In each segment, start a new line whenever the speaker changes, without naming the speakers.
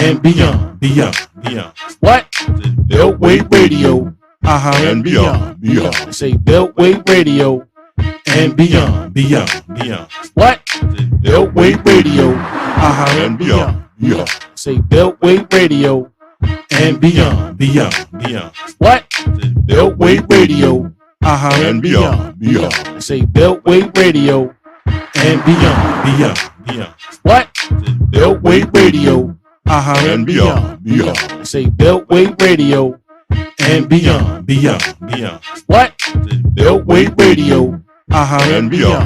and beyond, beyond. What? Beltway Radio, and beyond. Say Beltway Radio, and beyond. What? Beltway Radio, and beyond. Say Beltway Radio, and beyond. What? Beltway Radio, and beyond. Say Beltway Radio, and beyond. What? Beltway Radio, and beyond. Say Beltway Radio, and beyond. What? Beltway Radio, and beyond.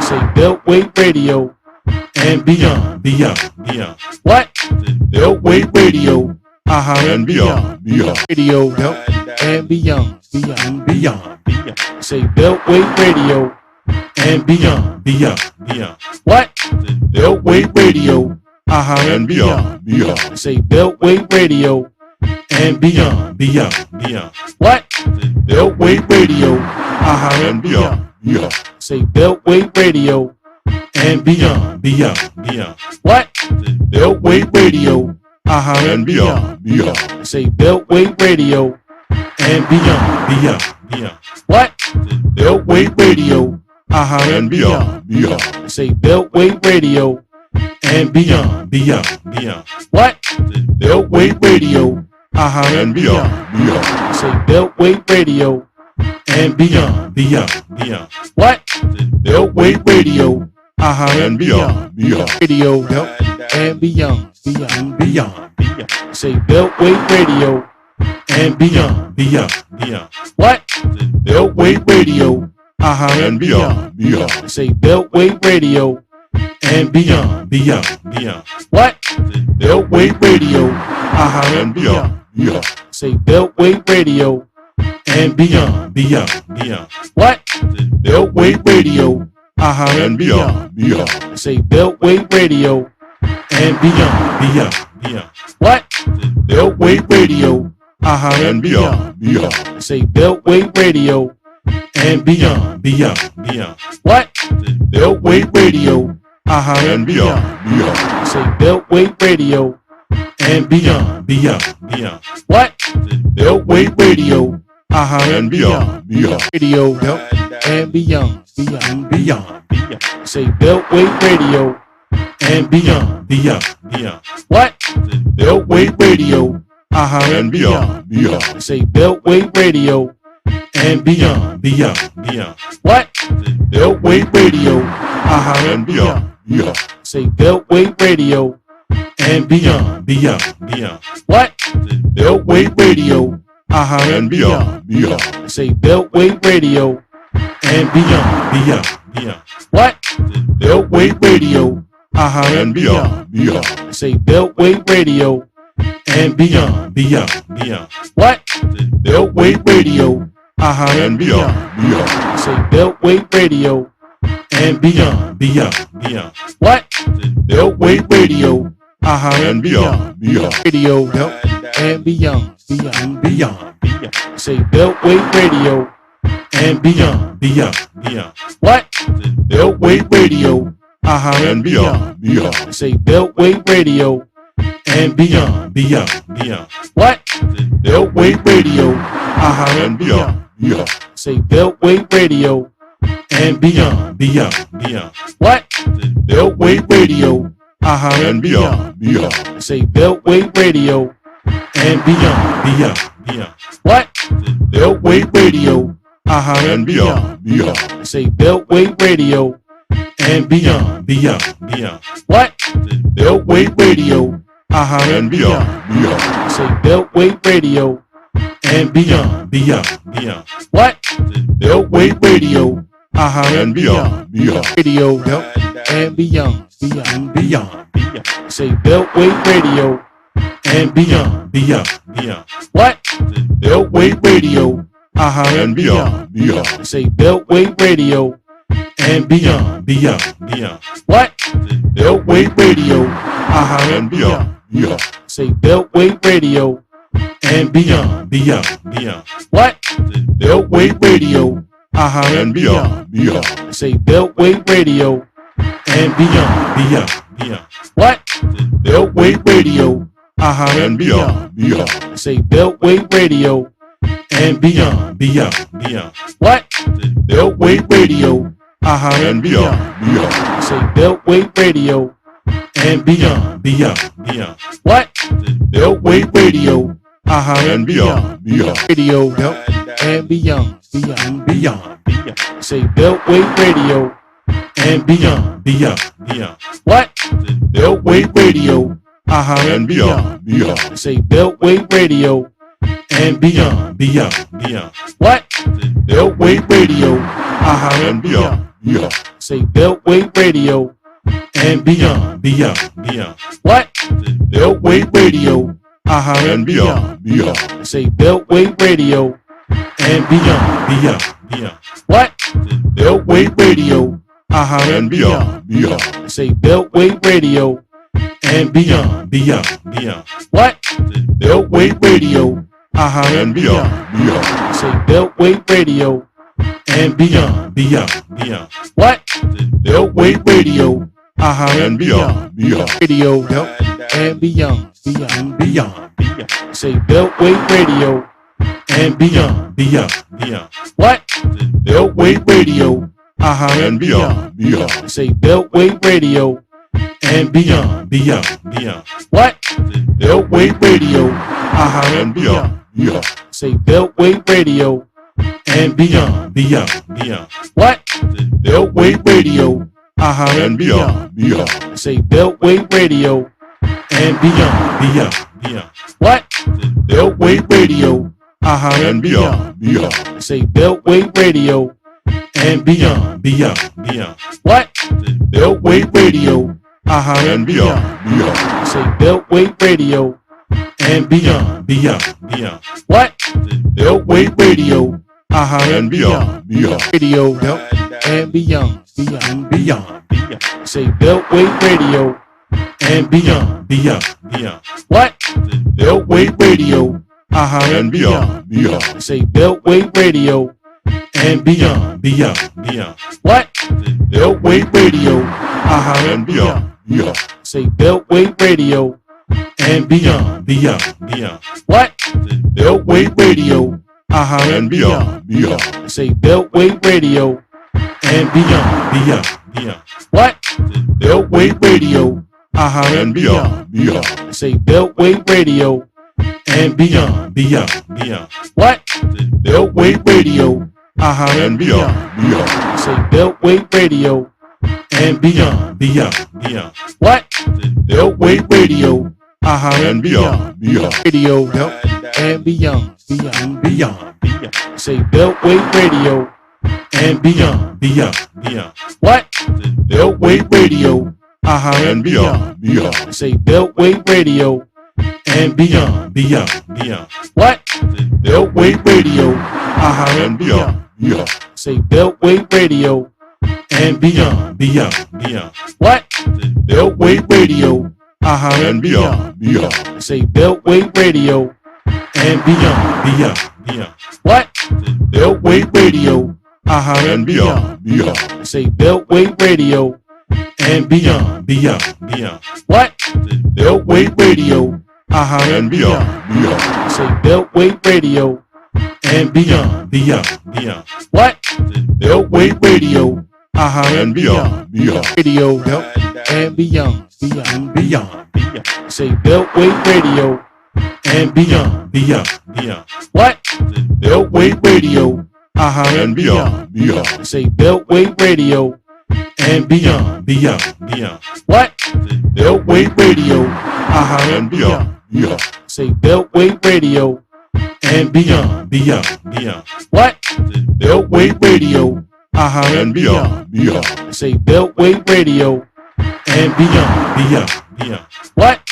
Say Beltway Radio, and beyond. What? Beltway Radio, and beyond. Radio, and beyond. Say Beltway Radio, and beyond. What? Beltway Radio, and beyond. Say Beltway Radio, and beyond. What? Beltway Radio, and beyond. Say Beltway Radio, and beyond. What? Beltway Radio, and beyond. Say Beltway Radio, and beyond. What? Beltway Radio, and beyond. Say Beltway Radio, and beyond. What? Beltway Radio, and beyond. Say Beltway Radio, and beyond. What? Beltway Radio, and beyond. Radio, and beyond. Say Beltway Radio, and beyond. What? Beltway Radio, and beyond. Say Beltway Radio, and beyond. What? Beltway Radio, and beyond. Say Beltway Radio, and beyond. What? Beltway Radio, and beyond. Say Beltway Radio, and beyond. What? Beltway Radio, and beyond. Say Beltway Radio, and beyond. What? Beltway Radio, and beyond. Say Beltway Radio, and beyond. What? Beltway Radio, and beyond. Radio, and beyond. Say Beltway Radio, and beyond. What? Beltway Radio, and beyond. Say Beltway Radio, and beyond. What? Beltway Radio, and beyond. Say Beltway Radio, and beyond. What? Beltway Radio, and beyond. Say Beltway Radio, and beyond. What? Beltway Radio, and beyond. Say Beltway Radio, and beyond. What? Beltway Radio, and beyond. Say Beltway Radio, and beyond. What? Beltway Radio, and beyond. Radio, and beyond. Say Beltway Radio, and beyond. What? Beltway Radio, and beyond. Say Beltway Radio, and beyond. What? Beltway Radio, and beyond. Say Beltway Radio, and beyond. What? Beltway Radio, and beyond. Say Beltway Radio, and beyond. What? Beltway Radio, and beyond. Say Beltway Radio, and beyond. What? Beltway Radio, and beyond. Say Beltway Radio, and beyond. What? Beltway Radio, and beyond. Radio, and beyond. Say Beltway Radio, and beyond. What? Beltway Radio, and beyond. Say Beltway Radio, and beyond. What? Beltway Radio, and beyond. Say Beltway Radio, and beyond. What? Beltway Radio, and beyond. Say Beltway Radio, and beyond. What? Beltway Radio, and beyond, beyond. Say Beltway Radio and beyond, beyond, beyond. What? Beltway Radio, and beyond, beyond. Say Beltway Radio and beyond, beyond, beyond. What? Beltway Radio, and beyond, beyond. Radio and beyond, beyond, beyond, beyond. Say Beltway Radio and beyond, beyond, beyond. What? Beltway Radio, and beyond, beyond. Say Beltway Radio and beyond, beyond, beyond. What? Beltway Radio, and beyond, beyond. Say Beltway Radio and beyond, beyond, beyond. What? Beltway Radio, and beyond, beyond. Say Beltway Radio and beyond, beyond, beyond. What? Beltway Radio, and beyond, beyond. Say Beltway Radio and beyond, beyond, beyond. What? Beltway Radio, and beyond, beyond. Say Beltway Radio and beyond, beyond, beyond. What? Beltway Radio, and beyond, beyond. Radio and beyond, beyond, beyond, beyond. Say Beltway Radio and beyond, beyond, beyond. What? Beltway Radio, and beyond, beyond. Say Beltway Radio and beyond, beyond, beyond. What? Beltway Radio, and beyond, beyond. Say Beltway Radio and beyond, beyond, beyond. What? Beltway Radio, and beyond, beyond. Say Beltway Radio and beyond, beyond, beyond. What? Beltway Radio, and beyond, beyond. Say Beltway Radio and beyond, beyond, beyond. What? Beltway Radio, and beyond, beyond. Say Beltway Radio and beyond, beyond, beyond. What? Beltway Radio, and beyond, beyond. Radio and beyond, beyond, beyond, beyond. Say Beltway Radio and beyond, beyond, beyond. What? Beltway Radio, and beyond, beyond. Say Beltway Radio and beyond, beyond, beyond. What? Beltway Radio, and beyond, beyond. Say Beltway Radio and beyond, beyond, beyond. What? Beltway Radio, and beyond, beyond. Say Beltway Radio and beyond, beyond, beyond. What? Beltway Radio, and beyond, beyond. Say Beltway Radio and beyond, beyond, beyond. What? Beltway Radio, and beyond, beyond. Say Beltway Radio and beyond, beyond, beyond. What? Beltway Radio, and beyond, beyond. Radio and beyond, beyond, beyond, beyond. Say Beltway Radio and beyond, beyond, beyond. What? Beltway Radio, and beyond, beyond. Say Beltway Radio and beyond, beyond, beyond. What? Beltway Radio, and beyond, beyond. Say Beltway Radio and beyond, beyond, beyond. What? Beltway Radio, and beyond, beyond. Say Beltway Radio and beyond, beyond, beyond. What? Beltway Radio, and beyond, beyond. Say Beltway Radio and beyond, beyond, beyond. What? Beltway Radio, and beyond, beyond. Say Beltway Radio and beyond, beyond, beyond. What? Beltway Radio, and beyond, beyond. Radio and beyond, beyond, beyond, beyond. Say Beltway Radio and beyond, beyond, beyond. What? Beltway Radio, and beyond, beyond. Say Beltway Radio and beyond, beyond, beyond. What? Beltway Radio, and beyond, beyond. Say Beltway Radio and beyond, beyond, beyond. What? Beltway Radio, and beyond, beyond. Say Beltway Radio and beyond, beyond, beyond. What?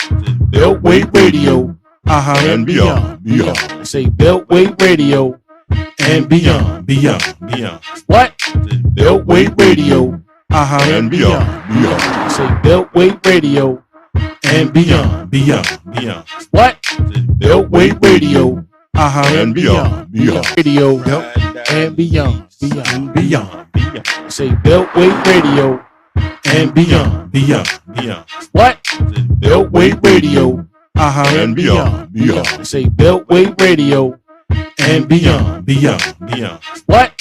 Beltway Radio, and beyond, beyond. Say Beltway Radio and beyond, beyond, beyond. What? Beltway Radio, and beyond, beyond. Say Beltway Radio and beyond, beyond, beyond. What? Beltway Radio, and beyond, beyond. Radio and beyond, beyond, beyond, beyond. Say Beltway Radio and beyond, beyond, beyond. What? Beltway Radio and beyond, beyond. Say Beltway Radio and beyond, beyond, beyond. What?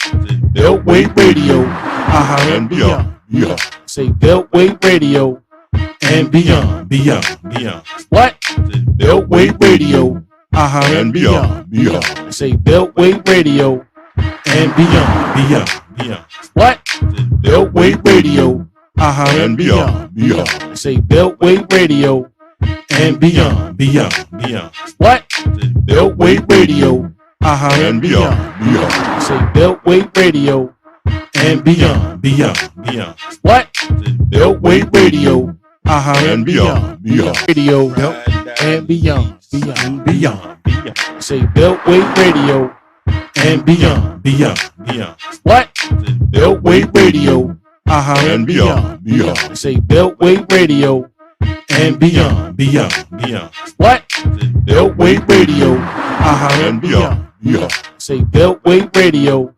Beltway Radio, and beyond, beyond. Say Beltway Radio and beyond, beyond, beyond. What? Beltway Radio, and beyond, beyond. Say Beltway Radio and beyond, beyond, beyond. What? Beltway Radio, and beyond, beyond. Say Beltway Radio and beyond, beyond, beyond. What? Beltway Radio, and beyond, beyond. Say Beltway Radio and beyond, beyond, beyond. What? Beltway Radio, and beyond, beyond. Radio and beyond, beyond, beyond, beyond. Say Beltway Radio and beyond, beyond, beyond. What? Beltway Radio, and beyond, beyond. Say Beltway Radio and beyond, beyond, beyond. What? Beltway Radio, and beyond, beyond. Say Beltway Radio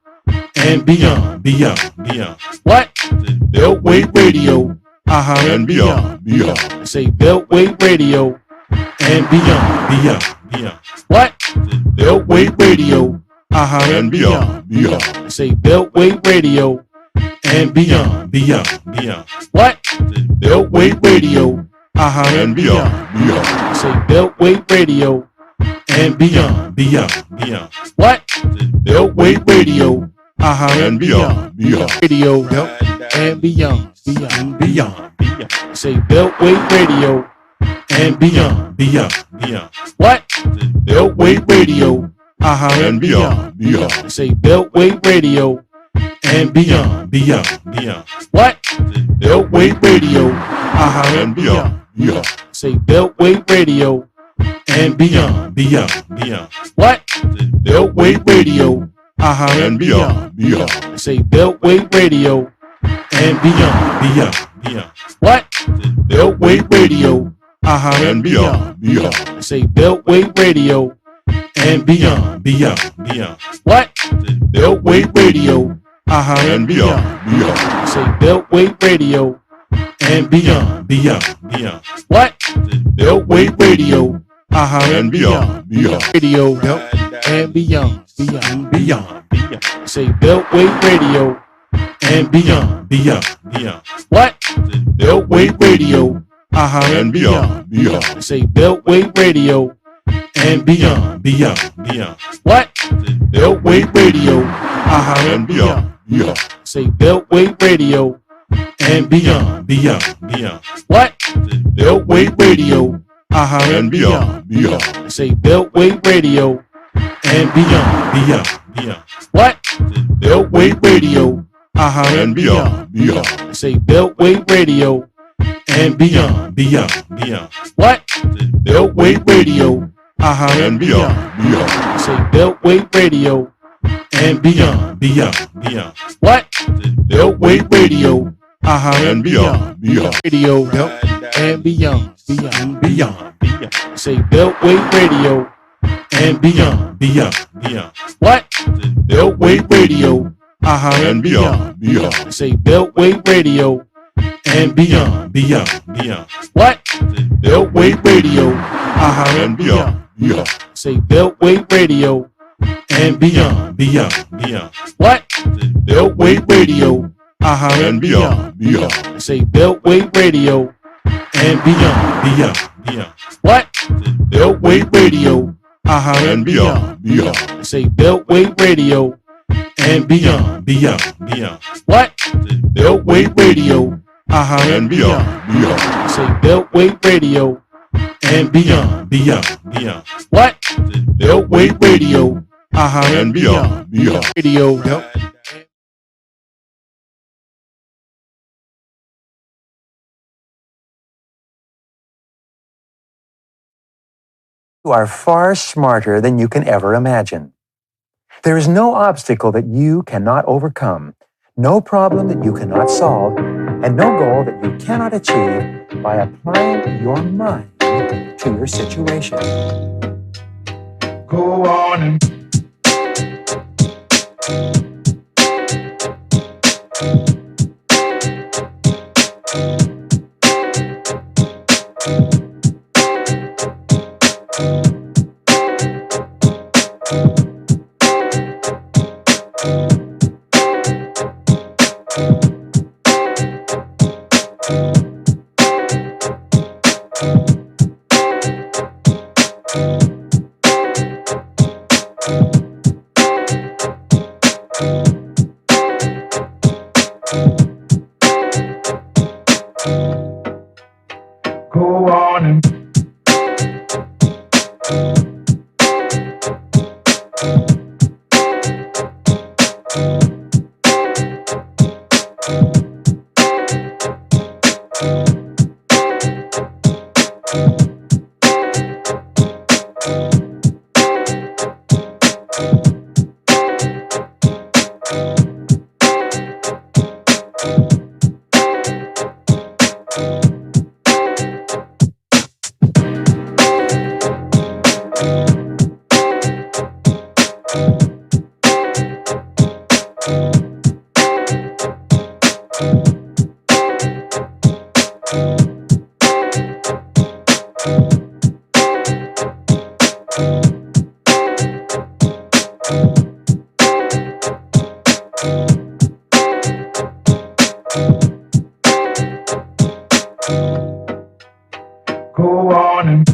and beyond, beyond, beyond. What? Beltway Radio, and beyond, beyond. Say Beltway Radio and beyond, beyond, beyond. What? Beltway Radio, and beyond, beyond. Say Beltway Radio and beyond, beyond, beyond. What? Beltway Radio, and beyond, beyond. Say Beltway Radio and beyond, beyond, beyond. What? Beltway Radio, and beyond, beyond. Radio and beyond, beyond, beyond, beyond. Say Beltway Radio and beyond, beyond, beyond. What? Beltway Radio, and beyond, beyond. Say Beltway Radio and beyond, beyond, beyond. What? Beltway Radio, and beyond, beyond. Say Beltway Radio and beyond, beyond, beyond. What? Beltway Radio, and beyond, beyond. Say Beltway Radio and beyond, beyond, beyond. What? Beltway Radio, and beyond, beyond. Say Beltway Radio and beyond, beyond, beyond. What? Beltway Radio, and beyond, beyond. Say Beltway Radio and beyond, beyond, beyond. What? Beltway Radio, and beyond, beyond. Radio and beyond, beyond, beyond, beyond. Say Beltway Radio and beyond, beyond, beyond. What? Beltway Radio, and beyond, beyond. Say Beltway Radio and beyond, beyond, beyond. What? Beltway Radio, and beyond, beyond. Say Beltway Radio and beyond, beyond, beyond. What? Beltway Radio, and beyond, beyond. Say Beltway Radio and beyond, beyond, beyond. What? Beltway Radio, and beyond, beyond. Say Beltway Radio and beyond, beyond, beyond. What? Beltway Radio, and beyond, beyond. Say Beltway Radio and beyond, beyond, beyond. What? Beltway Radio, and beyond, beyond. Radio and beyond, beyond, beyond, beyond. Say Beltway Radio and beyond, beyond, beyond. What? Beltway Radio, and beyond, beyond. Say Beltway Radio and beyond, beyond, beyond. What? Beltway Radio, and beyond, beyond. Say Beltway Radio and beyond, beyond, beyond. What? Beltway Radio, and beyond, beyond. Say Beltway Radio and beyond, beyond, beyond. What? Beltway Radio, and beyond, beyond. Say Beltway Radio and beyond, beyond, beyond. What? Beltway Radio, and beyond, beyond. Say Beltway Radio and beyond, beyond, beyond. What? Beltway Radio, and beyond, beyond. Radio.
You are far smarter than you can ever imagine. There is no obstacle that you cannot overcome, no problem that you cannot solve, and no goal that you cannot achieve by applying your mind to your situation.
Go on and
Go on and go on and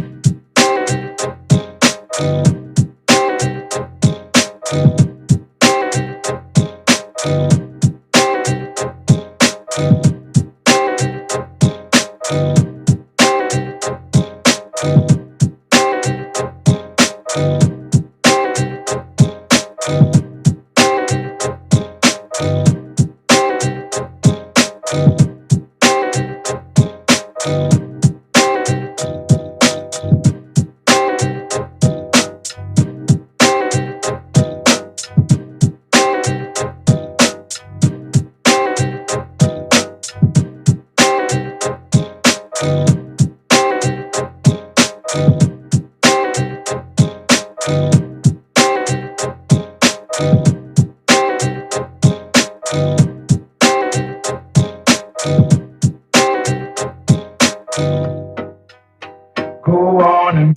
go on and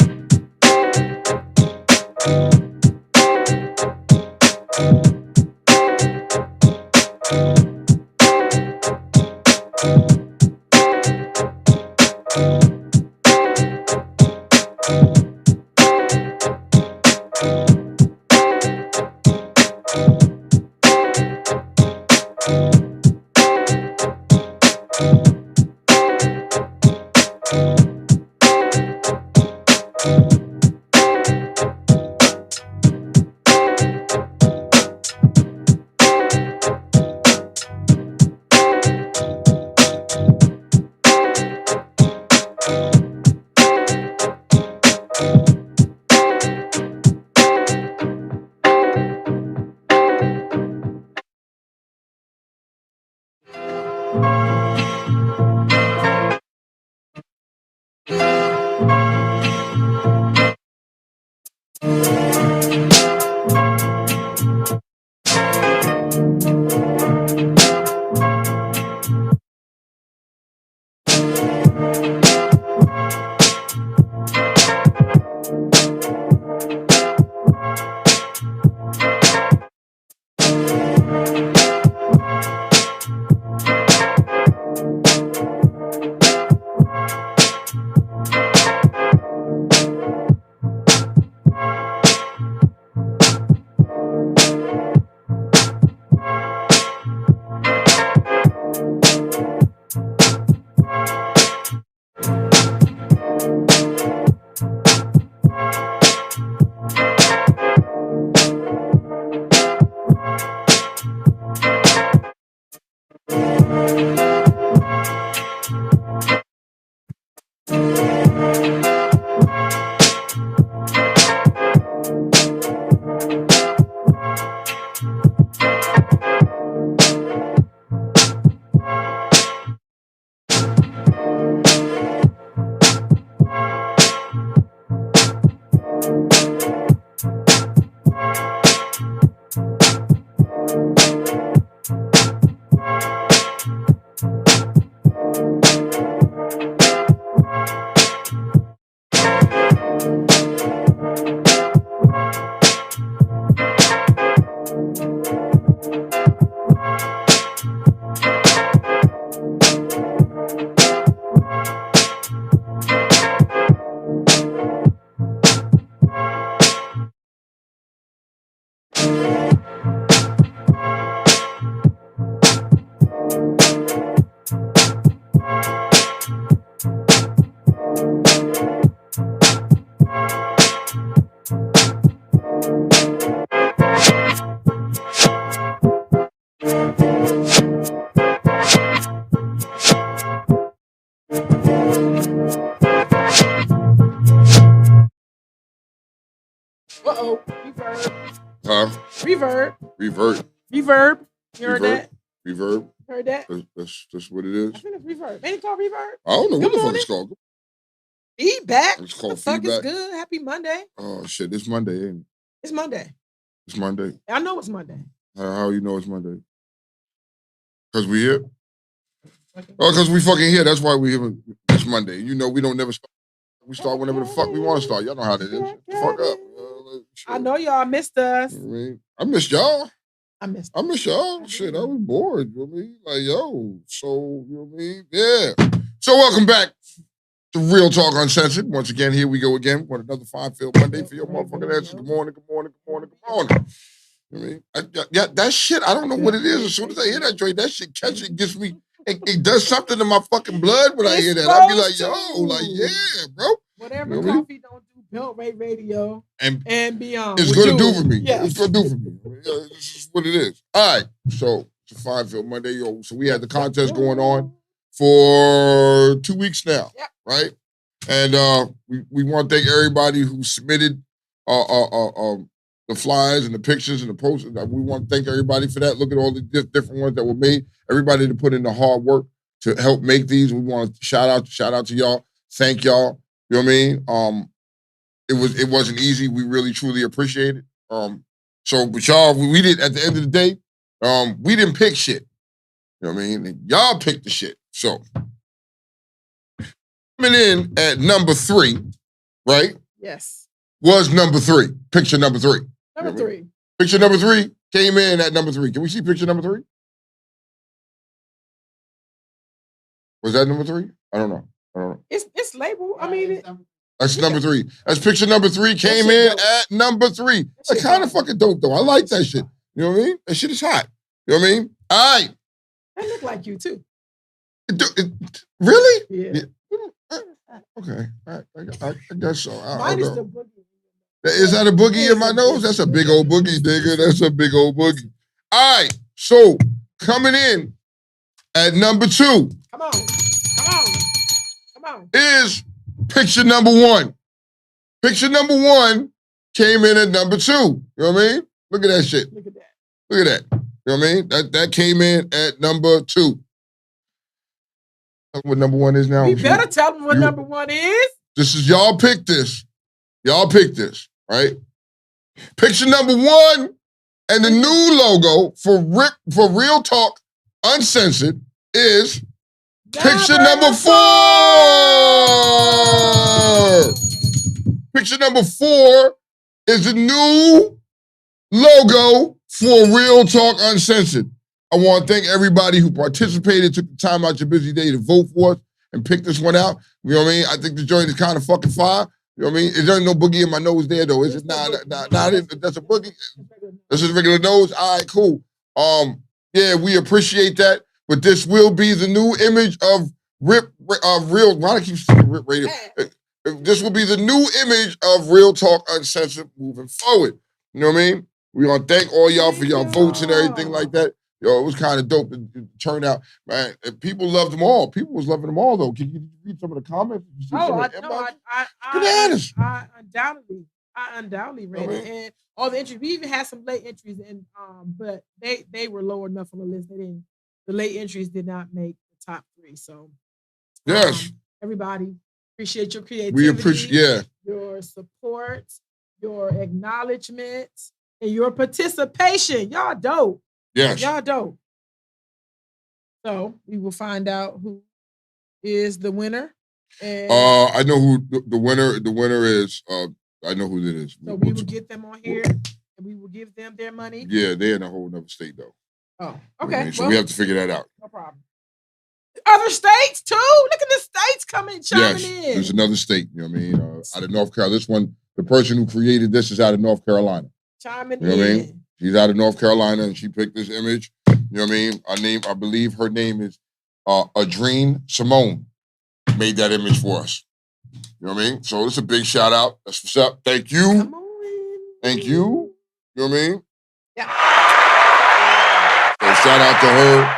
Uh-oh. Reverb.
Huh?
Reverb.
Reverb.
Reverb. You heard that?
Reverb.
Heard that?
That's what it is.
I think it's reverb. Ain't it called reverb?
I don't know
Good
what the fuck
morning.
it's called.
Feedback.
It's called
the fuck
feedback.
is good. Happy Monday.
Oh shit! It's Monday, ain't it?
It's Monday.
It's Monday.
I know it's Monday.
How you know it's Monday? Because we here. Oh, because we fucking here. That's why we here. It's Monday. You know we don't never start. We start whenever the fuck we want to start. Y'all know how that is. Fuck up.
I know y'all missed us.
You know what I mean? I missed y'all.
I missed
y'all. Shit, I was bored. You know what I mean? Like, yo. So, you know what I mean? Yeah. So, welcome back to Real Talk Uncensored. Once again, here we go again with another Fine-Filled Monday for your motherfucking answers. Good morning, good morning, good morning, good morning. You know what I mean? Yeah, that shit, I don't know what it is. As soon as I hear that joint, that shit catches, it gets me, it does something to my fucking blood when I hear that. I be like, yo, like, yeah, bro.
Whatever
you know
coffee don't do, Belt Rate Radio and beyond.
It's going to do for me.
Yes.
It's going to do for me. This is what it is. All right. So, it's a Fine-Filled Monday. Yo. So, we had the contest going on for 2 weeks now, right? And we want to thank everybody who submitted the flyers and the pictures and the posters. We want to thank everybody for that. Look at all the different ones that were made. Everybody that put in the hard work to help make these. We want to shout out to y'all. Thank y'all. You know what I mean? It wasn't easy. We really truly appreciate it. So, but y'all, we did at the end of the day. We didn't pick shit. You know what I mean? Y'all picked the shit. So, coming in at number 3, right?
Yes.
Was number 3. Picture number 3.
Number 3.
Picture number 3 came in at number 3. Can we see picture number 3? Was that number 3? I don't know.
It's labeled. I mean,
that's number 3. That's picture number 3 came in at number 3. That's kind of fucking dope though. I like that shit. You know what I mean? That shit is hot. You know what I mean? All right.
They look like you too.
Really?
Yeah.
Okay. I guess so.
Mine is the boogie.
Is that a boogie in my nose? That's a big old boogie, nigga. That's a big old boogie. All right. So, coming in at number 2.
Come on.
Is picture number 1. Picture number 1 came in at number 2. You know what I mean? Look at that shit.
Look at that.
You know what I mean? That came in at number 2. What number 1 is now?
You better tell them what number 1 is.
This is y'all picked this. Y'all picked this, right? Picture number 1 and the new logo for Real Talk Uncensored is picture number 4. Picture number 4 is the new logo for Real Talk Uncensored. I want to thank everybody who participated, took the time out your busy day to vote for us and pick this one out. You know what I mean? I think the joint is kind of fucking fire. You know what I mean? Is there no boogie in my nose there, though? Is it? Nah, that's a boogie. This is regular nose? All right, cool. Yeah, we appreciate that. But this will be the new image of Real. Why do I keep saying Rip Radio? This will be the new image of Real Talk Uncensored moving forward. You know what I mean? We want to thank all y'all for y'all votes and everything like that. Yo, it was kind of dope to turn out. Man, people loved them all. People was loving them all, though. Can you read some of the comments?
I undoubtedly read it. And all the entries, we even had some late entries, and but they were low enough on the list. The late entries did not make the top 3. So
yes,
everybody appreciate your creativity.
We appreciate
your support, your acknowledgement, and your participation. Y'all dope.
Yes.
Y'all dope. So we will find out who is the winner. And
I know who the winner is. I know who it is.
So we will get them on here and we will give them their money.
Yeah, they're in a whole other state though.
Oh, okay.
You know so we have to figure that out.
No problem. Other states too. Look at the states chiming in.
There's another state. You know what I mean? Out of North Carolina. This one, the person who created this is out of North Carolina.
Chiming
in. You know what I mean? She's out of North Carolina and she picked this image. You know what I mean? I believe her name is Adrene Simone. Made that image for us. You know what I mean? So it's a big shout out. That's what's up. Thank you.
Come on.
Thank you. You know what I mean?
Yeah.
So shout out to her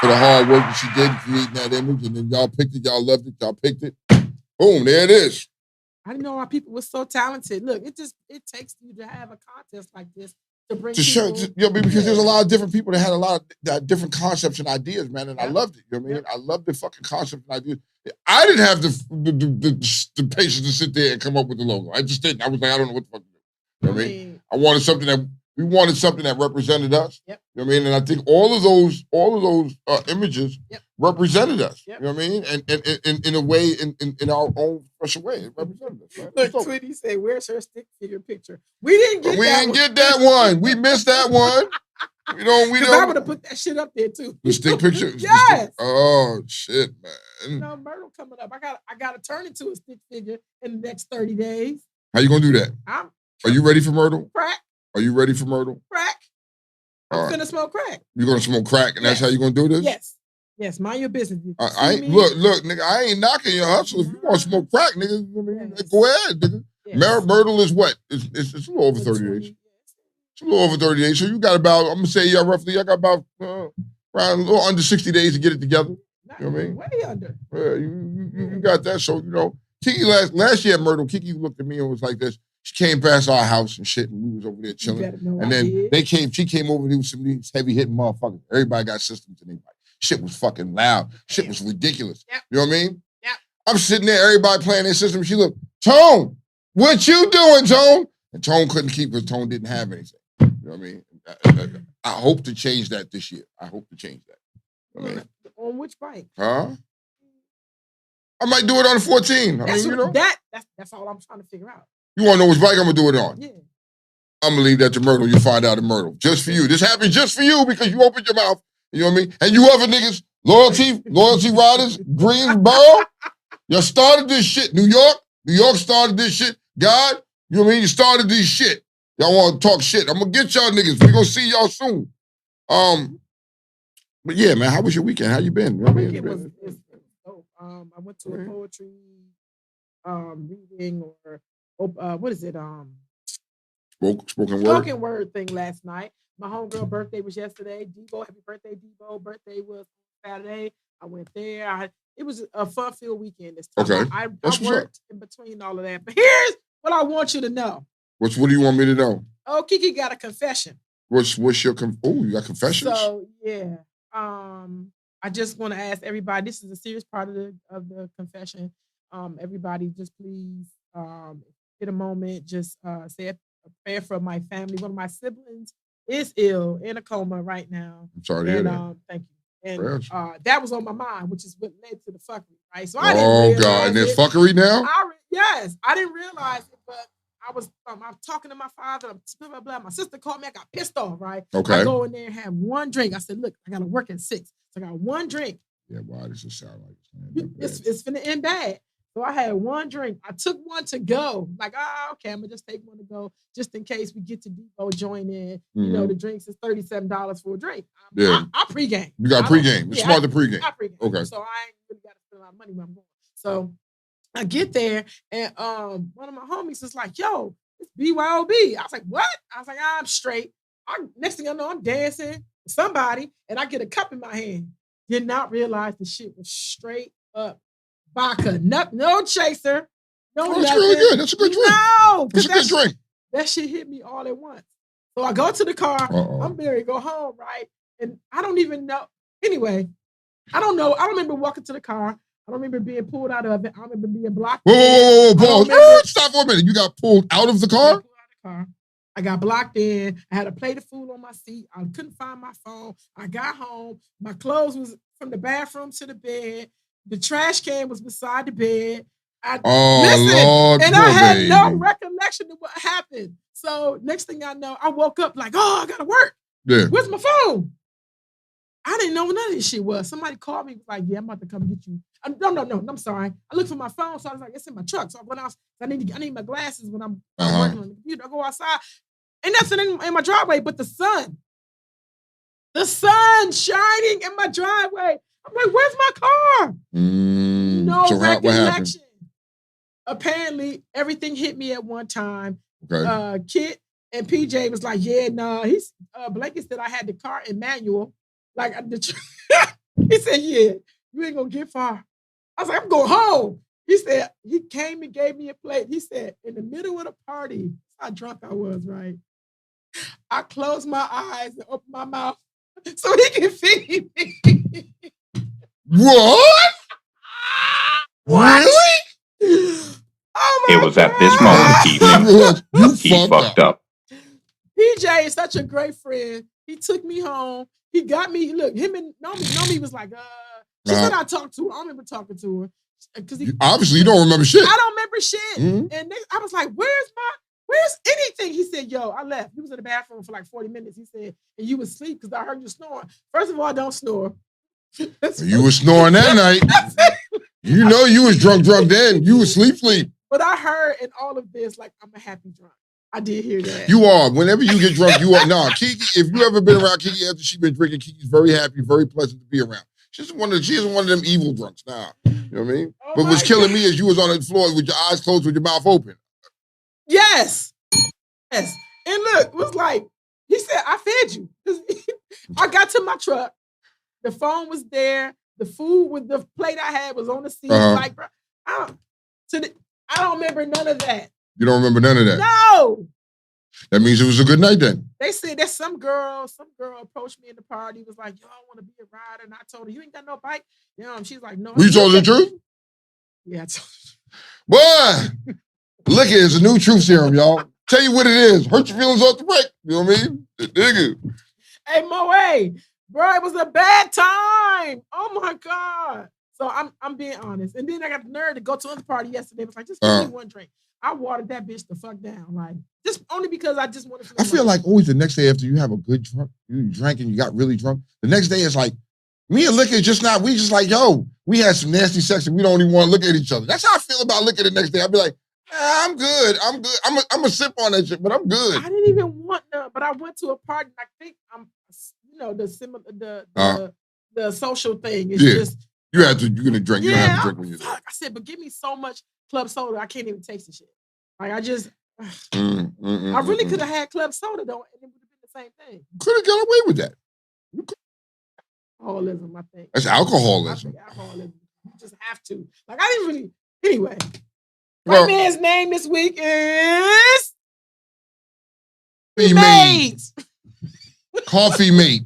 for the hard work that she did creating that image. And then y'all picked it. Y'all loved it. Y'all picked it. Boom. There it is.
I didn't know our people were so talented. Look, it takes you to have a contest like this to bring
To show,
people.
because there's a lot of different people that had a lot of different concepts and ideas, man, and I
Yep.
loved it. You know what I mean?
Yep.
I loved the fucking concept and ideas. I didn't have the patience to sit there and come up with the logo. I just didn't. I was like, I don't know what the fuck to do. You know what I mean? I wanted something that we wanted something that represented us.
Yep.
You know what I mean? And I think all of those images represented us.
Yep.
You know what I mean? And in a way, in our own special way, it represented us. Right?
Look, Tweety said, "Where's her stick figure picture?" We didn't get
that one. We missed that one. We
I would have put that shit up there too.
The stick picture.
Yes.
Oh shit, man.
You know, Myrtle coming up. I got to turn into a stick figure in the next 30 days.
How you gonna do that? Are you ready for Myrtle?
Crack.
Are you ready for Myrtle?
Crack. I'm finna smoke crack.
You're gonna smoke crack, and that's how you gonna do this?
Yes. Yes, mind your business.
I ain't look, nigga. I ain't knocking your hustle. If you want to smoke crack, nigga, go ahead, nigga. Yes. Myrtle is what? It's a little over 30 days. It's a little over 30 days. So you got about, I'm gonna say, roughly, I got about around a little under 60 days to get it together. You know what I mean?
Way under.
Yeah, you got that. So, Kiki last year at Myrtle, Kiki looked at me and was like this. She came past our house and shit, and we was over there chilling. And then she came over with some of these heavy hitting motherfuckers. Everybody got systems in their body. Shit was fucking loud. Shit was ridiculous.
Yep.
You know what I mean?
Yep.
I'm sitting there, everybody playing their system. She looked, Tone, what you doing, Tone? And Tone couldn't keep because Tone didn't have anything. You know what I mean? I hope to change that this year. I hope to change that. You know what I mean?
On which bike?
Huh? I might do it on the 14.
That's all I'm trying to figure out.
You want to know which bike I'm going to do it on?
Yeah.
I'm going to leave that to Myrtle. You'll find out at Myrtle. Just for you. This happened just for you because you opened your mouth. You know what I mean? And you other niggas, loyalty riders, Greensboro, you started this shit. New York started this shit. God, you know what I mean? You started this shit. Y'all want to talk shit. I'm going to get y'all niggas. We're going to see y'all soon. But yeah, man, how was your weekend? How you been? You know what I mean?
Was dope. I went to a poetry reading or what is it?
Spoken
word thing last night. My homegirl birthday was yesterday. Debo, happy birthday, Debo. Birthday was Saturday. I went there. It was a fun-filled weekend this time.
Okay.
I worked in between all of that. But here's what I want you to know.
What do you want me to know?
Oh, Kiki got a confession.
What's your you got confessions?
So yeah. I just want to ask everybody, this is a serious part of the confession. Everybody just please get a moment, just say a prayer for my family. One of my siblings is ill in a coma right now.
I'm sorry to hear that.
Thank you. And that was on my mind, which is what led to the fuckery, right? So I
didn't realize God, and there's fuckery now?
Yes, I didn't realize it, but I was talking to my father, blah, blah, blah. My sister called me, I got pissed off, right?
Okay.
I go in there and have one drink. I said, look, I gotta work at 6. So I got one drink.
Yeah, why does it sound like
it's finna end bad. So I had one drink. I took one to go. Like, okay, I'm gonna just take one to go, just in case we get to Depot, join in.
Mm-hmm.
You know, the drinks is $37 for a drink.
I
pregame.
You got pregame. It's smart to pregame.
I pregame.
Okay.
So I ain't really got to spend a lot of money when I'm going. So I get there, and one of my homies is like, "Yo, it's BYOB." I was like, "What?" I was like, "I'm straight." Next thing I know, I'm dancing with somebody, and I get a cup in my hand. Did not realize the shit was straight up vodka. No chaser. No,
that's really good. That's a good drink.
No,
that's a good drink.
That shit hit me all at once. So I go to the car. I'm ready to go home, right? And I don't even know. Anyway, I don't know. I don't remember walking to the car. I don't remember being pulled out of it. I don't remember being blocked.
Whoa, pause. Stop for a minute. You got pulled out of the car?
I got blocked in. I had a plate of food on my seat. I couldn't find my phone. I got home. My clothes was from the bathroom to the bed. The trash can was beside the bed.
Lord,
and I had no recollection of what happened. So next thing I know, I woke up like, I gotta work.
Yeah.
Where's my phone? I didn't know what none of this shit was. Somebody called me, was like, yeah, I'm about to come get you. No, I'm sorry. I looked for my phone, so I was like, it's in my truck. So I went out. I need my glasses when I'm working on the computer. I go outside, and that's in my driveway, but the sun shining in my driveway. I'm like, where's my car? No recollection. Apparently, everything hit me at one time.
Okay.
Kit and PJ was like, yeah, nah. He's Blanket said I had the car in manual. Like he said, yeah, you ain't gonna get far. I was like, I'm going home. He said, he came and gave me a plate. He said, in the middle of the party, how drunk I was, right? I closed my eyes and opened my mouth so he can feed me.
What? Really?
Oh my
It was at this moment he fucked up.
PJ is such a great friend. He took me home. He got me. Look, him and Nomi was like, she said I talked to her. I don't remember talking to her.
Obviously, you don't remember shit.
I don't remember shit. And I was like, where's anything? He said, yo, I left. He was in the bathroom for like 40 minutes. He said, and you was asleep because I heard you snoring. First of all, I don't snore.
You was snoring that night. You know you was drunk then. You was sleep.
But I heard in all of this, like, I'm a happy drunk. I did hear that.
You are. Whenever you get drunk, you are. Nah, Kiki, if you ever been around Kiki after she been drinking, Kiki's very happy, very pleasant to be around. She isn't one of them evil drunks. Nah. You know what I mean? But what's killing me is you was on the floor with your eyes closed with your mouth open.
Yes. And look, it was like, he said, I fed you. I got to my truck. The phone was there. The food with the plate I had was on the seat. Like, bro, I don't remember none of that.
You don't remember none of that?
No.
That means it was a good night then.
They said that some girl approached me in the party, was like, yo, I want to be a rider. And I told her, you ain't got no bike? She's like, no.
You told her the truth?
Yeah, I told her.
Boy, liquor is a new truth serum, y'all. Tell you what it is. Hurt your feelings off the break. You know what I mean? Nigga.
Hey, Moe, bro, it was a bad time. Oh my God. So I'm being honest. And then I got the nerve to go to another party yesterday. It was like, just give me one drink. I watered that bitch the fuck down. Like, just only because I just wanted to.
I feel like always the next day after you have a good drunk, you drank and you got really drunk, the next day it's like, me and liquor just not, we just like, yo, we had some nasty sex and we don't even want to look at each other. That's how I feel about liquor the next day. I'd be like, I'm good. I'm a sip on that shit, but I'm good.
I didn't even want none, but I went to a party and I think the social thing. It's just
you're gonna drink.
Yeah,
you have to drink when you drink.
I said, but give me so much club soda, I can't even taste the shit. Like I just I really could have had club soda though, and it would have been the same thing.
Could have got away with that.
Alcoholism, I think.
That's alcoholism.
Alcoholism. You just have to. Like I didn't really. Anyway, my man's name this week is
Coffee Mate. Coffee Mate.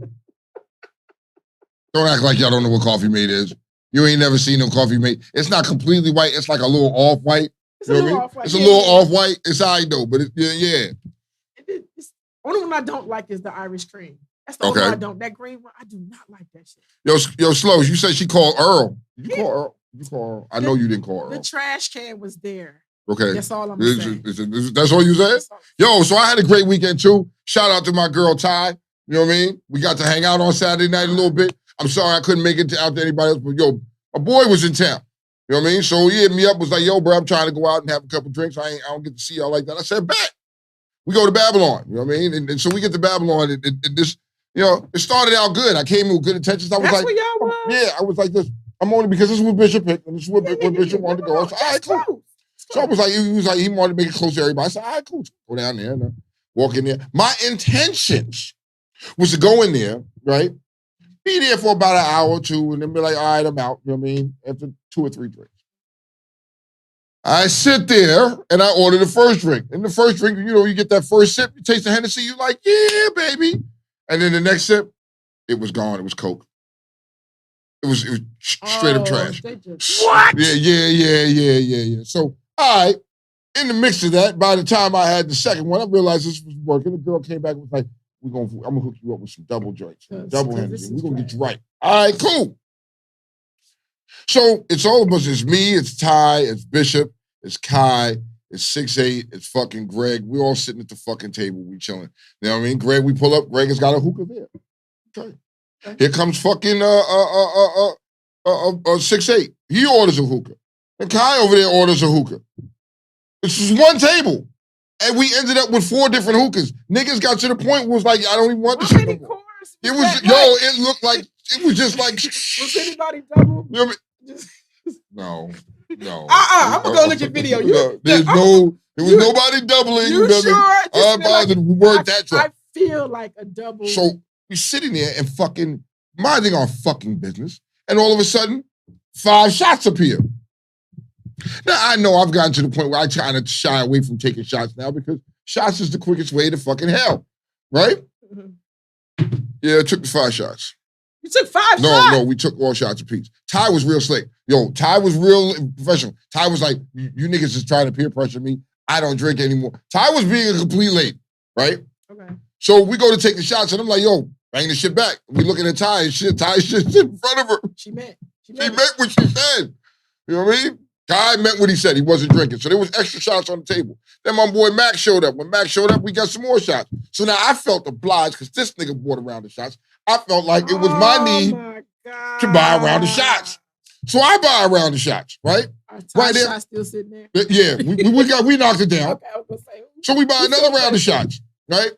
Don't act like y'all don't know what Coffee Mate is. You ain't never seen no Coffee Mate. It's not completely white. It's like a little off-white.
It's a little off-white.
It's a little off-white. It's all right, though, but yeah.
It's, only one I don't like is the Irish cream. That's the only one I don't. That green one, I do not like that shit.
Yo, Slows, you said she called Earl. Did you call Earl? You call Earl. I know you didn't call Earl.
The trash can was there.
Okay.
That's all I'm saying.
That's all you said? Yo, so I had a great weekend, too. Shout out to my girl, Ty. You know what I mean? We got to hang out on Saturday night a little bit. I'm sorry I couldn't make it out to anybody else, but yo, a boy was in town. You know what I mean? So he hit me up, was like, yo, bro, I'm trying to go out and have a couple drinks. I don't get to see y'all like that. I said, bet. We go to Babylon. You know what I mean? And so we get to Babylon, and this, you know, it started out good. I came in with good intentions. I was
That's where y'all was?
Yeah, I was like this. I'm only because this is what Bishop picked, and this is what Bishop wanted to go. I said, all right, cool. So I was like, he was like, he wanted to make it close to everybody. I said, all right, cool. Go down there and walk in there. My intentions was to go in there, right? Be there for about an hour or two, and then be like, all right, I'm out. You know what I mean? After 2 or 3 drinks. I sit there, and I order the first drink. And the first drink, you know, you get that first sip, you taste the Hennessy, you're like, yeah, baby. And then the next sip, it was gone. It was Coke. It was straight up trash.
What?
Yeah. So, all right, in the mix of that, by the time I had the second one, I realized this was working. The girl came back and was like, I'm gonna hook you up with some double joints, double Hennessy. We're gonna get you right. All right, cool. So it's all of us. It's me, it's Ty, it's Bishop, it's Kai, it's 6'8", it's fucking Greg. We're all sitting at the fucking table, we chilling. You know what I mean? Greg, we pull up, Greg has got a hookah there. Okay. Here comes fucking 6'8". He orders a hookah. And Kai over there orders a hookah. It's just one table. And we ended up with 4 different hookahs. Niggas got to the point where it was like, I don't even want this shit no more. It was, it looked like, it was just like.
Was anybody double?
You know what I mean? No.
I'm gonna go look at video.
There was nobody doubling.
You sure?
I'm positive we weren't that drunk.
I feel like a double.
So we sitting there and fucking minding our fucking business. And all of a sudden, 5 shots appear. Now, I know I've gotten to the point where I try to shy away from taking shots now because shots is the quickest way to fucking hell, right?
Mm-hmm.
Yeah, I took the 5 shots.
You took 5 shots?
No, we took all shots apiece. Ty was real slick. Yo, Ty was real professional. Ty was like, you niggas is trying to peer pressure me. I don't drink anymore. Ty was being a complete late, right?
Okay.
So we go to take the shots, and I'm like, yo, bang the shit back. We looking at Ty and shit. Ty shit in front of her.
She meant
what she said. You know what I mean? Ty meant what he said. He wasn't drinking. So there was extra shots on the table. Then my boy Mac showed up. When Mac showed up, we got some more shots. So now I felt obliged, because this nigga bought a round of shots. I felt like it was my need to buy a round of shots. So I buy a round of shots, right?
Right there. Shots still sitting there?
Yeah, we knocked it down. Okay, I was gonna say. So we buy another round of shots, right?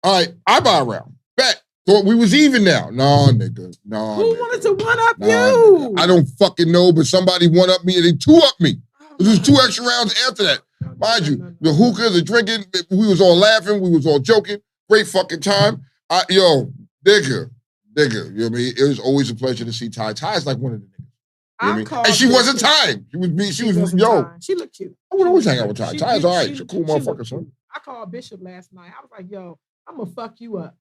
All right, I buy a round. Bet. Thought we was even now. No, nigga. No.
Who
nigga.
wanted to one-up you?
Nigga. I don't fucking know, but somebody one-up me and they two-up me. There was 2 extra rounds after that. Mind you, the hookah, the drinking, we was all laughing, we was all joking. Great fucking time. Yo, nigga, you know what I mean? It was always a pleasure to see Ty. Ty is like one of the niggas. You know what I mean? And she wasn't tying. She was yo.
She looked cute.
I would always hang out with Ty. Ty is all right. She's a cool motherfucker, son.
I called Bishop last night. I was like, yo, I'm gonna fuck you up.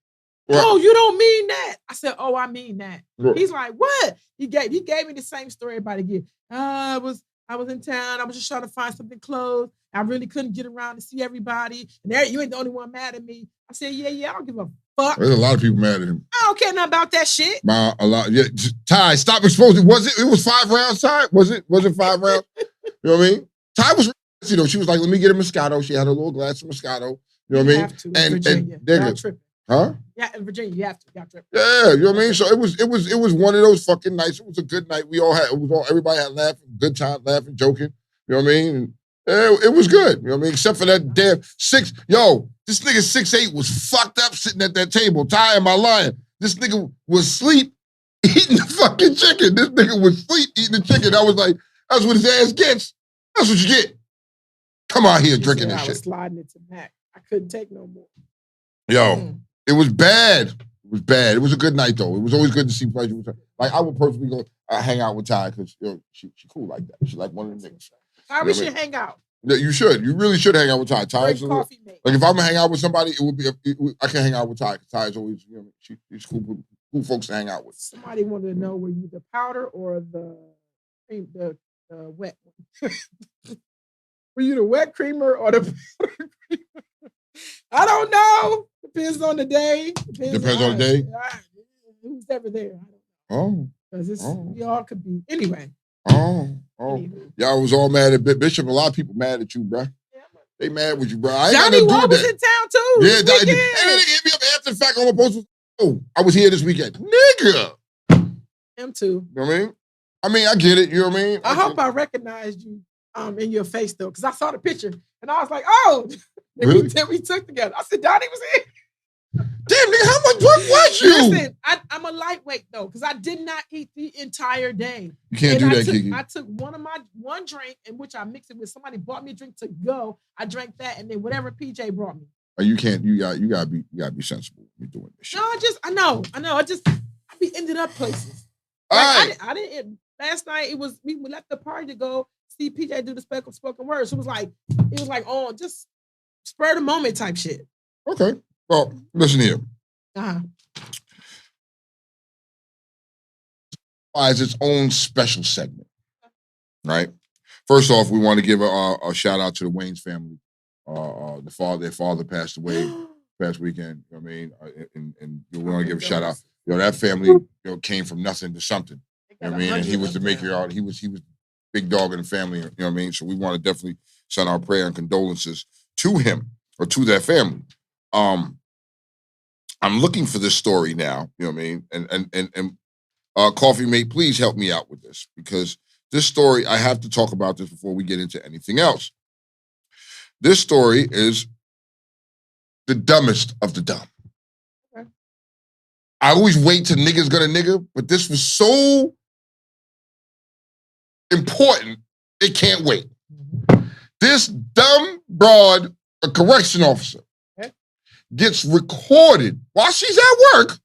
Right.
Oh, you don't mean that. I said, oh, I mean that.
Right.
He's like, what? He gave me the same story everybody get. I was in town. I was just trying to find something close. I really couldn't get around to see everybody. And there, you ain't the only one mad at me. I said, yeah, I don't give a fuck.
There's a lot of people mad at him.
I don't care nothing about that shit.
A lot. Yeah, Ty, stop exposing. It was 5 rounds, Ty? Was it 5 rounds? You know what I mean? Ty was, you know, she was like, let me get a Moscato. She had a little glass of Moscato. You know what I mean?
Have to, Virginia. And tripping.
Huh?
Yeah, in Virginia, you have to.
Yeah, you know what I mean? So it was one of those fucking nights. It was a good night. Everybody had laughing, good time, laughing, joking. You know what I mean? And, it was good. You know what I mean? Except for that damn this nigga 6'8" was fucked up sitting at that table. Ty, am I lying? This nigga was asleep eating the fucking chicken. This nigga was asleep eating the chicken. I was like, that's what his ass gets. That's what you get. Come out here drinking this shit. I was
sliding it to Mac. I couldn't take no more.
Yo. It was bad. It was bad. It was a good night, though. It was always good to see pleasure with her. Like, I would personally go hang out with Ty because she cool like that. She's like one of the niggas.
We should hang out.
Yeah, you should. You really should hang out with Ty. Ty's
coffee mate.
Like, if I'm going to hang out with somebody, it would be, I can hang out with Ty because Ty is always, you know, she's cool folks to hang out with.
Somebody wanted to know, were you the powder or the wet one? Were you the wet creamer or the powder creamer? I don't know. Depends on the day.
Depends on the day?
Who's ever there? I
don't
know. Because we all could be. Anyway.
Anywho. Y'all was all mad at Bishop. A lot of people mad at you, bro. Yeah, they mad with you, bro. I ain't
Johnny
got
Wall
to do
was
that.
in town, too.
Yeah, and then they hit me up after the fact on my post. Oh, I was here this weekend. Nigga.
Him, too.
You know what I mean? I get it. You know what I mean?
I hope I recognized you in your face, though, because I saw the picture, and I was like, oh.
Really?
We took together. I said, Donnie was here.
Damn, nigga, how much drunk was you?
Listen, I'm a lightweight, though, because I did not eat the entire day.
You can't do that, Kiki.
I took one drink, in which I mixed it with somebody bought me a drink to go. I drank that, and then whatever PJ brought me.
Oh, you can't. You gotta be sensible when you're doing this shit.
No, I know. I be ended up places.
All right.
I didn't. Last night we left the party to go see PJ do the spoken word. So it was like on just spur of the moment type shit.
Okay. Well, listen here. As its own special segment, right? First off, we want to give a shout out to the Wayne's family. Their father passed away past weekend. You know what I mean, and we want to give a shout out. You know, that family came from nothing to something. You know what I mean, and he was the matriarch. He was big dog in the family. You know what I mean. So we want to definitely send our prayer and condolences to him or to their family. I'm looking for this story now. You know what I mean, and Coffee Mate, please help me out with this because this story I have to talk about this before we get into anything else. This story is the dumbest of the dumb. Okay. I always wait till niggas gonna nigga, but this was so important, it can't wait. This dumb broad, a correction officer, gets recorded while she's at work.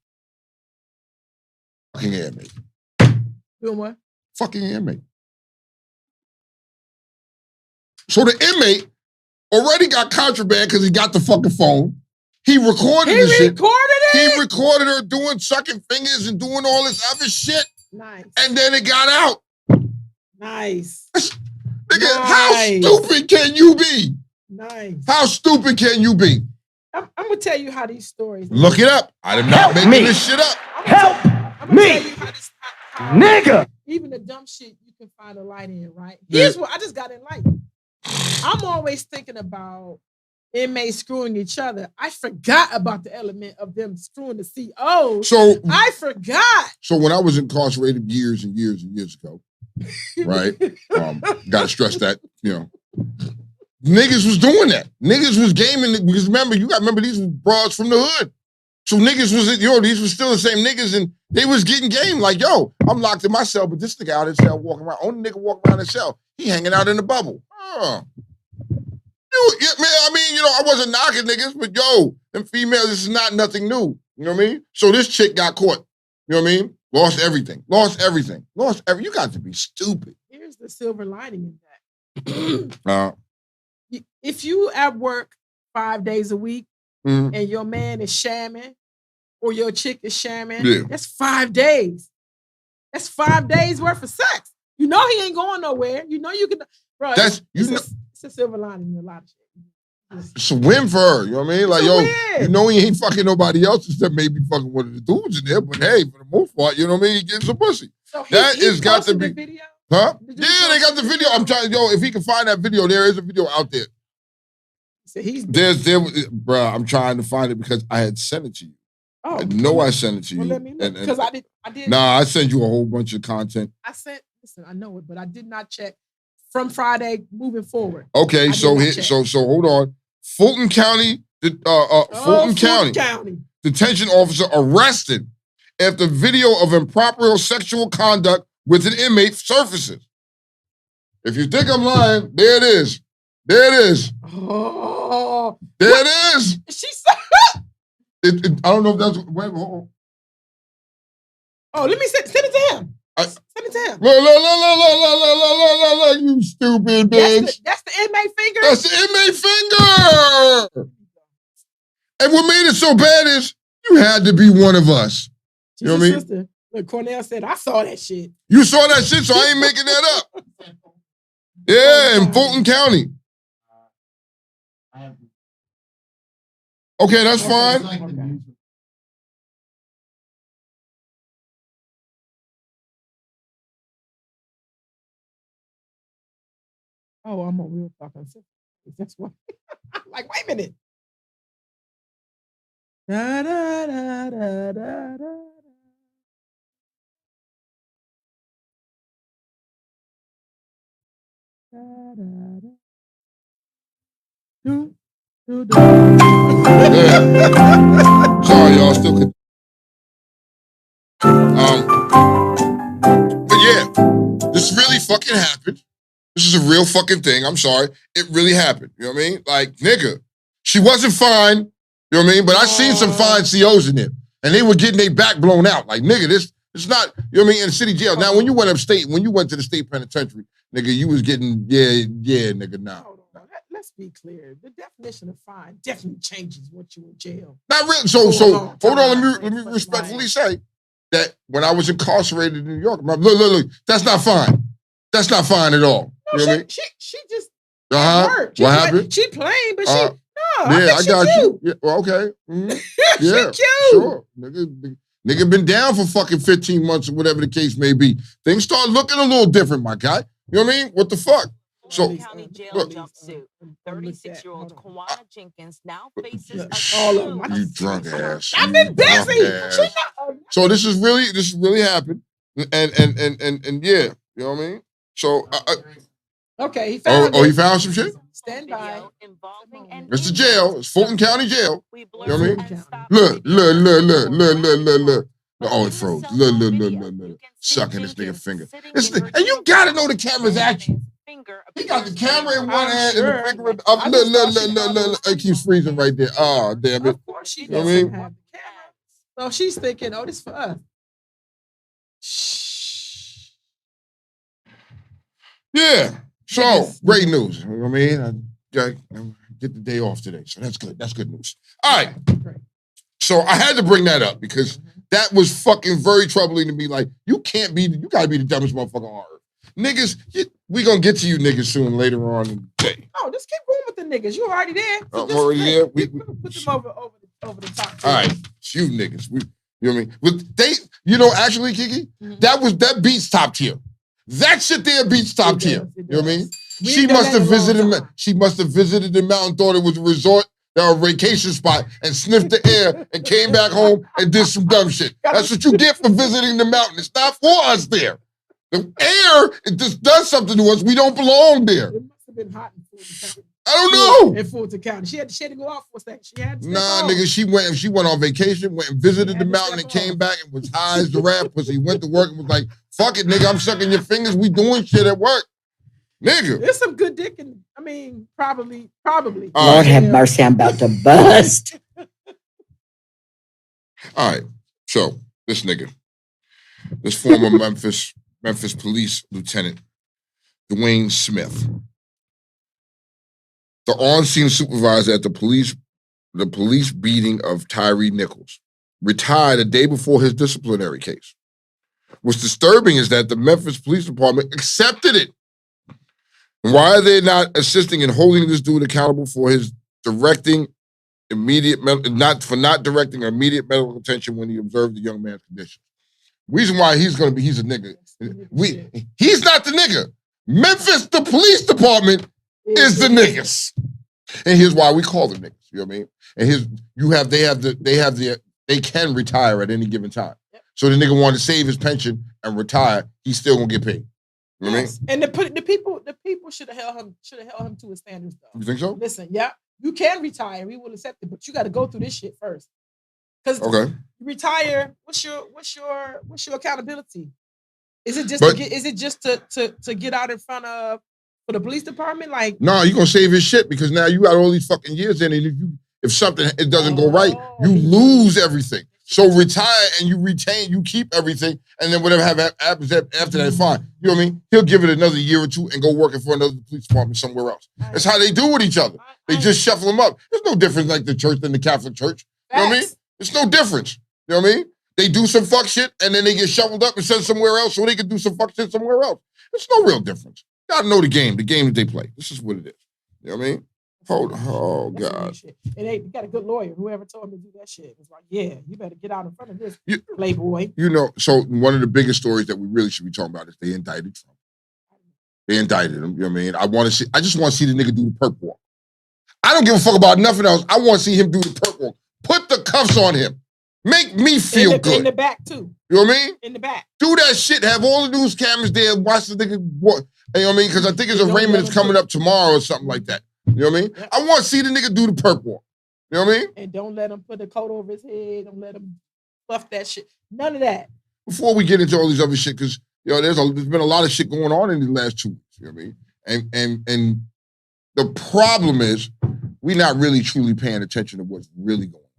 Fucking inmate.
Doing what?
Fucking inmate. So the inmate already got contraband because he got the fucking phone. He recorded the shit. He recorded her doing sucking fingers and doing all this other shit.
Nice.
And then it got out.
Nice.
Nigga, how stupid can you be?
Nice.
How stupid can you be?
I'm gonna tell you how these stories.
Look it up. I am not making this shit up.
Help me,
nigga.
Even the dumb shit you can find a light in, right? Here's what I just got enlightened. I'm always thinking about inmates screwing each other. I forgot about the element of them screwing the CO.
So
I forgot.
So when I was incarcerated years and years and years ago, right? Gotta stress that, you know. Niggas was doing that. Niggas was gaming because remember these were bras from the hood. So niggas was, these were still the same niggas and they was getting game like, yo, I'm locked in my cell, but this nigga out in cell walking around. Only nigga walking around in cell. He hanging out in the bubble. I wasn't knocking niggas, but yo, them females, this is not nothing new. You know what I mean? So this chick got caught. You know what I mean? Lost everything. You got to be stupid.
Here's the silver lining in that. If you at work 5 days a week and your man is shamming or your chick is shamming, that's 5 days. That's 5 days worth of sex. You know he ain't going nowhere. You know you can, bro. It's a silver lining in a lot of shit.
It's a win for her. You know what I mean? Like, yo, you know he ain't fucking nobody else except maybe fucking one of the dudes in there. But hey, for the most part, you know what I mean? He getting some pussy.
So
that is got to be.
Video?
Huh? Yeah, they got the video. I'm trying. Yo, if he can find that video, there is a video out there.
So
Bruh, I'm trying to find it because I had sent it to you.
Oh,
I know I sent it to you.
Let me look, because I did.
Nah, I sent you a whole bunch of content.
Listen, I know it, but I did not check from Friday moving forward.
Okay, so hold on. Fulton County, County detention officer arrested after video of improper sexual conduct with an inmate surfaces. If you think I'm lying, there it is.
Oh,
there it is.
She said.
I don't know if that's. Wait, hold on.
Oh, let me send it to him. Send it to him.
Look, you stupid bitch.
That's the inmate finger?
That's the inmate finger. And what made it so bad is you had to be one of us. You know what I mean?
Sister. Look, Cornell said, I saw that shit.
You saw that shit, so I ain't making that up. Yeah, in Fulton County. Okay, that's fine.
Okay. Oh, I'm a real fucking sister. That's why. Like, wait a minute. Da, da, da, da, da, da. Da, da, da. Do, do, do.
Yeah. Sorry, y'all. Still could. But yeah, this really fucking happened. This is a real fucking thing. I'm sorry. It really happened. You know what I mean? Like, nigga, she wasn't fine. You know what I mean? But I seen some fine COs in there. And they were getting their back blown out. Like, nigga, this it's not, you know what I mean, in city jail. Now, when you went upstate, when you went to the state penitentiary, nigga, you was getting, nigga, nah.
Hold on. Let's be clear. The definition of fine definitely changes once you're in jail.
Not really. So hold on. Let me respectfully say that when I was incarcerated in New York, look, that's not fine. That's not fine at all.
No,
you know what I mean?
She just
what happened?
She playing, but
I got you. Yeah, well, okay. Mm-hmm. Yeah,
she cute.
Sure. Nigga been down for fucking 15 months or whatever the case may be. Things start looking a little different, my guy. You know what I mean? What the fuck? So,
County jail
look.
Jumpsuit. 36-year-old Kawana Jenkins now faces a
slew
You drunk ass.
I've been busy.
So this is really happened. And yeah, you know what I mean? So
okay, he found
he found some shit?
Stand by.
It's the jail. It's Fulton County Jail. You know what I mean? Look. Oh, it froze. Look. Sucking this nigga finger. And you gotta know the camera's at you. He got the camera in one hand and the finger in the other. Look. It keeps freezing right there. Oh, damn it.
Of course she doesn't have the camera. So she's thinking, oh, this is for us. Shh.
Yeah. So, great news. You know what I mean? I get the day off today, so that's good. That's good news. All right. So I had to bring that up because that was fucking very troubling to me. Like, you gotta be the dumbest motherfucker on earth. Niggas, we gonna get to you niggas soon later on in the day.
Oh, just keep going with the niggas. You already there. So
I'm already there.
We put them over the top.
All right, it's you niggas. You know what I mean? But actually, Kiki, that beats top tier. That shit there beats top tier. You know what I mean? She must have visited the mountain, thought it was a resort or a vacation spot, and sniffed the air and came back home and did some dumb shit. That's what you get for visiting the mountain. It's not for us there. The air, it just does something to us. We don't belong there.
It must have been hot in Fulton County.
I don't know.
In Fulton County. She had to go out for a second. She had to
nigga, she went on vacation, went and visited the mountain and came back and was high as the rat pussy. Went to work and was like, fuck it, nigga, I'm sucking your fingers. We doing shit at work. Nigga.
There's some good dick in, probably.
Lord have mercy, I'm about to bust.
All right. So, this nigga, this former Memphis police lieutenant, Dwayne Smith, the on-scene supervisor at the police beating of Tyree Nichols, retired a day before his disciplinary case. What's disturbing is that the Memphis Police Department accepted it. Why are they not assisting in holding this dude accountable for his not directing immediate medical attention when he observed the young man's condition? Reason why he's a nigga. He's not the nigga. Memphis, the police department, is the niggas. And here's why we call them niggas. You know what I mean? And they can retire at any given time. Yep. So the nigga wanted to save his pension and retire, he's still gonna get paid. You know what I mean?
And the people should have held him to his standards though.
You think so?
Listen, yeah, you can retire, we will accept it, but you gotta go through this shit first. Because you retire, what's your accountability? Is it just to get out in front of for the police department? Like,
no, you're gonna save his shit because now you got all these fucking years in it. If something doesn't go right, you lose everything. So retire and you keep everything, and then whatever happens after that, fine. You know what I mean? He'll give it another year or two and go working for another police department somewhere else. That's how they do with each other. They just shuffle them up. There's no difference like the church than the Catholic Church. You know what I mean? It's no difference. You know what I mean? They do some fuck shit and then they get shuffled up and sent somewhere else so they can do some fuck shit somewhere else. There's no real difference. You gotta know the game that they play. This is what it is. You know what I mean? Hold on. Oh, God.
And you got a good lawyer. Whoever told me to do that shit was like, yeah, you better get out in front of this playboy.
You know, so one of the biggest stories that we really should be talking about is they indicted Trump. They indicted him. You know what I mean? I just want to see the nigga do the perp walk. I don't give a fuck about nothing else. I want to see him do the perp walk. Put the cuffs on him. Make me feel good.
In the back, too.
You know what I mean?
In the back.
Do that shit. Have all the news cameras there. Watch the nigga walk. You know what I mean? Because I think his arraignment is coming up tomorrow or something like that. You know what I mean? Yep. I want to see the nigga do the perp walk. You know what I mean?
And don't let him put the coat over his head. Don't let him fluff that shit. None of that.
Before we get into all these other shit, because there's been a lot of shit going on in the last 2 weeks. You know what I mean? And the problem is we're not really truly paying attention to what's really going on.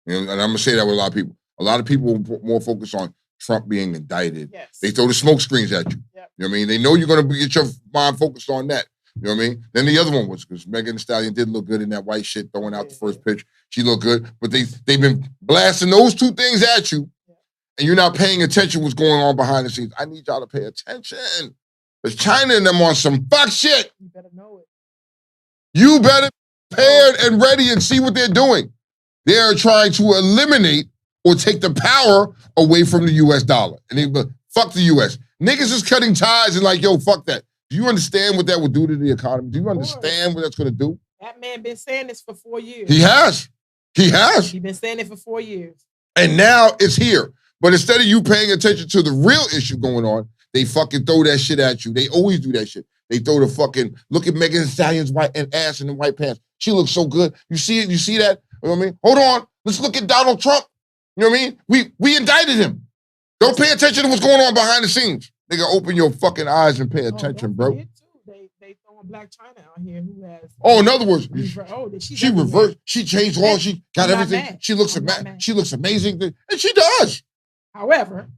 You know, and I'm gonna say that with a lot of people. A lot of people are more focused on Trump being indicted. Yes. They throw the smoke screens at you. Yep. You know what I mean? They know you're gonna get your mind focused on that. You know what I mean? Then the other one was because Megan Thee Stallion did look good in that white shit, throwing out the first pitch. She looked good, but they've been blasting those two things at you, and you're not paying attention what's going on behind the scenes. I need y'all to pay attention. Because China and them on some fuck shit.
You better know it.
You better be prepared and ready and see what they're doing. They're trying to eliminate or take the power away from the US dollar. And fuck the US. Niggas is cutting ties and like, yo, fuck that. Do you understand what that would do to the economy? Do you understand what that's going to do?
That man been saying this for 4 years.
He has.
He's been saying it for 4 years.
And now it's here. But instead of you paying attention to the real issue going on, they fucking throw that shit at you. They always do that shit. They throw the fucking, look at Megan Thee Stallion's white and ass in the white pants. She looks so good. You see it? You see that? You know what I mean? Hold on. Let's look at Donald Trump. You know what I mean? We indicted him. Don't pay attention to what's going on behind the scenes. Nigga, open your fucking eyes and pay attention, bro.
They throwing Black China out here who has.
Oh, in other words,
she
reversed. She changed all. She got everything. She looks amazing. And she does.
However,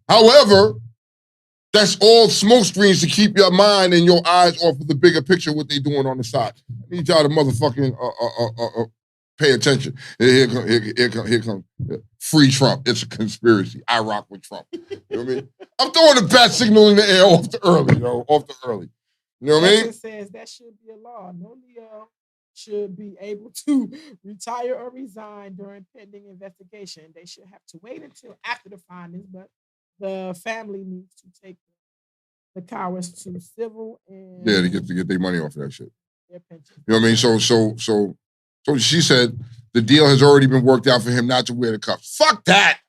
That's all smoke screens to keep your mind and your eyes off of the bigger picture of what they doing on the side. I need y'all to motherfucking pay attention. Here comes. Free Trump. It's a conspiracy. I rock with Trump. You know what I mean? I'm throwing the bat signal in the air off the early, yo. Off the early. You know what I mean?
It says that should be a law. No Leo should be able to retire or resign during pending investigation. They should have to wait until after the findings, but the family needs to take the cowards to civil and
Yeah, to get their money off of that shit.
Their pension.
You know what I mean? So she said the deal has already been worked out for him not to wear the cuffs. Fuck that.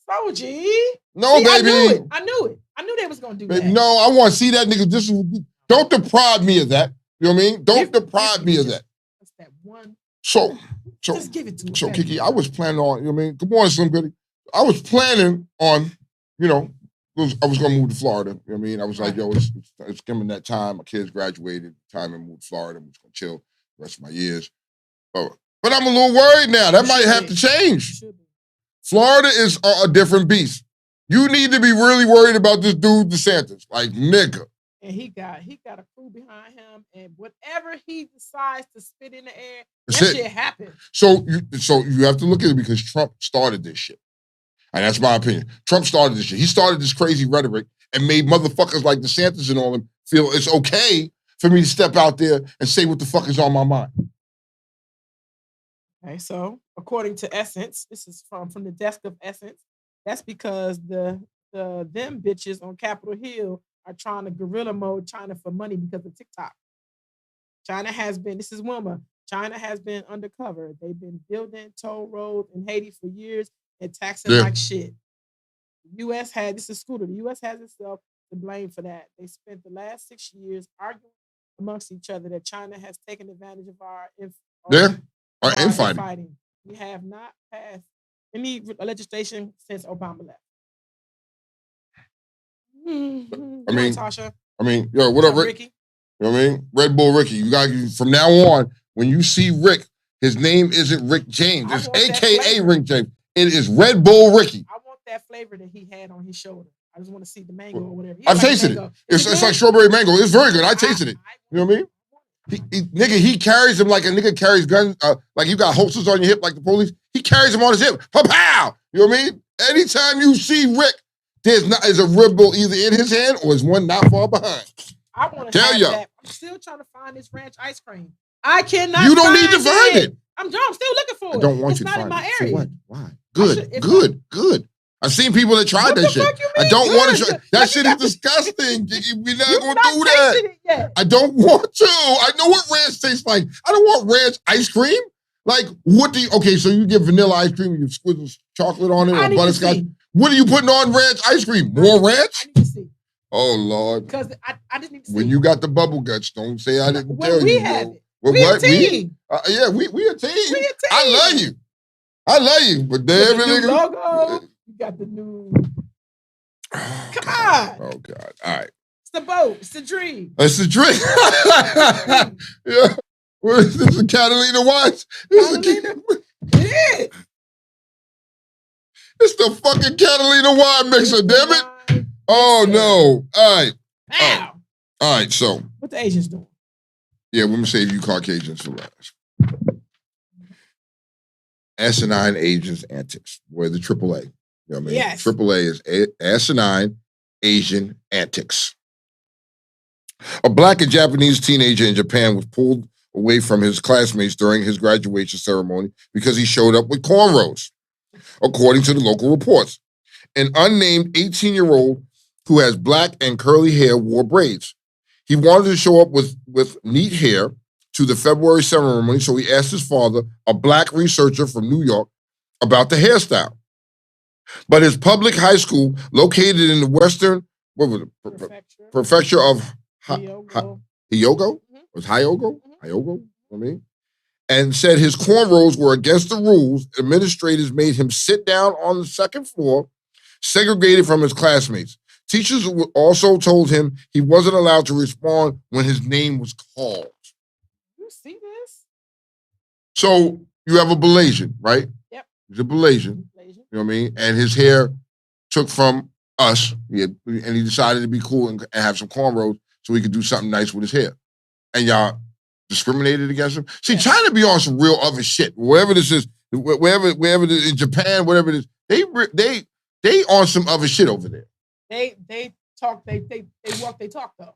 So G.
No,
see,
baby.
I knew it. I knew they was gonna do
baby,
that.
No, I want to see that nigga. Don't deprive me of that. You know what I mean? Don't deprive me of that.
What's that one?
So
just give it to me.
So Kiki, I was planning on, you know what I mean? Good morning, Slim Goody. I was planning on, you know, I was gonna move to Florida. You know what I mean? I was like, yo, it's coming that time. My kids graduated, time to move to Florida. I'm just gonna chill the rest of my years. But I'm a little worried now. That might have to change. Florida is a different beast. You need to be really worried about this dude DeSantis. Like, nigga.
And he got a crew behind him, and whatever he decides to spit in the air, that shit happens.
So you have to look at it because Trump started this shit. And that's my opinion. Trump started this shit. He started this crazy rhetoric and made motherfuckers like DeSantis and all them feel it's okay for me to step out there and say what the fuck is on my mind.
Okay, so according to Essence, this is from the desk of Essence. That's because the them bitches on Capitol Hill are trying to guerrilla mode China for money because of TikTok. China has been, this is Wilma, China has been undercover. They've been building toll roads in Haiti for years and taxing like shit. The U.S. this is Scooter, the U.S. has itself to blame for that. They spent the last 6 years arguing amongst each other that China has taken advantage of our infighting. We have not passed any legislation since Obama left.
I mean, yo, what up, Rick? You know what I mean? Red Bull Ricky. You got from now on, when you see Rick, his name isn't Rick James. It's AKA Rick James. It is Red Bull Ricky.
I want that flavor that he had on his shoulder. I just want to see the mango or whatever.
I've tasted it. It's like strawberry mango. It's very good. I tasted it. You know what I mean? He carries them like a nigga carries guns, like you got holsters on your hip like the police. He carries them on his hip. Pow! You know what I mean? Anytime you see Rick, there's a Red Bull either in his hand or is one not far behind.
I want to tell you. I'm still trying to find this ranch ice cream. I cannot.
You don't need to find it.
I'm still looking for it.
I don't want you to find it.
It's not in my area.
For what? Why? Good. I've seen people that tried that shit. I don't want to try. That shit is disgusting. We're not going to do that. It yet. I don't want to. I know what ranch tastes like. I don't want ranch ice cream. Like, what do you... Okay, so you get vanilla ice cream, you squizzle chocolate on it or butterscotch. What are you putting on ranch ice cream? More ranch?
I need to see.
Oh, Lord.
Because I didn't need to see.
When you got the bubble guts, don't say I didn't tell you.
We have it.
We
a team.
Yeah, we a team. I love you. But damn it, nigga.
Logo. You got the new... Come on.
Oh, God. All right.
It's the boat. It's the dream.
It's the dream. Yeah. What is this? A Catalina Watch?
It is.
It's the fucking Catalina wine mixer, damn it. Oh, no. All right.
Wow.
All right, so.
What the Asians doing?
Yeah, we're going to save you Caucasians for last. Asinine Asians antics. We're the AAA. You know what I mean?
Yes.
AAA is asinine Asian antics. A black and Japanese teenager in Japan was pulled away from his classmates during his graduation ceremony because he showed up with cornrows, according to the local reports. An unnamed 18-year-old who has black and curly hair wore braids. He wanted to show up with neat hair to the February ceremony, so he asked his father, a black researcher from New York, about the hairstyle. But his public high school, located in the western prefecture of Hyogo? Was Hyogo? Hyogo? I mean, and said his cornrows were against the rules. Administrators made him sit down on the second floor, segregated from his classmates. Teachers also told him he wasn't allowed to respond when his name was called.
You see this?
So you have a Malaysian, right?
Yep.
He's a Malaysian. You know what I mean? And his hair took from Us. And he decided to be cool and have some cornrows so he could do something nice with his hair. And y'all discriminated against him. See, China be on some real other shit. Wherever this is, wherever it is, in Japan, whatever it is, they on some other shit over there.
They talk, they walk, they talk though.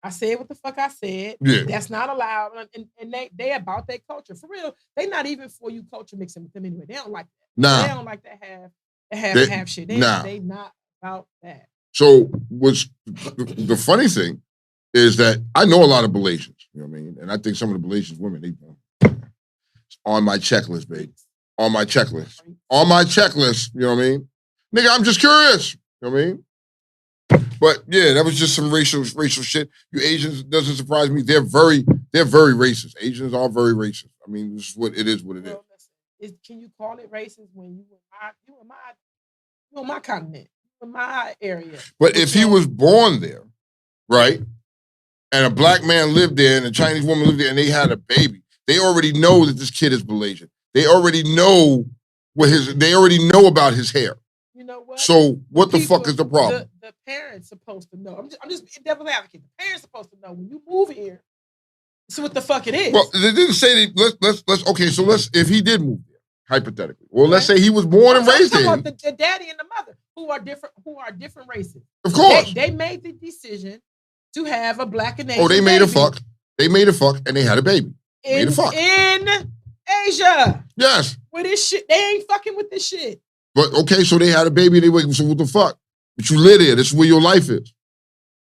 I said what the fuck I said.
Yeah.
That's not allowed. And they about their culture. For real, they not even for you culture mixing with them anyway. They don't like that.
Nah.
They don't like that half shit. They not about that.
So what's the funny thing is that I know a lot of Malaysians, you know what I mean? And I think some of the Malaysians women, it's on my checklist, babe. On my checklist. On my checklist, you know what I mean? Nigga, I'm just curious. You know what I mean? But yeah, that was just some racial shit. You Asians, doesn't surprise me. They're very racist. Asians are very racist. I mean, this is what it is.
Can you call it racist when you in my continent, in my area?
But if he was born there, right, and a black man lived there and a Chinese woman lived there and they had a baby, they already know that this kid is Malaysian. They already know they already know about his hair.
You know what?
So what the fuck is the problem?
The parents supposed to know. I'm just devil's advocate. The parents supposed to know when you move here. So what the fuck it is?
Well, they didn't say that. Let's okay. So if he did move there, hypothetically, well, let's say he was born and raised there.
The daddy and the mother who are different races.
Of course,
they made the decision to have a black and Asian.
Oh, they made
baby.
a fuck. They made a fuck and they had a baby. Made a fuck
in Asia.
Yes.
With this shit, they ain't fucking with this shit.
But okay, so they had a baby. They wait. So what the fuck? But you live there. This is where your life is.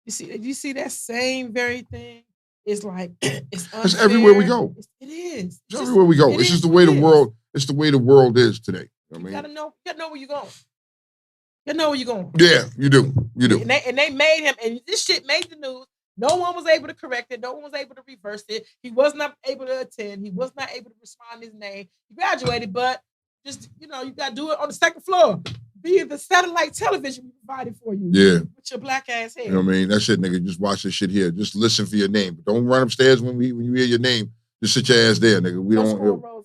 You see that same very thing. It's like it's unfair.
It's everywhere we go.
It is.
It's everywhere we go. It's just the way the world. It's the way the world is today. You know what I mean?
You gotta know where you're going. You know where you're going.
Yeah, you do. You do.
And they made him, and this shit made the news. No one was able to correct it. No one was able to reverse it. He was not able to attend. He was not able to respond to his name. He graduated, but just, you got to do it on the second floor via the satellite television we provided for you.
Yeah.
With your black ass hair.
You know what I mean? That shit, nigga, just watch this shit here. Just listen for your name. But don't run upstairs when you hear your name. Just sit your ass there, nigga. We don't. You know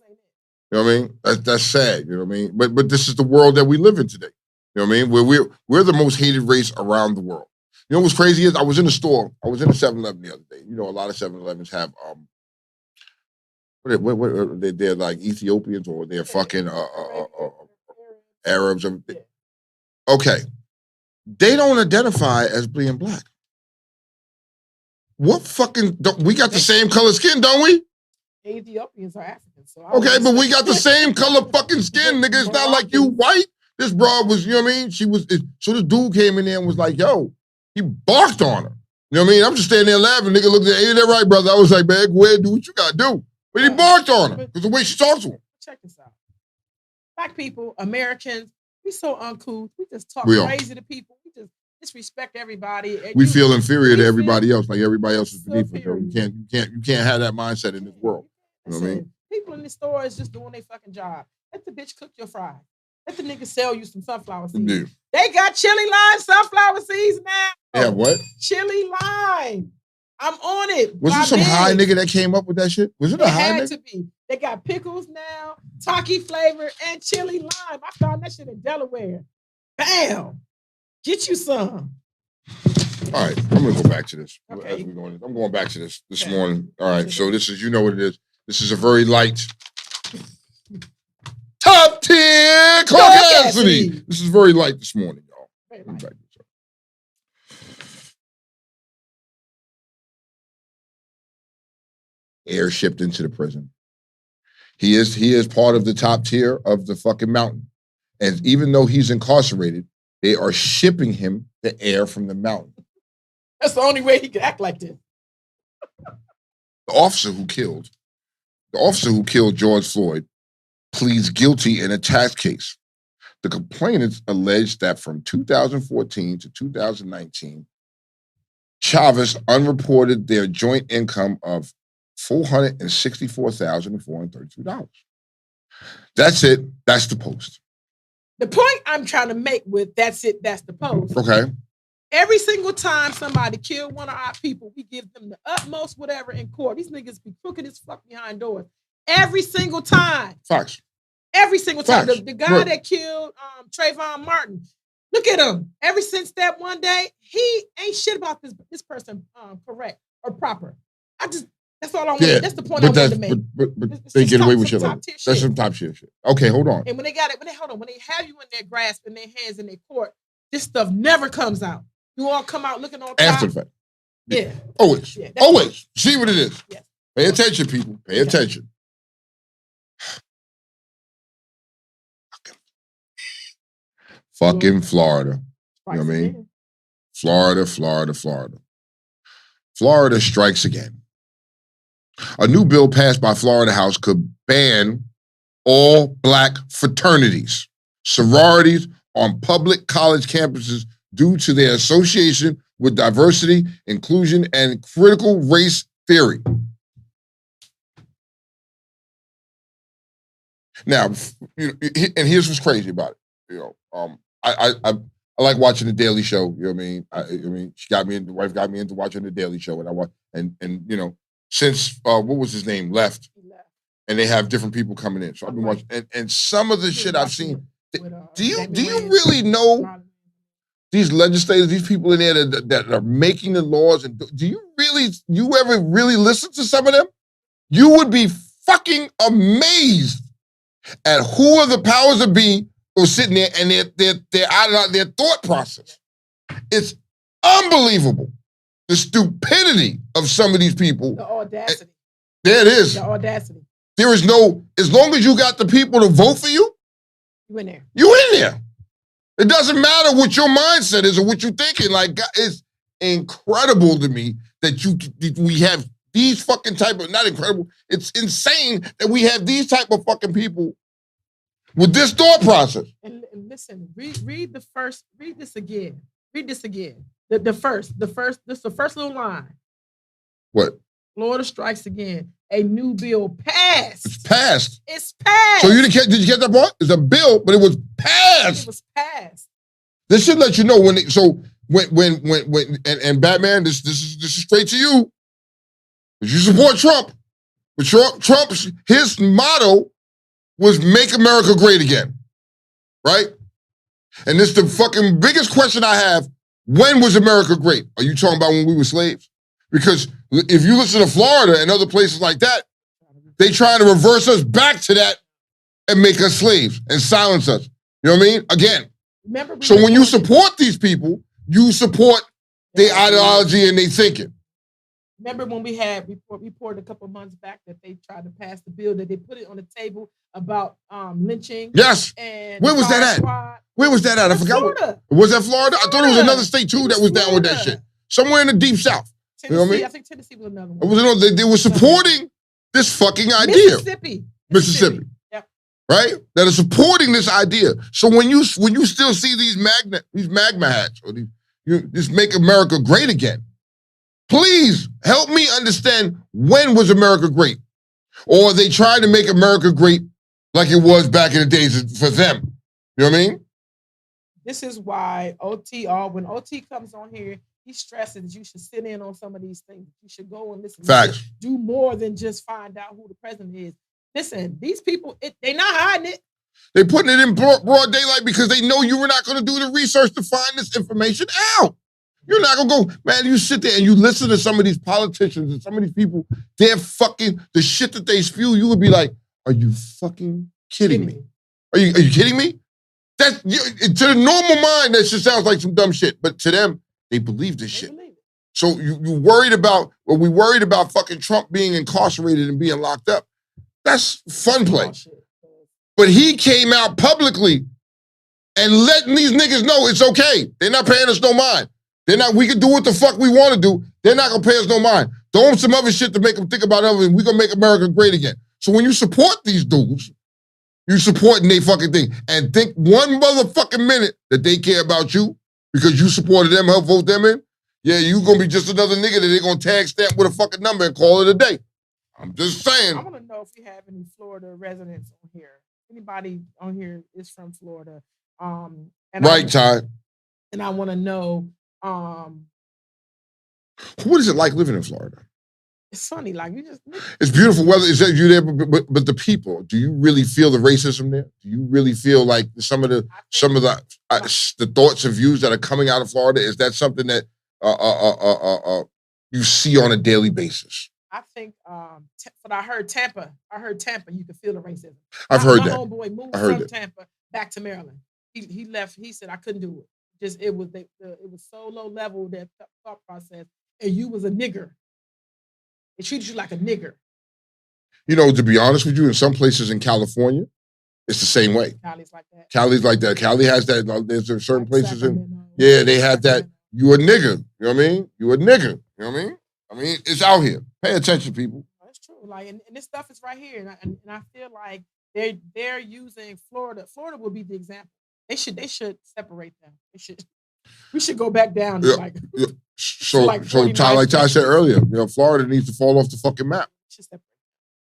what I mean? That's sad. You know what I mean? But this is the world that we live in today. You know what I mean? We're the most hated race around the world. You know what's crazy is I was in the store. I was in the 7-Eleven the other day. You know, a lot of 7-Elevens have they're like Ethiopians or they're fucking Arabs. Okay. They don't identify as being black. What fucking we got the same color skin, don't we?
Ethiopians are African. So
okay, but we got the same color fucking skin, nigga. It's not like you white. This broad was, you know what I mean? So this dude came in there and was like, yo, he barked on her. You know what I mean? I'm just standing there laughing. Nigga looked at, ain't that right, brother? I was like, man, go ahead, do what you gotta do. But he barked on her because the way she talked to him.
Check this out. Black people, Americans, we so uncool. We just talk crazy to people. We just disrespect everybody.
We feel inferior to everybody else, like everybody else is beneath us. You can't have that mindset in this world. You know what I mean?
People in the store is just doing their fucking job. Let the bitch cook your fries. Let the nigga sell you some sunflower seeds. Yeah. They got chili lime sunflower seeds now.
Yeah, what?
Chili lime. I'm on it.
Was it some high nigga that came up with that shit? Was it a high nigga? It had to be.
They got pickles now, Taki flavor, and chili lime. I found that shit in Delaware. Bam. Get you some.
All right, I'm gonna go back to this. Okay. I'm going back to this morning. All right, so this is, you know what it is. This is a very light top tier Caucasity. This is very light this morning, y'all. Very light. Airshipped into the prison. He is part of the top tier of the fucking mountain. And even though he's incarcerated, they are shipping him the air from the mountain.
That's the only way he can act like this.
The officer who killed George Floyd pleads guilty in a tax case. The complainants alleged that from 2014 to 2019, Chavez unreported their joint income of $464,433. That's it. That's the post.
The point I'm trying to make with that's it, that's the post.
Okay.
Every single time somebody kill one of our people, we give them the utmost whatever in court. These niggas be crooked as fuck behind doors. Every single time.
Facts.
Every single time.
Facts.
The guy that killed Trayvon Martin, Look at him. Ever since that one day, he ain't shit about this person correct or proper. That's all I want.
Yeah,
that's the point I wanted to make.
But they get away with shit like that. That's some top shit. Okay, hold on.
And when they have you in their grasp and their hands in their court, this stuff never comes out. You all come out looking on top.
After the fact.
Yeah.
Always.
Yeah,
Always. See what it is.
Yes.
Pay attention, people. Pay attention. Fucking Florida. You know what I mean? Florida. Florida strikes again. A new bill passed by Florida House could ban all black fraternities, sororities on public college campuses due to their association with diversity, inclusion, and critical race theory. Now, and here's what's crazy about it. I like watching the Daily Show. You know what I mean? The wife got me into watching the Daily Show, and I watch and since what was his name left, and they have different people coming in. So I've been watching, and some of the shit I've seen. Do you really know these legislators, these people in there that are making the laws? And do you ever really listen to some of them? You would be fucking amazed at who are the powers that be who are sitting there and their thought process. It's unbelievable. The stupidity of some of these people.
The audacity.
There it is.
The audacity.
There is as long as you got the people to vote for you,
you in there.
You in there. It doesn't matter what your mindset is or what you're thinking. Like, it's incredible to me that we have these fucking type of, not incredible, it's insane that we have these type of fucking people with this thought process.
And listen, read this again. Read this again. The first little line.
What?
Florida strikes again. A new bill passed.
It's passed.
It's passed.
So did you get that part? It's a bill, but it was passed.
It was passed.
This should let you know when Batman, this is straight to you. If you support Trump, but Trump's his motto was "Make America Great Again," right? And this is the fucking biggest question I have. When was America great? Are you talking about when we were slaves? Because if you listen to Florida and other places like that, they trying to reverse us back to that and make us slaves and silence us. You know what I mean? Again. So when you support these people, you support their ideology and their thinking.
Remember when we reported a couple of months back that they tried to pass the bill, that they put it on the table about lynching?
Yes.
And
where was that at? Where was that at? I forgot.
Florida.
Was that Florida? I thought it was another state too that was down with that shit. Somewhere in the deep south.
Tennessee,
you know what I mean?
I think Tennessee was another one.
They were supporting this fucking idea.
Mississippi. Yep.
Right? That are supporting this idea. So when you still see these magma hats or this Make America Great Again, please help me understand, when was America great? Or are they trying to make America great like it was back in the days for them? You know what I mean?
This is why when OT comes on here, he stresses you should sit in on some of these things. You should go and listen.
Facts.
Do more than just find out who the president is. Listen, these people, they're not hiding it.
They're putting it in broad daylight because they know you were not going to do the research to find this information out. You're not going to go, man, you sit there and you listen to some of these politicians and some of these people, they're fucking, the shit that they spew, you would be like, are you fucking kidding me? Are you kidding me? To the normal mind, that just sounds like some dumb shit. But to them, they believe this shit. So we worried about fucking Trump being incarcerated and being locked up. That's fun play. But he came out publicly and letting these niggas know it's okay. They're not paying us no mind. We can do what the fuck we want to do. They're not gonna pay us no mind. Throw them some other shit to make them think about other, and we're gonna make America great again. So when you support these dudes, you supporting they fucking thing. And think one motherfucking minute that they care about you because you supported them, help vote them in. Yeah, you gonna be just another nigga that they're gonna tag stamp with a fucking number and call it a day. I'm just saying.
I want to know if we have any Florida residents on here. Anybody on here is from Florida.
Right, Ty.
And I want to know,
what is it like living in Florida?
It's funny, like you just.
It's beautiful weather. Is that you there? But the people, do you really feel the racism there? Do you really feel like some of the thoughts and views that are coming out of Florida? Is that something that you see on a daily basis?
I think, but I heard Tampa. You could feel the racism.
I've heard that.
My homeboy moved from Tampa back to Maryland. He left. He said I couldn't do it. Just it was so low level, that thought process, and you was a nigger. They treated you like a nigger.
You know, to be honest with you, in some places in California, it's the same way.
Cali's like that.
Cali's like that. Cali has that. There's certain like places they have that. You a nigger. You know what I mean? You a nigger. You know what I mean? I mean, it's out here. Pay attention, people.
That's true. Like, and this stuff is right here, and I feel like they're using Florida. Florida will be the example. They should separate them. We should go back down. To like,
So Ty said earlier, you know, Florida needs to fall off the fucking map. You know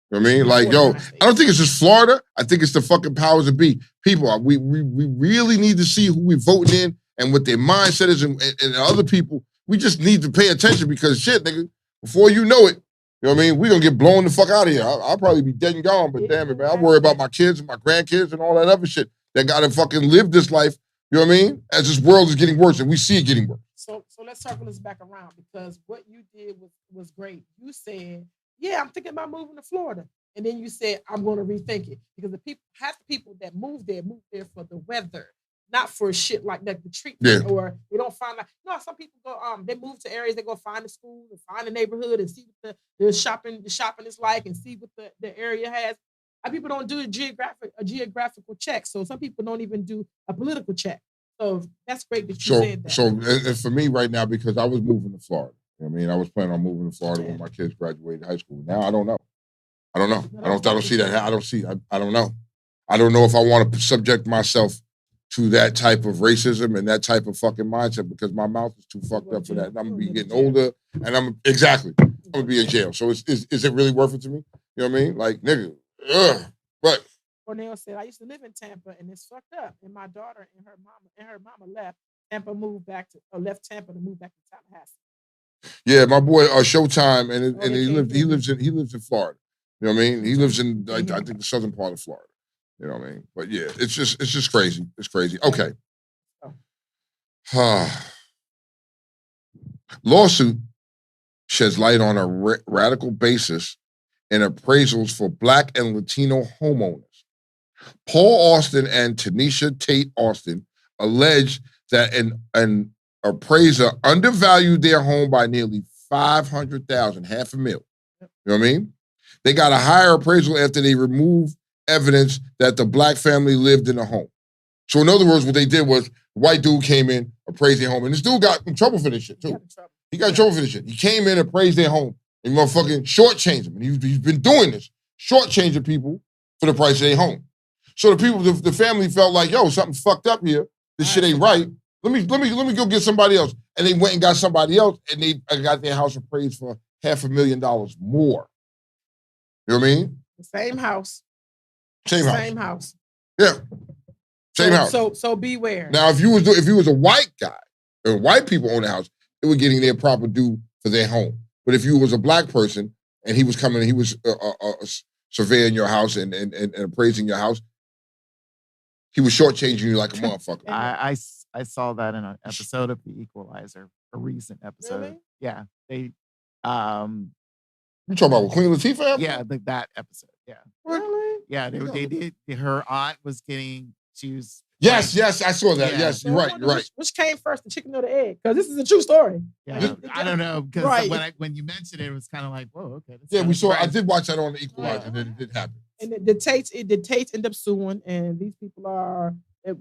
what I mean? Like, yo, I don't think it's just Florida. I think it's the fucking powers that be. People, we really need to see who we're voting in and what their mindset is, and other people. We just need to pay attention because shit, nigga, before you know it, you know what I mean? We're going to get blown the fuck out of here. I'll probably be dead and gone, but damn it, man. I worry about my kids and my grandkids and all that other shit that got to fucking live this life, you know what I mean? As this world is getting worse and we see it getting worse.
So let's circle this back around because what you did was great. You said, yeah, I'm thinking about moving to Florida. And then you said, I'm going to rethink it because half the people that move there for the weather. Not for shit like that, the treatment, or they don't find like some people go they move to areas, they go find the school and find the neighborhood and see what the shopping is like and see what the area has. People don't do a geographical check, so some people don't even do a political check. So that's great that you said that. So
and for me right now, because I was moving to Florida, you know what I mean, I was planning on moving to Florida when my kids graduated high school. Now I don't know. I don't see that. I don't know. I don't know if I want to subject myself to that type of racism and that type of fucking mindset because my mouth is too fucked up for that. And I'm gonna be getting older, and I'm gonna be in jail. So is it really worth it to me? You know what I mean? Like, nigga, but
Cornell said I used to live in Tampa and it's fucked up. And my daughter and her mama left. Tampa left Tampa to move back to Tallahassee.
Yeah, my boy Showtime, and he lives in Florida. You know what I mean? He lives in I think the southern part of Florida. You know what I mean? But yeah, it's just crazy. It's crazy. Okay. Lawsuit sheds light on a radical basis in appraisals for Black and Latino homeowners. Paul Austin and Tanisha Tate Austin alleged that an appraiser undervalued their home by nearly $500,000, $500,000. You know what I mean? They got a higher appraisal after they removed evidence that the Black family lived in the home. So in other words, what they did was white dude came in, appraised their home, and this dude got in trouble for this shit too. He got in trouble for this shit. He came in, appraised their home, and motherfucking shortchanged them. And he's been doing this, shortchanging people for the price of their home. So the people, the family felt like, yo, something's fucked up here. This shit ain't right. Let me go get somebody else. And they went and got somebody else, and they got their house appraised for $500,000 more. You know what I mean?
The same house.
Same
house.
Yeah. Same house.
So beware.
Now, if you was a white guy, and white people own the house, they were getting their proper due for their home. But if you was a Black person and he was coming, he was surveying your house and appraising your house, he was shortchanging you like a motherfucker.
I saw that in an episode of The Equalizer, a recent episode.
Really?
Yeah, they.
You talking about with Queen Latifah?
Yeah, that episode. Yeah.
Really?
Yeah, they did. Her aunt was getting. She was.
Yes, I saw that. Yeah. Yes,
So
you're right.
Which came first, the chicken or the egg? Because this is a true story.
Yeah, I don't know because when you mentioned it, it was kind of like, whoa, okay.
Yeah, we saw. I did watch that on The Equalizer, and it did happen.
And the Tates end up suing, and these people are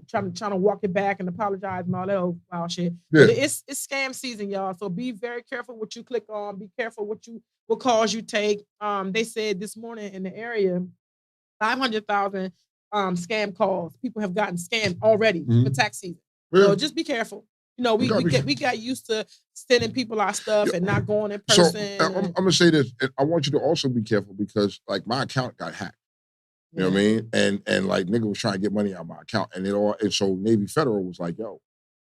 trying to walk it back and apologize and all that old wild shit.
Yeah.
But it's scam season, y'all. So be very careful what you click on. Be careful what calls you take. They said this morning in the area, 500,000 scam calls. People have gotten scammed already for tax season.
Yeah.
So just be careful. You know, we got used to sending people our stuff and not going in person.
So I'm gonna say this, and I want you to also be careful because like my account got hacked. You know what I mean? And like nigga was trying to get money out of my account, and so Navy Federal was like, yo,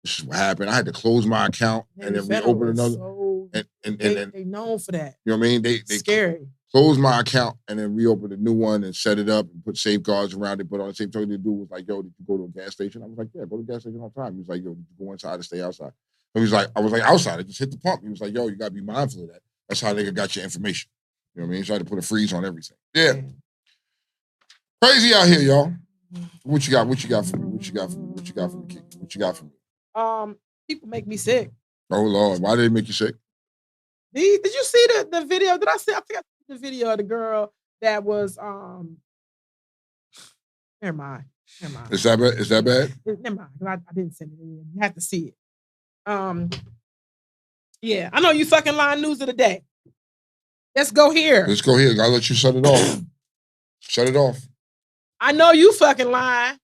this is what happened. I had to close my account, and then we opened another.
So
And
they known for that.
You know what I mean? They
scary.
Closed my account and then reopened a new one and set it up and put safeguards around it. Put on the same token. The dude was like, "Yo, did you go to a gas station?" I was like, "Yeah, go to the gas station all the time." He was like, "Yo, did you go inside or stay outside?" He was like, "I was like outside. I just hit the pump." He was like, "Yo, you gotta be mindful of that. That's how they got your information." You know what I mean? He tried to put a freeze on everything. Yeah, crazy out here, y'all. What you got? What you got for me? What you got for me? What you got for me? What you got for me?
People make me sick.
Oh Lord, why did they make you sick?
Did you see the video? Did I see? I think I see the video of the girl that was Never mind.
Is that bad? Is that bad?
Never mind. I didn't send it in. You have to see it. Yeah, I know you fucking lying news of the day. Let's go here.
Let's go here. I'll let you shut it off. Shut it off.
I know you fucking lying.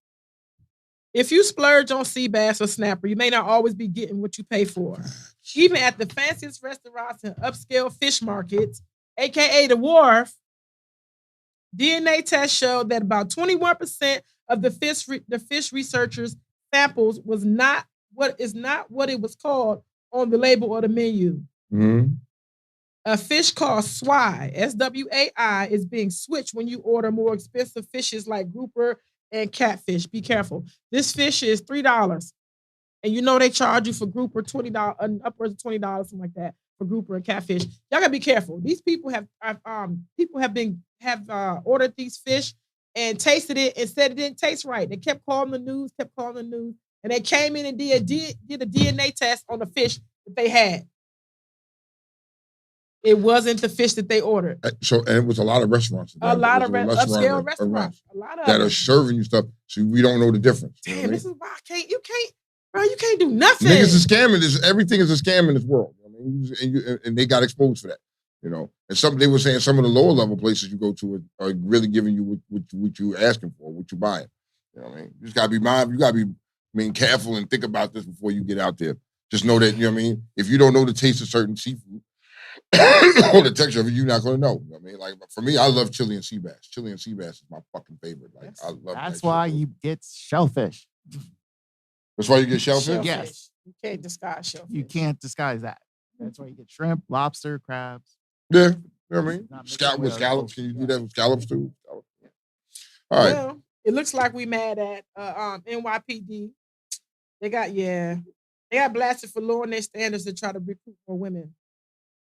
If you splurge on sea bass or snapper, you may not always be getting what you pay for. Even at the fanciest restaurants and upscale fish markets, aka the wharf, DNA tests showed that about 21% of the fish researchers' samples was not what it was called on the label or the menu.
Mm-hmm.
A fish called swai, S-W-A-I, is being switched when you order more expensive fishes like grouper and catfish. Be careful. This fish is $3. And you know they charge you for grouper $20, upwards of $20, something like that, for grouper and catfish. Y'all gotta be careful. These people have ordered these fish and tasted it and said it didn't taste right. They kept calling the news, and they came in and did a DNA test on the fish that they had. It wasn't the fish that they ordered.
So, and it was a lot of restaurants.
A lot of upscale restaurants. A lot of
that are serving you stuff, so we don't know the difference.
Damn, this is why you can't do nothing.
Niggas are scamming. Everything is a scam in this world. I mean, and they got exposed for that. You know, and they were saying some of the lower level places you go to are really giving you what you're asking for, what you're buying. You know what I mean? You just gotta be mindful. You gotta be careful and think about this before you get out there. Just know that, you know what I mean? If you don't know the taste of certain seafood or the texture of it, you're not gonna know. You know what I mean? Like for me, I love chili and sea bass. Chili and sea bass is my fucking favorite. Like I love that.
That's why you get shellfish.
That's why you get shellfish?
Yes.
You can't disguise shellfish.
You can't disguise that. That's why you get shrimp, lobster, crabs.
Yeah, you know what I mean? With scallops, can you do that with scallops too? All right.
Well, it looks like we mad at NYPD. They got blasted for lowering their standards to try to recruit more women.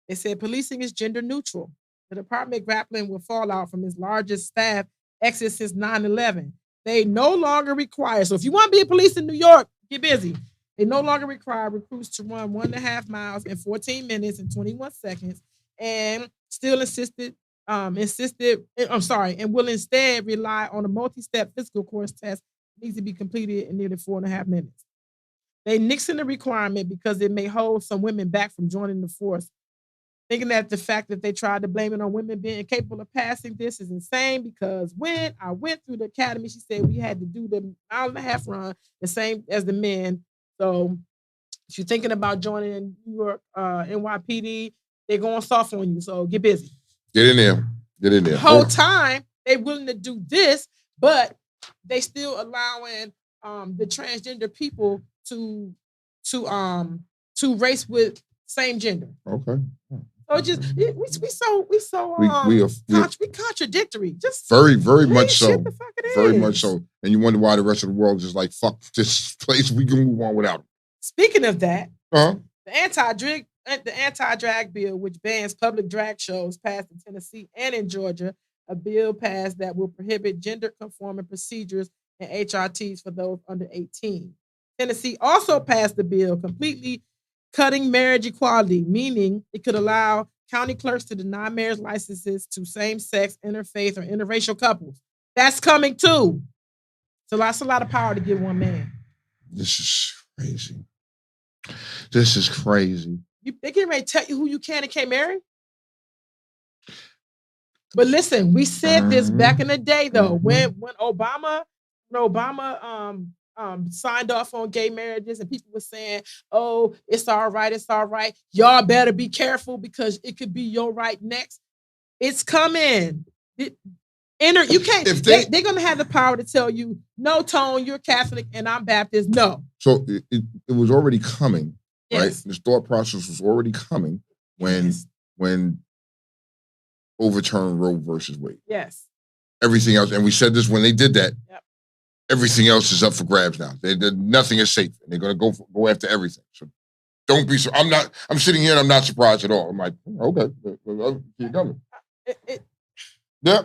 They said policing is gender neutral. The department grappling with fallout from its largest staff exit since 9/11. They no longer require, so if you want to be a police in New York, get busy. They no longer require recruits to run 1.5 miles in 14 minutes and 21 seconds, and still and will instead rely on a multi-step physical course test that needs to be completed in nearly 4.5 minutes. They nixing the requirement because it may hold some women back from joining the force. Thinking that the fact that they tried to blame it on women being incapable of passing this is insane, because when I went through the academy, she said we had to do the 1.5 mile run the same as the men. So if you're thinking about joining New York NYPD, they're going soft on you. So get busy.
Get in there.
The whole time they're willing to do this, but they still allowing the transgender people to race with same gender.
Okay.
So just we contradictory. Just
very much so.
Shit the fuck it
very
is.
much so. And you wonder why the rest of the world is like, fuck this place. We can move on without it.
Speaking of that,
the
anti-drag bill, which bans public drag shows, passed in Tennessee and in Georgia. A bill passed that will prohibit gender-conforming procedures and HRTs for those under 18. Tennessee also passed the bill completely cutting marriage equality, meaning it could allow county clerks to deny marriage licenses to same-sex, interfaith, or interracial couples. That's coming too. So that's a lot of power to give one man.
This is crazy. This is crazy.
They getting ready to tell you who you can and can't marry? But listen, we said this back in the day, though, when Obama signed off on gay marriages, and people were saying, "Oh, it's all right. Y'all better be careful because it could be your right next." It's coming. You can't. They're gonna have the power to tell you, "No, Tone, you're Catholic and I'm Baptist." No.
So it was already coming,
yes.
right? This thought process was already coming, when overturned Roe versus Wade.
Yes.
Everything else, and we said this when they did that.
Yep.
Everything else is up for grabs now. Nothing is safe, and they're going to go after everything. So don't be. I'm sitting here and I'm not surprised at all. I'm like, okay, keep coming. Yeah.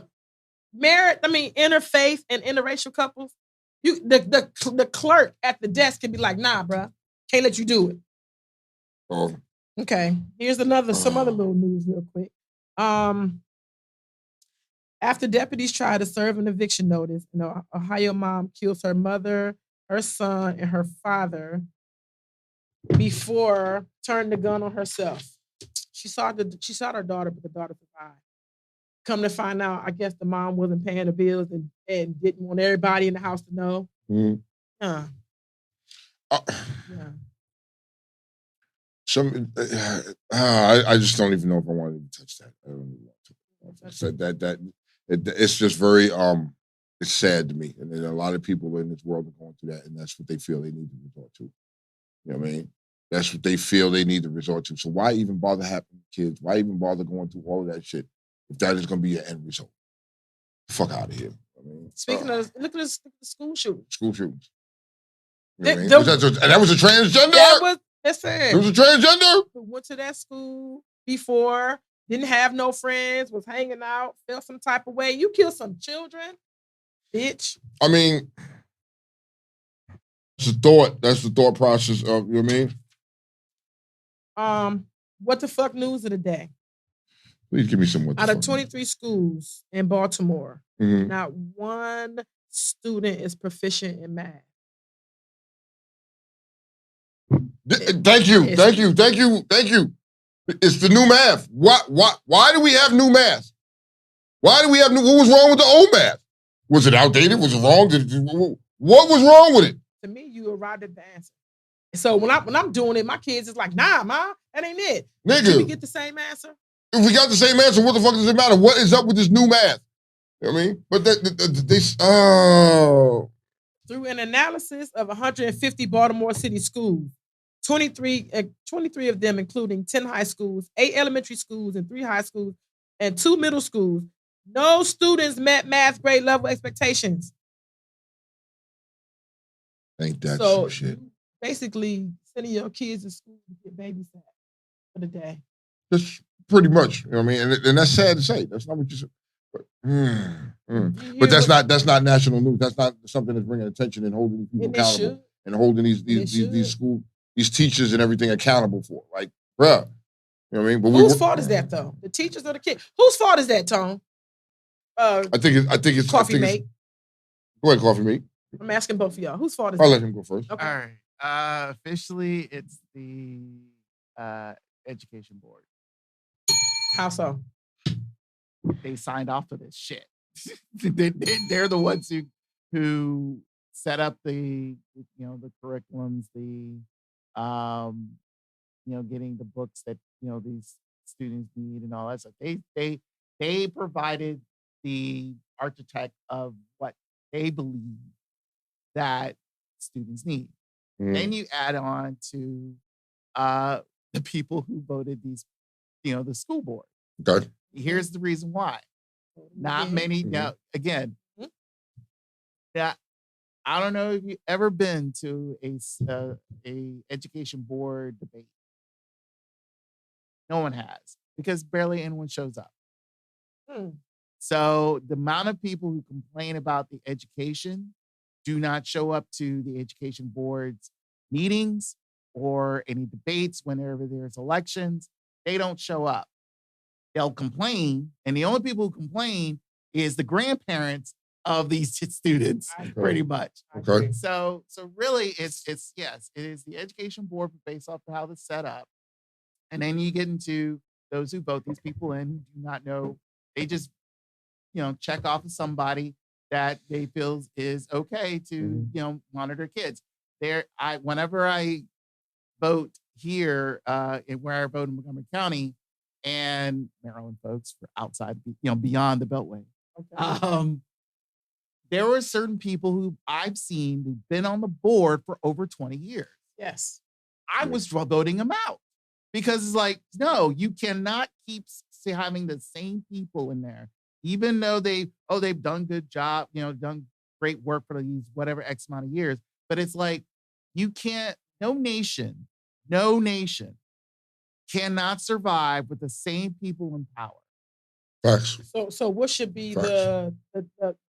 Interfaith and interracial couples. The clerk at the desk can be like, nah, bruh, can't let you do it.
Oh.
Okay. Here's some other little news real quick. After deputies try to serve an eviction notice, Ohio mom kills her mother, her son, and her father before turning the gun on herself. She shot her daughter, but the daughter survived. Come to find out, I guess the mom wasn't paying the bills and didn't want everybody in the house to know.
Mm-hmm.
Yeah.
I just don't even know if I want to touch that. I don't even want to. It's just very it's sad to me, and a lot of people in this world are going through that, and that's what they feel they need to resort to. You know what I mean? That's what they feel they need to resort to. So why even bother having kids? Why even bother going through all of that shit if that is going to be your end result? Fuck out of here. I mean,
speaking of, look at the school shooting.
School shootings. You know what I mean? And that was a transgender. It was a transgender.
Who went to that school before, didn't have no friends, was hanging out, felt some type of way. You killed some children, bitch.
I mean, it's a thought. That's the thought process of, you know what I
mean? What the fuck news of the day?
Please give me some what the
Out
fuck
of 23 schools in Baltimore, not one student is proficient in math.
Thank you. It's the new math. Why do we have new math? What was wrong with the old math? Was it outdated? Was it wrong? What was wrong with it?
To me, you arrived at the answer. So when I'm doing it, my kids is like, nah, ma, that ain't it.
Nigga.
Did we get the same answer?
If we got the same answer, what the fuck does it matter? What is up with this new math? You know what I mean? But
through an analysis of 150 Baltimore City schools, 23 of them, including 10 high schools, 8 elementary schools, and 3 high schools, and 2 middle schools, no students met math grade level expectations.
Ain't that some shit?
Basically, sending your kids to school to get babysat for the day.
Just pretty much, you know what I mean? And that's sad to say. That's not what you said. But that's not national news. That's not something that's bringing attention and holding people accountable and holding these teachers and everything accountable for. Like, bruh, you know what I mean? But
whose fault is that though? The teachers or the kids? Whose fault is that, Tone?
I think it's
Coffee Mate.
Go ahead, Coffee Mate.
I'm asking both of y'all. Whose fault is
I'll
that?
let him go first.
Okay.
All right. Officially, it's the education board.
How so?
They signed off for this shit. They're the ones who set up the curriculums, getting the books that these students need and all that stuff. They provided the architect of what they believe that students need. Then you add on to the people who voted these, the school board.
Okay.
Here's the reason why. Not many. Now, again, I don't know if you've ever been to a education board debate. No one has, because barely anyone shows up. So the amount of people who complain about the education do not show up to the education board's meetings or any debates whenever there's elections. They don't show up. They'll complain, and the only people who complain is the grandparents of these students, pretty much.
Okay.
So really, it's yes, it is the education board based off of how it's set up, and then you get into those who vote these people in who do not know. They just check off of somebody that they feel is okay to monitor kids. Whenever I vote here, where I vote in Montgomery County. And Maryland folks for outside, beyond the Beltway. Okay. There were certain people who I've seen who've been on the board for over 20 years.
Yes.
I was voting them out. Because it's like, no, you cannot keep having the same people in there, even though they've done good job, done great work for these whatever X amount of years. But it's like, you can't, no nation cannot survive with the same people in power.
Facts.
So what should be
Facts.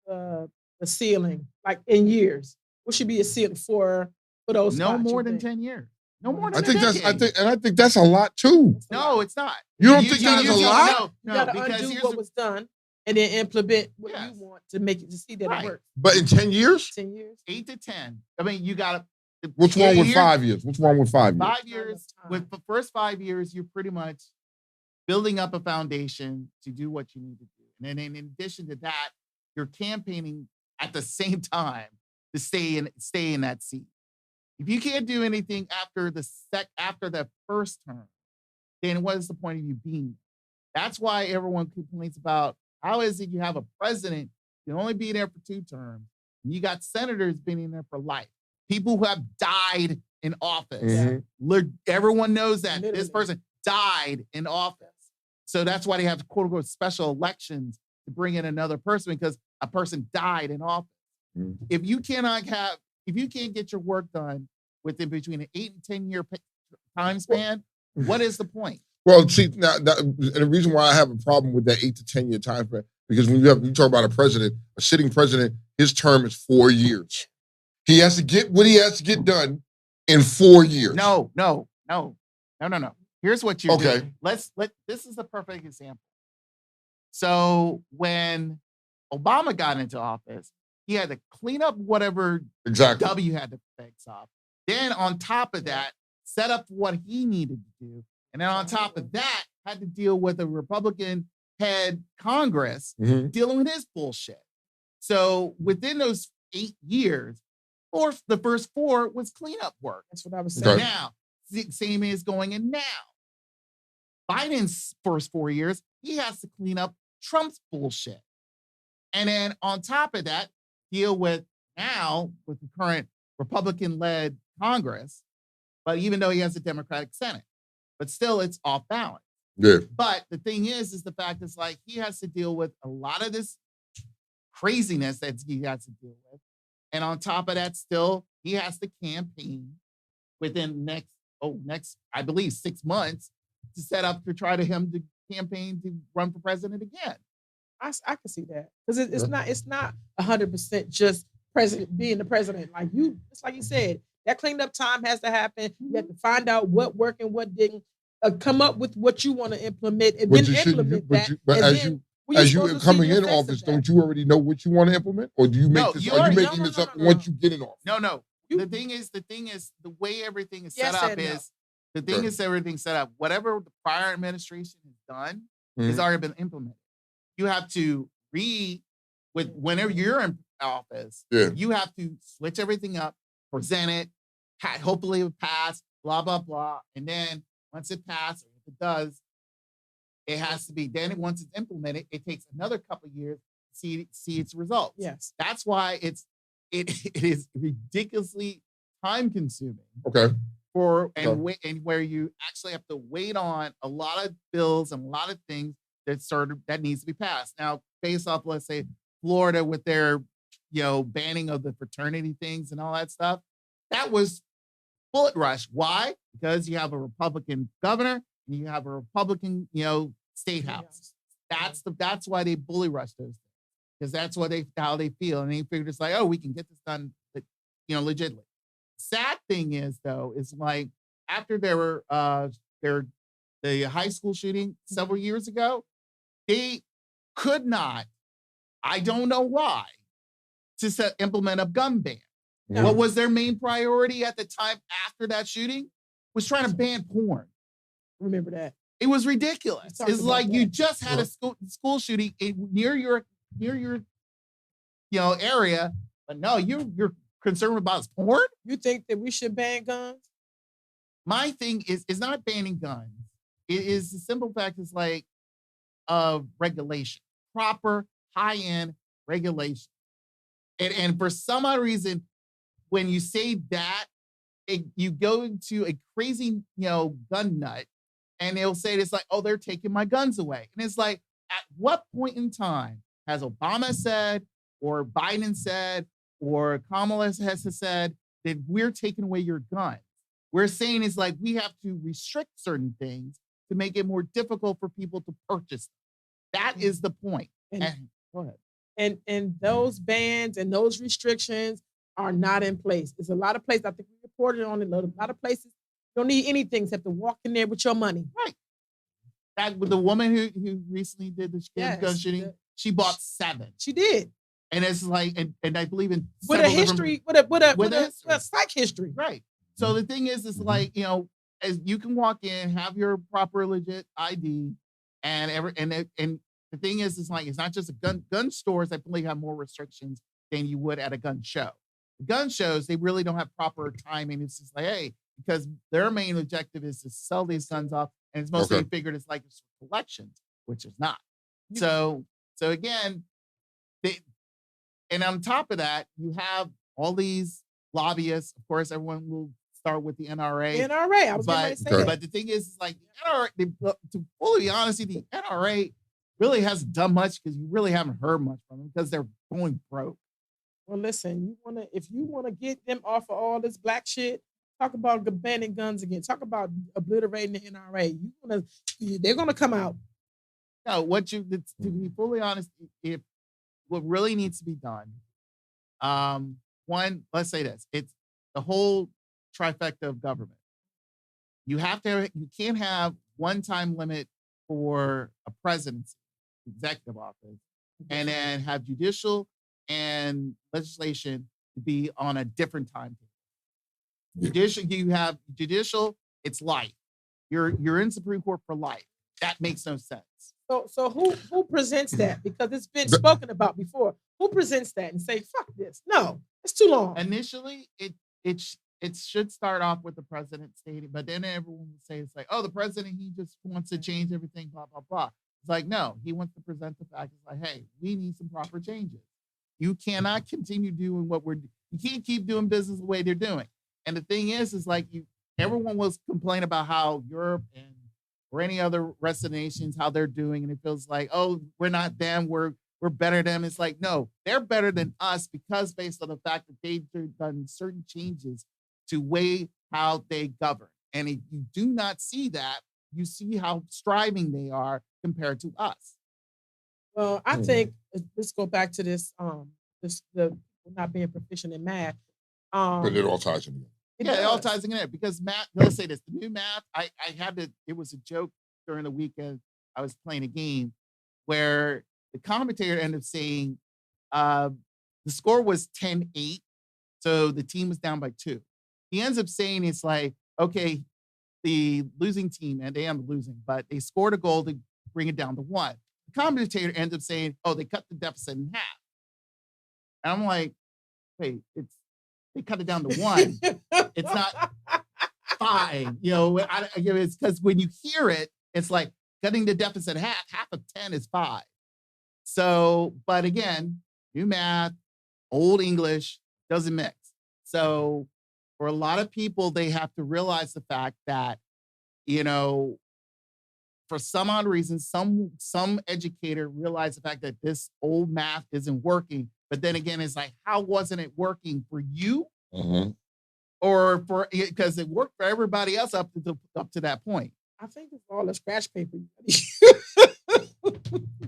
the ceiling, like in years? What should be a ceiling for those?
No
spots,
more
you
than
think?
10 years. No more
I
than
think that's a lot too.
It's a
No,
lot.
it's not.
You don't think that is a lot?
You
No,
gotta
because
undo
here's
what was done and then implement what
Yes.
you want to make it to see that
Right.
it works.
But in 10 years?
10 years.
8 to 10. I mean, you got to.
What's wrong with 5 years? What's wrong with 5 years?
5 years. With the first 5 years, you're pretty much building up a foundation to do what you need to do. And then in addition to that, you're campaigning at the same time to stay in that seat. If you can't do anything after the first term, then what is the point of you being there? That's why everyone complains about how is it you have a president who can only be there for 2 terms, and you got senators being in there for life. People who have died in office. Everyone knows that this person died in office. So that's why they have quote unquote special elections to bring in another person because a person died in office. If you can't get your work done within between an 8 and 10 year time span, what is the point?
Well, see, now and the reason why I have a problem with that 8 to 10 year time frame, because when you talk about a sitting president, his term is 4 years. He has to get what he has to get done in 4 years.
No. Here's what you're doing. This is the perfect example. So when Obama got into office, he had to clean up whatever W had to fix up. Then on top of that, set up what he needed to do. And then on top of that, had to deal with a Republican head Congress dealing with his bullshit. So within those 8 years, the first 4 was cleanup work.
That's what I was saying.
Now, same is going in now. Biden's first 4 years, he has to clean up Trump's bullshit. And then on top of that, deal with now with the current Republican-led Congress, but even though he has a Democratic Senate, but still it's off balance.
Yeah.
But the thing is the fact is like he has to deal with a lot of this craziness that he has to deal with. And on top of that, still, he has to campaign within next, I believe, 6 months to set up to try him to campaign to run for president again.
I can see that because it's not 100% just being the president. Like it's like you said, that cleanup time has to happen. You have to find out what worked and what didn't. Come up with what you want to implement and then implement that.
As you coming in office, don't you already know what you want to implement, or do you make this? Are you making this up once you get in office?
No. The thing is, the way everything is set up is the thing is everything's set up. Whatever the prior administration has done has already been implemented. You have to whenever you're in office, you have to switch everything up, present it, hopefully it would pass, blah, blah, blah. And then once it passes, if it does, it has to be, then once it's implemented, it takes another couple of years to see its results.
Yes.
That's why it is ridiculously time consuming.
Okay.
And where you actually have to wait on a lot of bills and a lot of things that needs to be passed. Now, based off, let's say, Florida with their, banning of the fraternity things and all that stuff, that was bullet rush. Why? Because you have a Republican governor and you have a Republican, state house. That's why they bully rush those things. Because that's how they feel. And they figured it's like, oh, we can get this done, legitimately. Sad thing is, though, is like after the high school shooting several years ago, they could not, I don't know why, to implement a gun ban. Yeah. What was their main priority at the time after that shooting? Was trying to ban porn.
Remember that.
It was ridiculous. It's like you just had a school shooting near your area, but no, you're concerned about porn?
You think that we should ban guns?
My thing is not banning guns. It is the simple fact is like regulation, proper high-end regulation. And for some odd reason, when you say that, you go into a crazy, gun nut and they'll say it's like, oh, they're taking my guns away. And it's like, at what point in time has Obama said, or Biden said, or Kamala has said that we're taking away your guns? We're saying it's like we have to restrict certain things to make it more difficult for people to purchase them. That is the point. And go ahead.
And those bans and those restrictions are not in place. There's a lot of places, I think we reported on it, a lot of places you don't need anything except to walk in there with your money.
Right. That with the woman who recently did the gun shooting, she bought 7.
She did.
And it's like, and I believe in
with a history, with a psych history.
Right. So the thing is like, you know, as you can walk in, have your proper legit ID, and the thing is like, it's not just a gun stores, I believe, have more restrictions than you would at a gun show. The gun shows, they really don't have proper timing. It's just like, hey, because their main objective is to sell these guns off, and it's mostly figured it's like collections, which is not. So again, and on top of that, you have all these lobbyists. Of course, everyone will start with the NRA.
NRA, I was going to say that.
But the thing is like, the NRA, to fully be honest, the NRA really hasn't done much because you really haven't heard much from them because they're going broke.
Well, listen, if you want to get them off of all this black shit, talk about banning guns again. Talk about obliterating the NRA. They're gonna come out.
No, to be fully honest, if what really needs to be done, one, let's say this: it's the whole trifecta of government. You can't have one-time limit for a presidency, executive office, and then have judicial and legislation to be on a different timetable. Judicial, you have judicial, it's life. You're in Supreme Court for life. That makes no sense.
So who presents that? Because it's been spoken about before. Who presents that and say, fuck this? No, it's too long.
Initially, it should start off with the president stating, but then everyone will say it's like, oh, the president, he just wants to change everything, blah, blah, blah. It's like, no, he wants to present the fact. It's like, hey, we need some proper changes. You cannot continue doing you can't keep doing business the way they're doing. And the thing is like everyone was complaining about how Europe or any other rest of the nations, how they're doing. And it feels like, oh, we're not them. We're better than them. It's like, no, they're better than us because based on the fact that they've done certain changes to way how they govern. And if you do not see that, you see how striving they are compared to us.
Well, I think let's go back to this. The not being proficient in math.
But it all ties in.
It all ties in there because math. Let's say this: the new math. I had to. It was a joke during the weekend. I was playing a game where the commentator ended up saying the score was 10-8, so the team was down by 2. He ends up saying it's like, okay, the losing team, and they end up losing, but they scored a goal to bring it down to 1. The commentator ends up saying, oh, they cut the deficit in half. And I'm like, wait, they cut it down to 1. It's not 5. It's because when you hear it, it's like cutting the deficit half of 10 is 5. So, but again, new math, old English, doesn't mix. So for a lot of people, they have to realize the fact that, for some odd reason, some educator realized the fact that this old math isn't working. But then again, it's like, how wasn't it working for you?
Mm-hmm.
Or because it worked for everybody else up to that point.
I think it's all the scratch paper.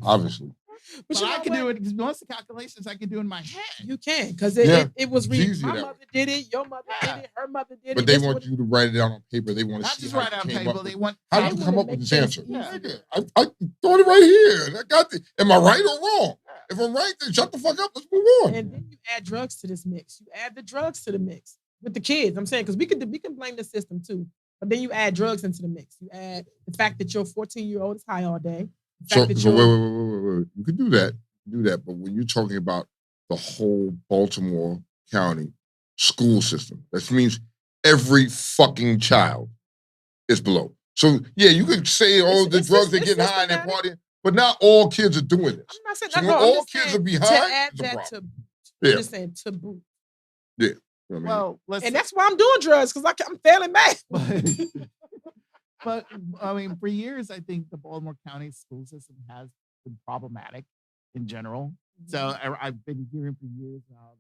Obviously.
But I can do it because most of the calculations I can do in my head.
You can, because it was
easy.
My mother did it, your mother did it, her mother did it.
But they want you to write it down on paper. They want to
not
see
just
how
write it on paper. They want
how did you come up with this answer? I thought it right here. I got it. Am I right or wrong? If I'm right, then shut the fuck up. Let's move on.
And then you add drugs to this mix. You add the drugs to the mix with the kids. I'm saying because we can blame the system too, but then you add drugs into the mix. You add the fact that your 14-year-old is high all day.
So wait. You could do that. But when you're talking about the whole Baltimore County school system, that means every fucking child is below. So yeah, you could say the drugs they get high and they're partying, but not all kids are doing this.
I'm not saying
so when all kids are behind,
to add that to just saying to boot.
Yeah. You know what I mean?
Well,
and that's why I'm doing drugs because I'm failing math.
But I mean, for years, I think the Baltimore County school system has been problematic in general. So I've been hearing for years how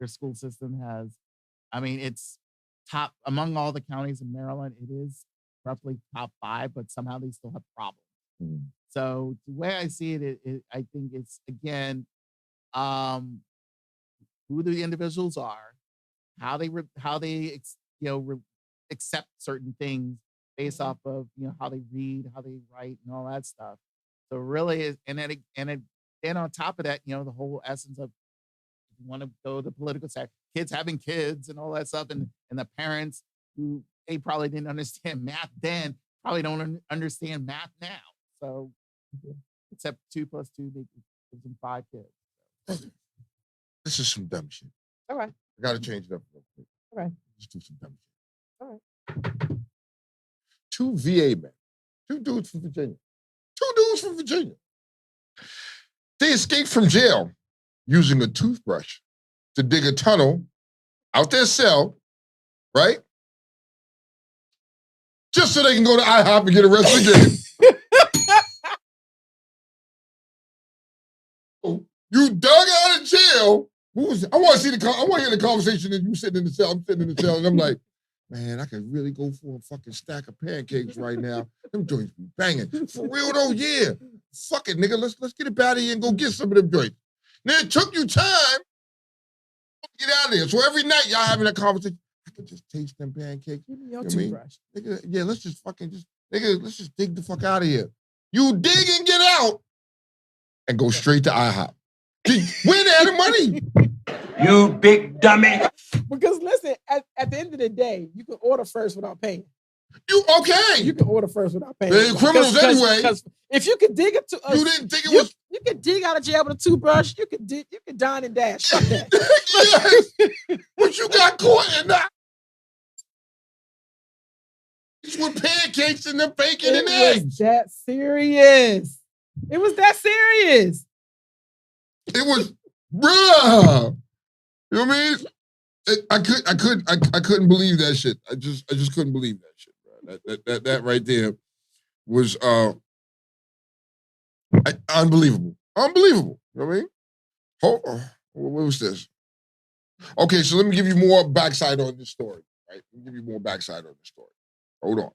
their school system has, I mean, it's top among all the counties in Maryland. It is roughly top 5, but somehow they still have problems. So the way I see it, I think it's again, who the individuals are, how they accept certain things based off of how they read, how they write, and all that stuff. So really, and on top of that, the whole essence of you want to go to political side, kids having kids and all that stuff, and the parents who they probably didn't understand math then probably don't understand math now. So except 2 + 2 gives them 5 kids.
This is some dumb shit.
All right.
I gotta change it up real quick.
All right.
Just do some dumb shit.
All right.
2 VA men, 2 dudes from Virginia. 2 dudes from Virginia. They escaped from jail using a toothbrush to dig a tunnel out their cell, right? Just so they can go to IHOP and get arrested again. You dug out of jail. What was it? I want to hear the conversation that you sitting in the cell. I'm sitting in the cell and I'm like, man, I could really go for a fucking stack of pancakes right now. Them joints be banging. For real though, yeah. Fuck it, nigga. Let's get it out of here and go get some of them joints. Now it took you time to get out of there. So every night y'all having that conversation, I could just taste them pancakes.
Give me your
toothbrush.
toothbrush.
Nigga, yeah, let's just dig the fuck out of here. You dig and get out and go straight to IHOP. Where they had the money?
You big dummy.
Because listen, at the end of the day, you can order first without paying.
You okay?
You can order first without paying.
They're criminals anyway.
Because if you could dig it to
you didn't think it was.
You could dig out of jail with a toothbrush. You could dine and dash. Fuck that.
Yes. But you got caught in that. It's with pancakes and the bacon and eggs.
It was that serious. It was that serious.
It was, bruh. You know what I mean? I couldn't believe that shit. I just couldn't believe that shit, bro. That right there was unbelievable. Unbelievable. You know what I mean? What was this? Okay, so let me give you more backside on this story. Right? Let me give you more backside on this story. Hold on.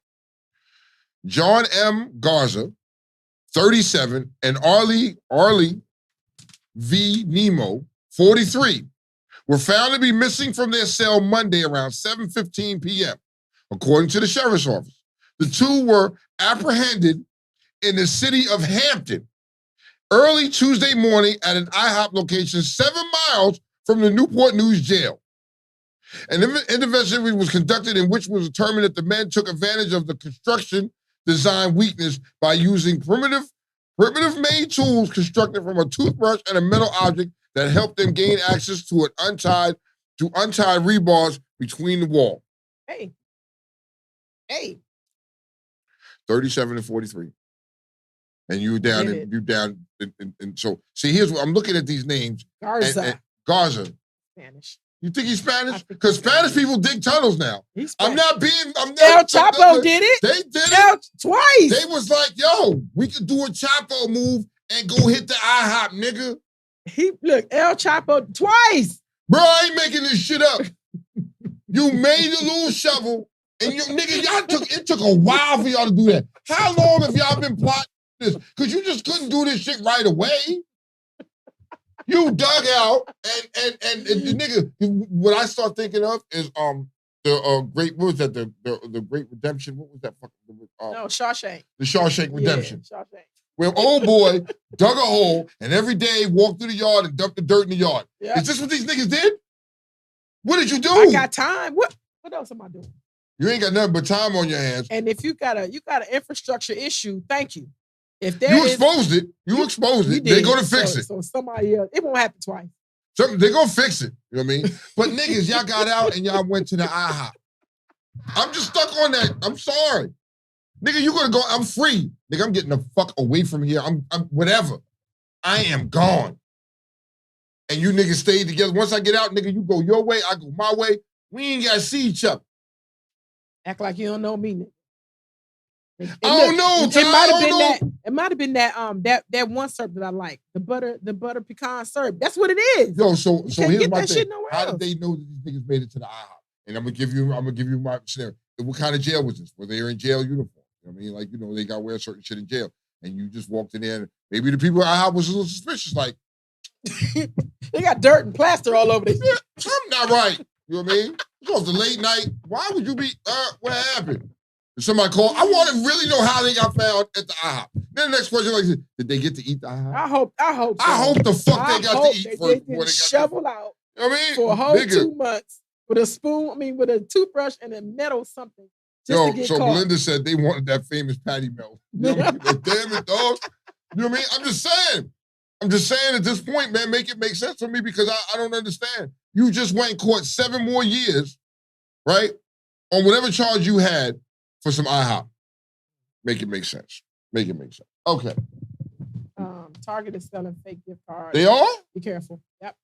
John M. Garza, 37, and Arlie V. Nemo, 43, were found to be missing from their cell Monday around 7:15 p.m., according to the sheriff's office. The 2 were apprehended in the city of Hampton early Tuesday morning at an IHOP location 7 miles from the Newport News jail. An investigation was conducted in which was determined that the men took advantage of the construction design weakness by using primitive-made tools constructed from a toothbrush and a metal object that helped them gain access to untied rebars between the wall.
Hey.
37 and 43. And you down, and so, see, here's what I'm looking at these names. Garza.
Spanish.
You think he's Spanish? Because Spanish people dig tunnels now.
I'm
not.
El Chapo did it.
They did it
twice.
They was like, yo, we could do a Chapo move and go hit the IHOP, nigga.
Look, El Chapo twice.
Bro, I ain't making this shit up. You made a little shovel, and it took a while for y'all to do that. How long have y'all been plotting this? Because you just couldn't do this shit right away. You dug out, and the nigga, what I start thinking of is the great, what was that, the Great Redemption? What was that fucking?
No, Shawshank.
The Shawshank Redemption.
Yeah, Shawshank.
Where old boy dug a hole and every day walked through the yard and dumped the dirt in the yard. Yeah. Is this what these niggas did? What did you do?
I got time. What else am I doing?
You ain't got nothing but time on your hands.
And if you got an infrastructure issue, thank you. If
you exposed it, they're gonna fix it.
So somebody else, it won't happen twice.
They're gonna fix it. You know what I mean? But niggas, y'all got out and y'all went to the IHOP. I'm just stuck on that. I'm sorry. Nigga, you gonna go, I'm free. Nigga, I'm getting the fuck away from here. I'm whatever. I am gone. And you niggas stayed together. Once I get out, nigga, you go your way, I go my way. We ain't gotta see each other.
Act like you don't know me, nigga. And
I don't know,
It
Ty,
might
I
have been
don't
that.
know.
It might have been that one syrup that I like, the butter pecan syrup. That's what it is.
Yo, so
You can't
here's
get
my
that
thing.
shit nowhere
How
else.
did they know that these niggas made it to the IHOP? And I'm gonna give you my scenario. What kind of jail was this? Were they in jail uniform? You know what I mean? Like, you know, they got to wear certain shit in jail. And you just walked in there and maybe the people at IHOP was a little suspicious, like,
They got dirt and plaster all over this.
something not right. You know what I mean? It was the late night. Why would you be, what happened? Did somebody call? I want to really know how they got found at the IHOP. Then the next question, like, did they get to eat the IHOP?
I hope so.
I hope the fuck they got to eat
they
first before
didn't
they got
shovel out
You know what I mean?
for a whole
Nigga.
2 months with a spoon, with a toothbrush and a metal something just to get
so
caught.
Belinda said they wanted that famous patty melt. You know what I mean? Like, damn it, dog. You know what I mean? I'm just saying at this point, man, make it make sense for me because I don't understand. You just went and caught 7 more years, right? On whatever charge you had for some IHOP. Make it make sense. Make it make sense. Okay.
Target is selling fake gift cards.
They are?
Be careful. Yep.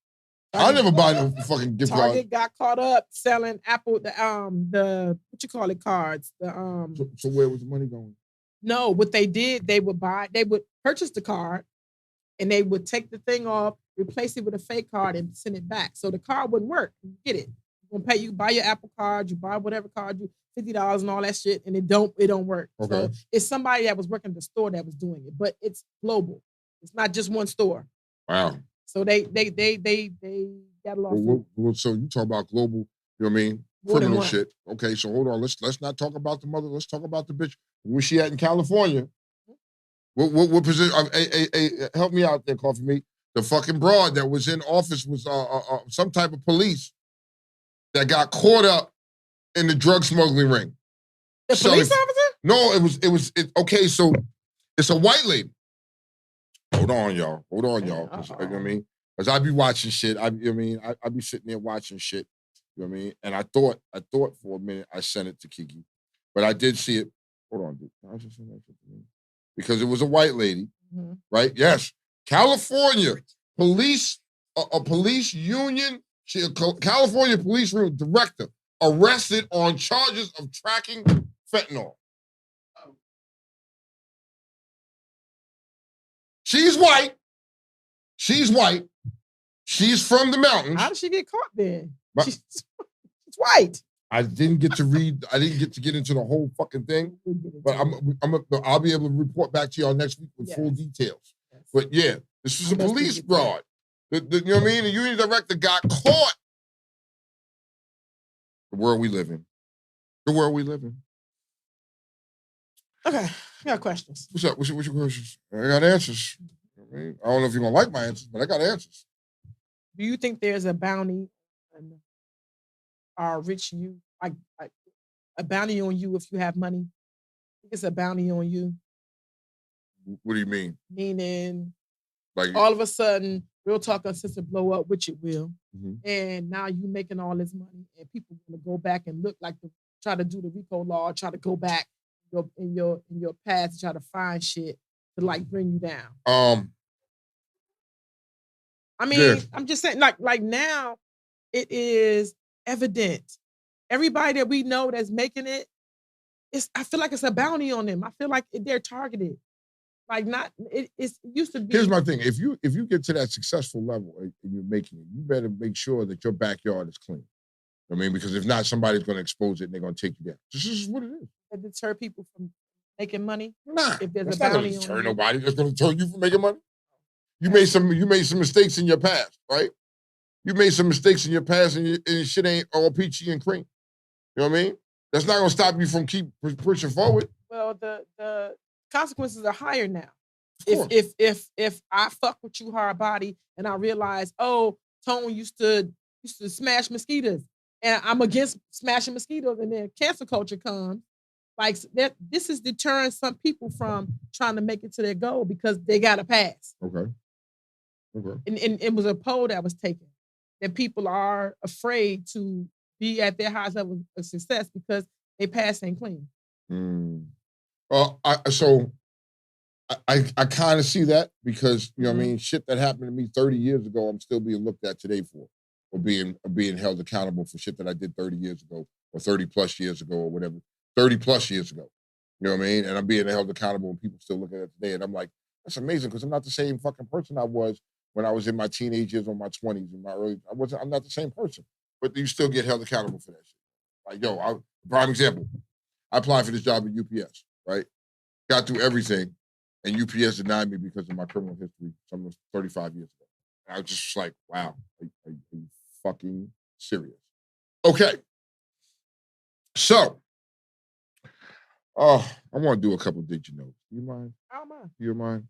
I never buy no fucking gift cards.
Target got caught up selling Apple the what you call it cards.
So where was the money going?
No, what they did, they would purchase the card and they would take the thing off, replace it with a fake card and send it back. So the card wouldn't work. You get it. You're gonna pay, you buy your Apple card, you buy whatever card, you $50 and all that shit, and it don't work.
Okay.
So it's somebody that was working at the store that was doing it, but it's global. It's not just one store.
Wow.
So they got a lawsuit.
Well, so you talk about global, you know what I mean?
More than
Criminal
one.
shit. Okay, so hold on. Let's not talk about the mother. Let's talk about the bitch. Where's she at in California? What position? Help me out there, Coffee Meat. The fucking broad that was in office was some type of police that got caught up in the drug smuggling ring.
The police officer?
No, okay, so it's a white lady. Hold on, y'all. You know what I mean? Because I be watching shit. I be sitting there watching shit. You know what I mean? And I thought for a minute I sent it to Kiki. But I did see it. Hold on, dude. I just sent that shit to me. Because it was a white lady, right? Yes. California police, a police union, California police director arrested on charges of tracking fentanyl. She's white. She's from the mountains.
How did she get caught then?
But-
She's white.
I didn't get to get into the whole fucking thing, but I'll be able to report back to y'all next week with full details.
Yes.
But yeah, this was a police broad. You know what I mean? The union director got caught. The world we live in.
Okay, I got questions.
What's up? What's your questions? I got answers. I don't know if you're gonna like my answers, but I got answers.
Do you think there's a bounty on rich you, like a bounty on you if you have money? I think it's a bounty on you.
What do you mean?
Meaning,
like
all of a sudden, Real Talk Uncensored blow up, which it will,
mm-hmm.
and now you making all this money, and people gonna go back and look like try to do the RICO law, try to go back in your past to try to find shit to like bring you down. I mean, yeah. I'm just saying, like now, it is evident. Everybody that we know that's making it, I feel like it's a bounty on them. I feel like they're targeted. Like it used to be.
Here's my thing: if you get to that successful level and you're making it, you better make sure that your backyard is clean. I mean, because if not, somebody's going to expose it and they're going to take you down. This is what it is.
That deter people from making money.
Nah,
if there's
that's
a
not
bounty
going to deter
on
nobody. That's going to deter you from making money. You made some mistakes in your past, right? You made some mistakes in your past, and your shit ain't all peachy and cream. You know what I mean? That's not going to stop you from keep pushing forward.
Well, the consequences are higher now. If I fuck with you hard body and I realize, oh, Tone used to smash mosquitoes, and I'm against smashing mosquitoes, and then cancel culture comes, like that. This is deterring some people from trying to make it to their goal because they got a pass.
Okay.
And it was a poll that was taken that people are afraid to be at their highest level of success because they pass ain't clean.
Well, I kind of see that because, you know what I mean, shit that happened to me 30 years ago, I'm still being looked at today for, or being held accountable for shit that I did 30 years ago or 30 plus years ago or whatever, 30 plus years ago. You know what I mean? And I'm being held accountable and people still looking at it today. And I'm like, that's amazing because I'm not the same fucking person I was when I was in my teenage years or my 20s and my early. I'm not the same person. But you still get held accountable for that shit. Like, yo, prime example. I applied for this job at UPS, right? Got through everything, and UPS denied me because of my criminal history some 35 years ago. And I was just like, wow, are you fucking serious? Okay. So, I want to do a couple of Did You Know. You mind?
I don't mind.
You mind?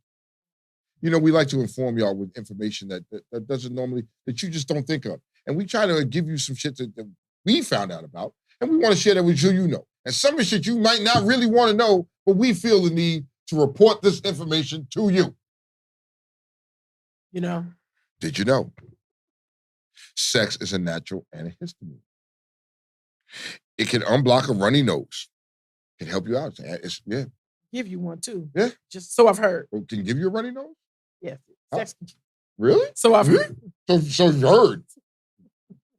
You know, we like to inform y'all with information that doesn't normally, that you just don't think of. And we try to give you some shit that we found out about, and we want to share that with you know. And some of the shit you might not really want to know, but we feel the need to report this information to you.
You know?
Did you know? Sex is a natural antihistamine. It can unblock a runny nose. It can help you out. Yeah.
Give you one too.
Yeah.
Just so I've heard.
Oh, can it give you a runny nose?
Yes.
Sex. Really?
So I've heard.
So you've heard.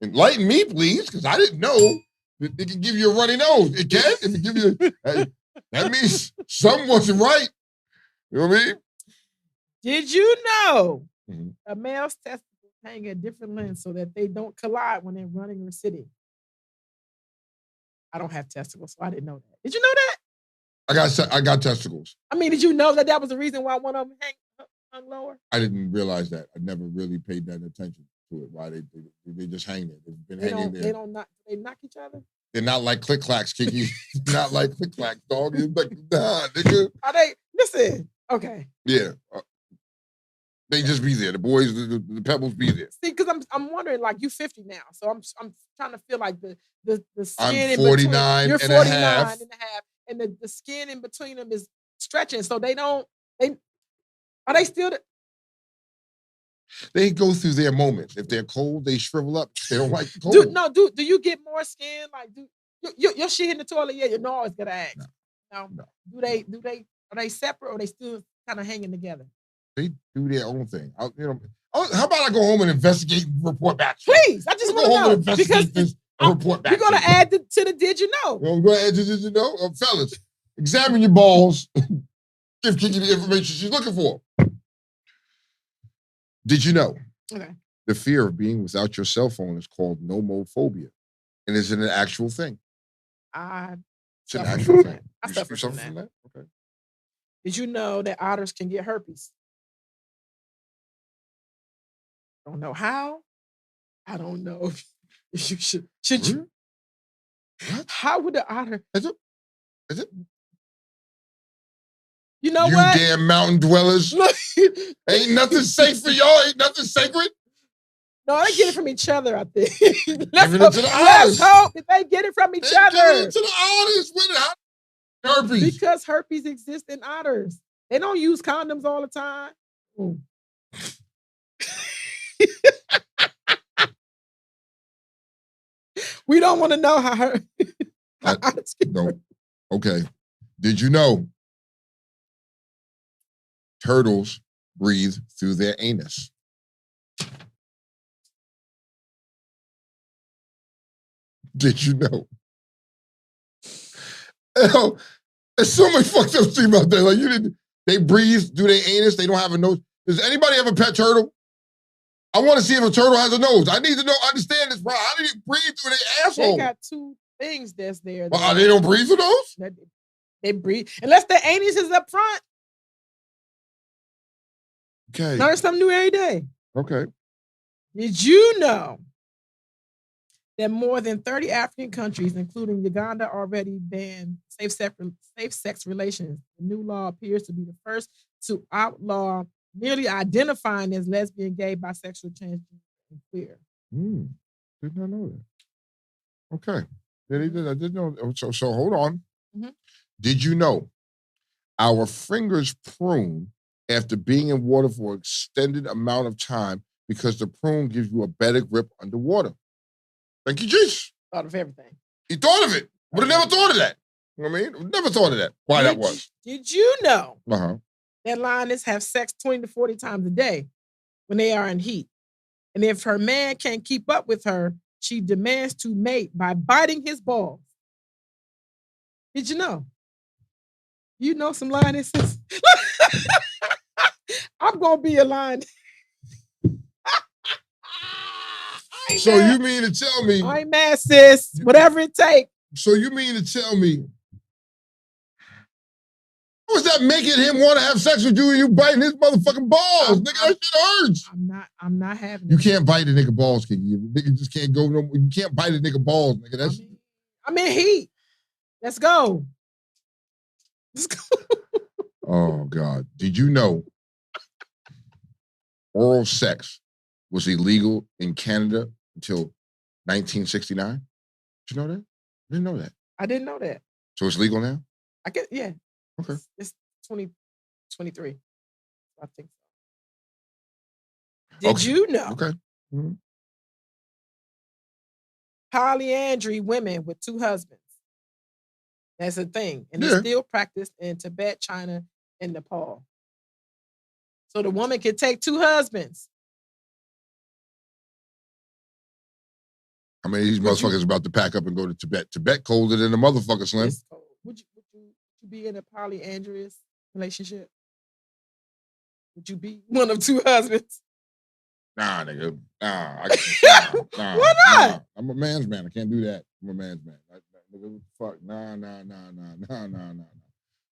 Enlighten me, please, because I didn't know that it can give you a runny nose. It can? If it give you that means something wasn't right. You know what I mean?
Did you know a male's testicles hang at different lengths so that they don't collide when they're running or sitting? I don't have testicles, so I didn't know that. Did you know that?
I got testicles.
I mean, did you know that was the reason why one of them hung lower?
I didn't realize that. I never really paid that attention to it. Why they just hang there. They've been hanging there.
They knock each other?
They're not like click clacks, Kiki. Not like click clacks, dog. You're like, nah, nigga.
Are they? Listen. Okay.
Yeah. They just be there. The boys, the pebbles be there.
See, because I'm wondering, like, you 50 now, so I'm trying to feel like the skin
I'm
in
49
between. You're
and a
49
half.
and a half, and the skin in between them is stretching, so are they still?
They go through their moments. If they're cold, they shrivel up. They don't like the cold.
Do you get more skin? Like, your shit in the toilet? Yeah, you know always gotta ask. No. Are they separate or are they still kind of hanging together?
They do their own thing. How about I go home and investigate and report back?
Please, I just want to know because
report back.
You're gonna add to the Did You Know?
I'm going to add to the Did You Know, fellas. Examine your balls. Give Kiki the information she's looking for. Did you know?
Okay.
The fear of being without your cell phone is called nomophobia, and is it an actual thing? It's an actual thing.
I suffer from that.
Okay.
Did you know that otters can get herpes? Don't know how. I don't know if you should. Should you?
What?
How would the otter?
Is it?
You know what?
You damn mountain dwellers. Ain't nothing safe for y'all. Ain't nothing sacred.
No, they get it from each other, I think.
Let's
hope that they get it from each other.
Get it to the otters with it. Herpes.
Because herpes exists in otters. They don't use condoms all the time. We don't want to know how otters get
No. Okay. Did you know turtles breathe through their anus? Did you know? There's so much fucked up shit out there. Like they breathe through their anus. They don't have a nose. Does anybody have a pet turtle? I want to see if a turtle has a nose. I need to understand this, bro. How do you breathe through their asshole?
They got two things that's there.
They don't breathe through those?
They breathe. Unless the anus is up front.
Okay.
Learn something new every day.
Okay.
Did you know that more than 30 African countries, including Uganda, already ban safe-sex relations? The new law appears to be the first to outlaw merely identifying as lesbian, gay, bisexual, transgender, and queer.
Did not know that. Okay. I didn't know. So hold on.
Mm-hmm.
Did you know our fingers prune after being in water for an extended amount of time because the prune gives you a better grip underwater? Thank you, Jesus.
Thought of everything.
He thought of it. Would have never thought of that. You know what I mean? Never thought of that. Why that was.
Did you know
Uh-huh.
that lioness have sex 20 to 40 times a day when they are in heat? And if her man can't keep up with her, she demands to mate by biting his balls. Did you know? You know some lionesses. I'm gonna be a lion.
So you mean to tell me?
I ain't mad, sis. Whatever it takes.
So you mean to tell me? How is that making him want to have sex with you and you biting his motherfucking balls? Nigga, that shit hurts.
I'm not having
You
it.
can't bite a nigga balls, Kiki. Nigga just can't go no. You can't bite a nigga balls, nigga.
I'm in heat. Let's go. Let's go.
Oh God! Did you know oral sex was illegal in Canada until 1969? Did you know that? I didn't know that.
I didn't know that.
So it's legal now?
I get yeah.
Okay.
It's 2023. I think so. Did you know?
Okay. Mm-hmm.
Polyandry women with 2 husbands. That's a thing. And it's still practiced in Tibet, China, and Nepal. So the woman can take 2 husbands.
How many of these motherfuckers about to pack up and go to Tibet? Tibet colder than the motherfucker, Slim.
It's cold. Would you be in a polyandrous relationship? Would you be one of 2 husbands?
Nah, nigga. Nah.
Why not?
Nah. I'm a man's man. I can't do that. I'm a man's man. Nigga, what the fuck? Nah.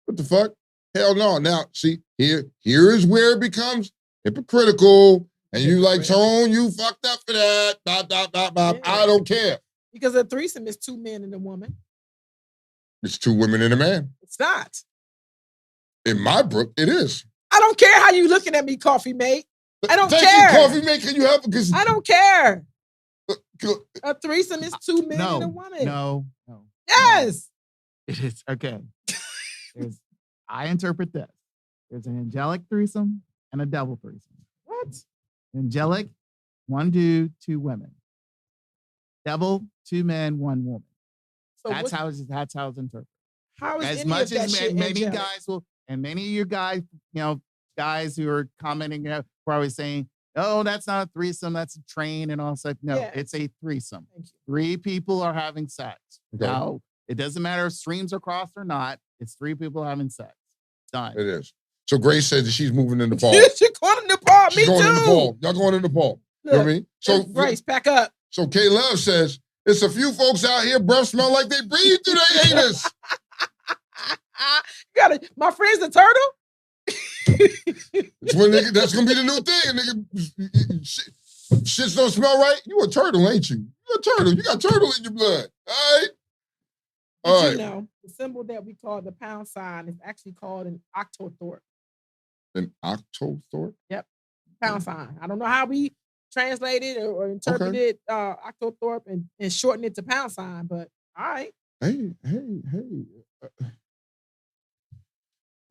What the fuck? Hell no. Now, see, here is where it becomes hypocritical. And you like, Tone, you fucked up for that. Yeah. I don't care.
Because a threesome is 2 men and a woman.
It's 2 women and a man.
It's not.
In my book, it is.
I don't care how you looking at me, coffee mate. I don't
Thank
care.
you, coffee mate. Can you help? Because
I don't care. A threesome is 2 men and a woman.
No.
Yes.
It is okay. I interpret this. There's an angelic threesome and a devil threesome.
What?
Angelic, 1 dude, 2 women. Devil, 2 men, 1 woman. So that's how it's interpreted.
How is
as
any
much
of that
as
shit
many
angelic?
guys will, and many of you guys, guys who are commenting, were always saying, "Oh, that's not a threesome, that's a train," and all such. No, it's a threesome. 3 people are having sex.
Okay.
Now, it doesn't matter if streams are crossed or not. It's 3 people having sex. Done.
It is. So Grace said that she's moving in Nepal.
She's going to Nepal.
She's going to Nepal. Y'all going to Nepal. You know what I mean? So
Grace, pack up.
So K Love says, it's a few folks out here, breath smell like they breathe through their anus.
My friend's a turtle?
That's gonna be the new thing. Nigga, shit don't smell right. You a turtle, ain't you? You a turtle. You got turtle in your blood. All right.
Did you know the symbol that we call the pound sign is actually called an octothorpe?
An octothorpe?
Yep. Pound sign. I don't know how we translate it or interpret it, octothorpe, and shorten it to pound sign, but all right.
Hey.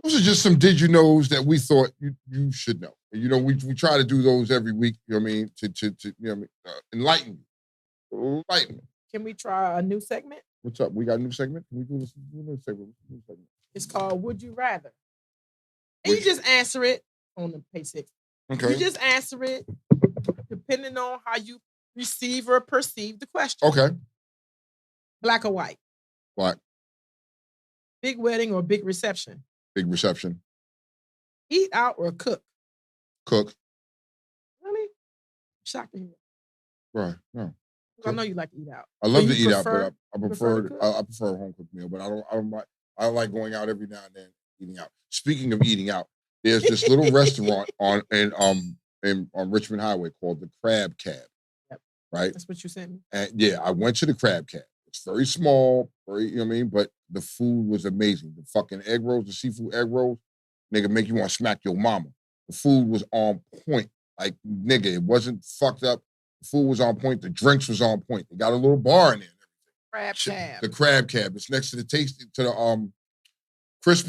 Those are just some did you knows that we thought you should know. You know, we try to do those every week, you know what I mean, to you know what I mean, enlighten you. Enlighten.
Can we try a new segment?
What's up? We got a new segment? Can we do this new segment?
It's called Would You Rather. And you just answer it on the page 6.
Okay.
You just answer it depending on how you receive or perceive the question.
Okay.
Black or white?
Black.
Big wedding or big reception?
Big reception.
Eat out or cook?
Cook.
Really? Shocked to hear.
Right. No.
I know you like to eat out.
I love to eat out, but I prefer a home cooked meal. But I don't like going out every now and then eating out. Speaking of eating out, there's this little restaurant on Richmond Highway called the Crab Cab.
Yep.
Right?
That's what you sent me.
And yeah, I went to the Crab Cab. It's very small, you know what I mean? But the food was amazing. The fucking egg rolls, the seafood egg rolls, nigga, make you want to smack your mama. The food was on point. Like, nigga, it wasn't fucked up. The food was on point. The drinks was on point. They got a little bar in there.
Crab Cab.
The Crab Cab. It's next to the Krispy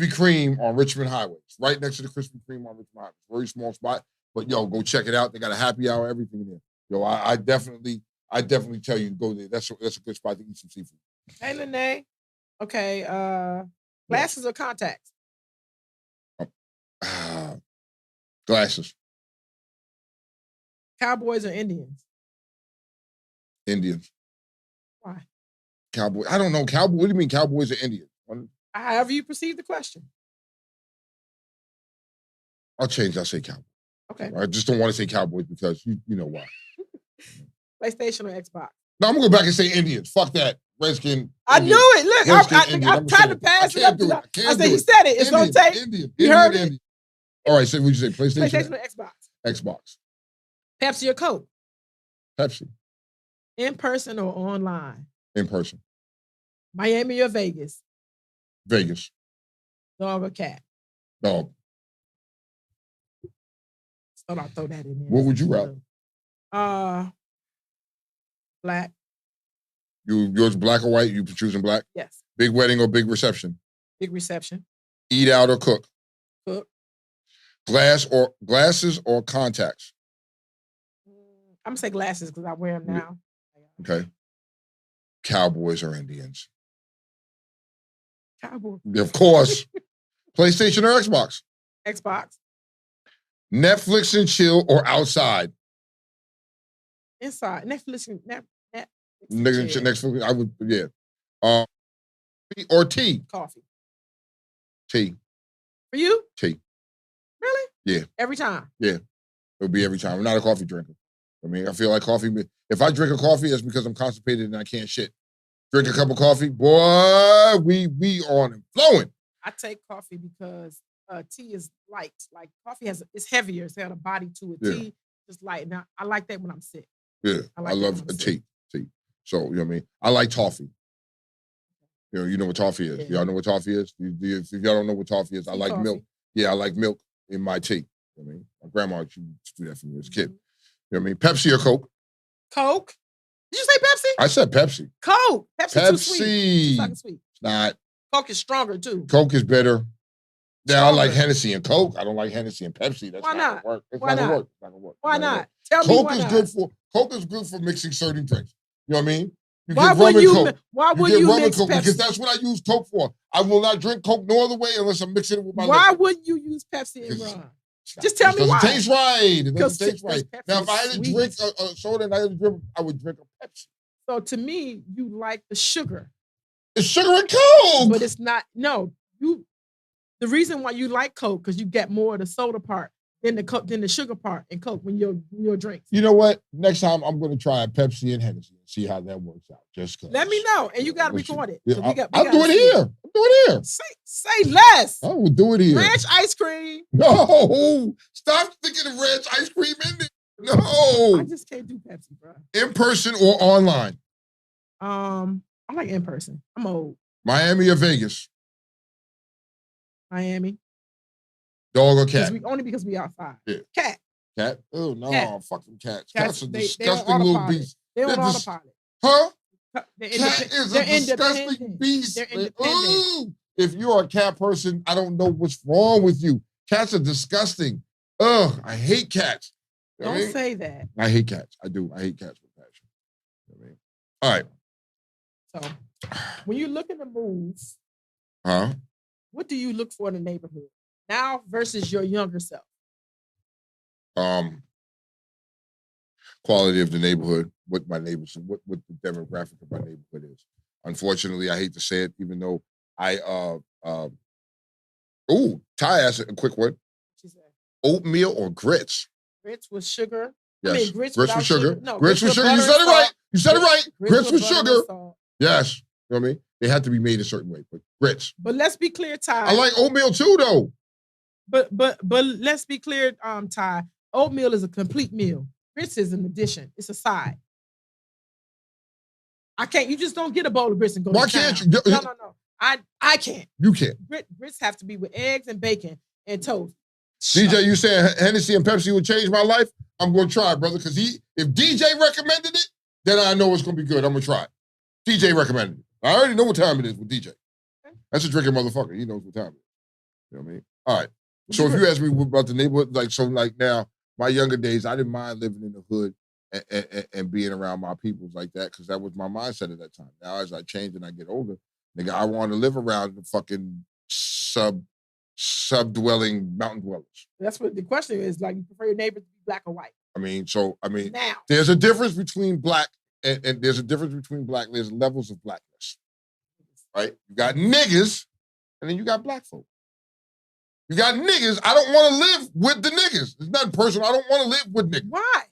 Kreme on Richmond Highway. It's right next to the Krispy Kreme on Richmond Highway. Very small spot. But yo, go check it out. They got a happy hour, everything in there. Yo, I definitely tell you to go there. That's a good spot to eat some seafood.
Hey, Lene. Okay, glasses or contacts?
Glasses.
Cowboys or Indians?
Indians.
Why?
Cowboy. I don't know. Cowboy. What do you mean cowboys or Indians?
However you perceive the question.
I'll change. I'll say Cowboys.
Okay.
I just don't want to say Cowboys because you know why.
PlayStation or Xbox?
No, I'm gonna go back and say Indians. Fuck that. Redskin.
I
Indian.
knew it. Look,
Indian.
I'm trying to pass it up. I said he said it. It's on tape. You heard it.
All right, so what'd you say?
PlayStation or Xbox?
Xbox.
Pepsi or Coke?
Pepsi.
In person or online?
In person.
Miami or Vegas?
Vegas.
Dog or cat?
Dog.
Thought I'd throw that in there.
What would you rather?
Black.
Yours black or white? You choosing black?
Yes.
Big wedding or big reception?
Big reception.
Eat out or cook?
Cook.
Glasses or contacts?
I'm gonna say glasses because I wear them now.
Okay. Cowboys or Indians?
Cowboys.
Of course. PlayStation or Xbox?
Xbox.
Netflix and chill or outside?
Inside. Netflix.
Netflix. I would, yeah. Or tea?
Coffee.
Tea.
For you?
Tea.
Really?
Yeah.
Every time?
Yeah. It'll be every time. I'm not a coffee drinker. I mean, I feel like coffee, if I drink a coffee, it's because I'm constipated and I can't shit. Drink a cup of coffee, boy, we on and flowing.
I take coffee because tea is light. Like coffee it's heavier. It's got a body to it.
Yeah.
Tea is light. Now I like that when I'm sick.
Yeah, I love tea. So, you know what I mean? I like toffee. You know what toffee is.
Yeah.
Y'all know what toffee is? If y'all don't know what toffee is, I like
coffee.
milk. Yeah, I like milk in my tea. You know what I mean? My grandma used to do that for me as a kid. You know what I mean? Pepsi or Coke?
Coke. Did you say Pepsi?
I said Pepsi.
Coke. Pepsi. Too sweet. Too fucking sweet.
It's not.
Coke is stronger too.
Coke is better. Yeah, I like
Stronger.
Hennessy and Coke. I don't like Hennessy and Pepsi. That's
Why
not
not?
gonna work. It's
Why
not gonna
not?
work. It's not gonna work.
Why
It's not gonna
not?
work.
Tell me
Coke
why
is
not.
Coke is good for mixing certain drinks. You know what I mean? You
Why
get
would
rum and
you?
Coke.
Why would
get
you
rum and
mix
Coke
Pepsi?
because that's what I use Coke for. I will not drink Coke no other way unless I'm mixing it with my
Why
liquor.
wouldn't you use Pepsi and
Because-
rum? Just tell me why.
It doesn't taste right. It doesn't taste
Because
right.
Pepsi
Now, if
is
I had to
sweet.
drink a soda and I had to drink, I would drink a Pepsi.
So to me, you like the sugar,
It's sugar and Coke.
but it's not. No, you. The reason why you like Coke because you get more of the soda part than the sugar part in Coke when you're drinks.
You know what? Next time I'm going to try a Pepsi and Hennessy and see how that works out. Just cause.
Let me know, and you got to record it.
Yeah,
'cause we
I'll
gotta
do it
see
here. I'll do it here.
Say less.
I will do it here.
Ranch ice cream.
No, stop sticking the ranch ice cream in there. No.
I just can't do Pepsi, bro.
In person or online?
I like in person. I'm old.
Miami or Vegas?
Miami.
Dog or cat?
Only because we outside.
Yeah.
Cat.
Cat? Oh, no.
Cat.
Fuck them cats.
Cats,
Cats are
they
disgusting
on
little
autopilot.
beasts.
They're on
They're just-
autopilot.
Huh?
They're
Cat is a disgusting beast.
They're
man.
independent.
Ooh. If you're a cat person, I don't know what's wrong with you. Cats are disgusting. Ugh, I hate cats. You know what I
Don't
mean?
say that.
I hate cats. I do. I hate cats with passion. You know what I mean? All right.
So when you look in the moves,
Huh?
what do you look for in the neighborhood now versus your younger self?
Quality of the neighborhood, what my neighbors, what the demographic of my neighborhood is. Unfortunately, I hate to say it, even though Ty asked a quick one.
She said,
Oatmeal or grits?
grits with sugar.
Yes.
I mean, grits
with
without
sugar.
No,
grits with sugar. You
butter
said it
and
right.
salt.
You said it right. Grits with
butter and
sugar.
salt.
Yes. You know what I mean? They have to be made a certain way, but grits.
But let's be clear, Ty.
I like oatmeal too, though.
But let's be clear, Ty. Oatmeal is a complete meal. Grits is an addition. It's a side. I can't. You just don't get a bowl of grits and go.
Why
to
can't
town.
you?
No. I can't.
You can't.
Grits have to be with eggs and bacon and toast.
DJ, you saying Hennessy and Pepsi would change my life? I'm going to try, brother, because if DJ recommended it, then I know it's going to be good. I'm going to try it. DJ recommended it. I already know what time it is with DJ. That's a drinking motherfucker. He knows what time it is. You know what I mean? All right. So if you ask me about the neighborhood, like now, my younger days, I didn't mind living in the hood and being around my peoples like that because that was my mindset at that time. Now, as I change and I get older, nigga, I want to live around the fucking sub-dwelling mountain dwellers.
That's what the question is. Like, you prefer your neighbors to be black or white?
Now, there's a difference between black and there's a difference between black. There's levels of blackness, right? You got niggas, and then you got black folk. You got niggas. I don't want to live with the niggas. It's not personal. I don't want to live with niggas.
Why?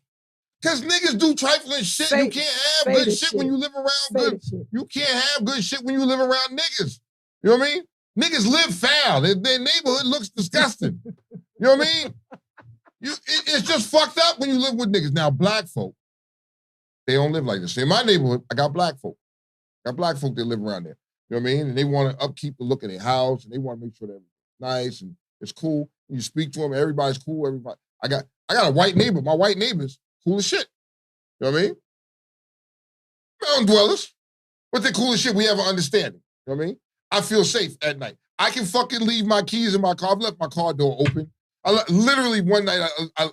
Because niggas do trifling shit. You can't have good shit when you live around good. You can't have good shit when you live around niggas. You know what I mean? Niggas live foul. Their neighborhood looks disgusting. You know what I mean? It's just fucked up when you live with niggas. Now, black folk, they don't live like this. In my neighborhood, I got black folk. I got black folk that live around there. You know what I mean? And they want to upkeep the look of their house, and they want to make sure that it's nice and it's cool. And you speak to them, everybody's cool. Everybody. I got a white neighbor. My white neighbor's cool as shit. You know what I mean? Mountain dwellers, but they're cool as shit. We have an understanding. You know what I mean? I feel safe at night. I can fucking leave my keys in my car. I've left my car door open. Literally one night I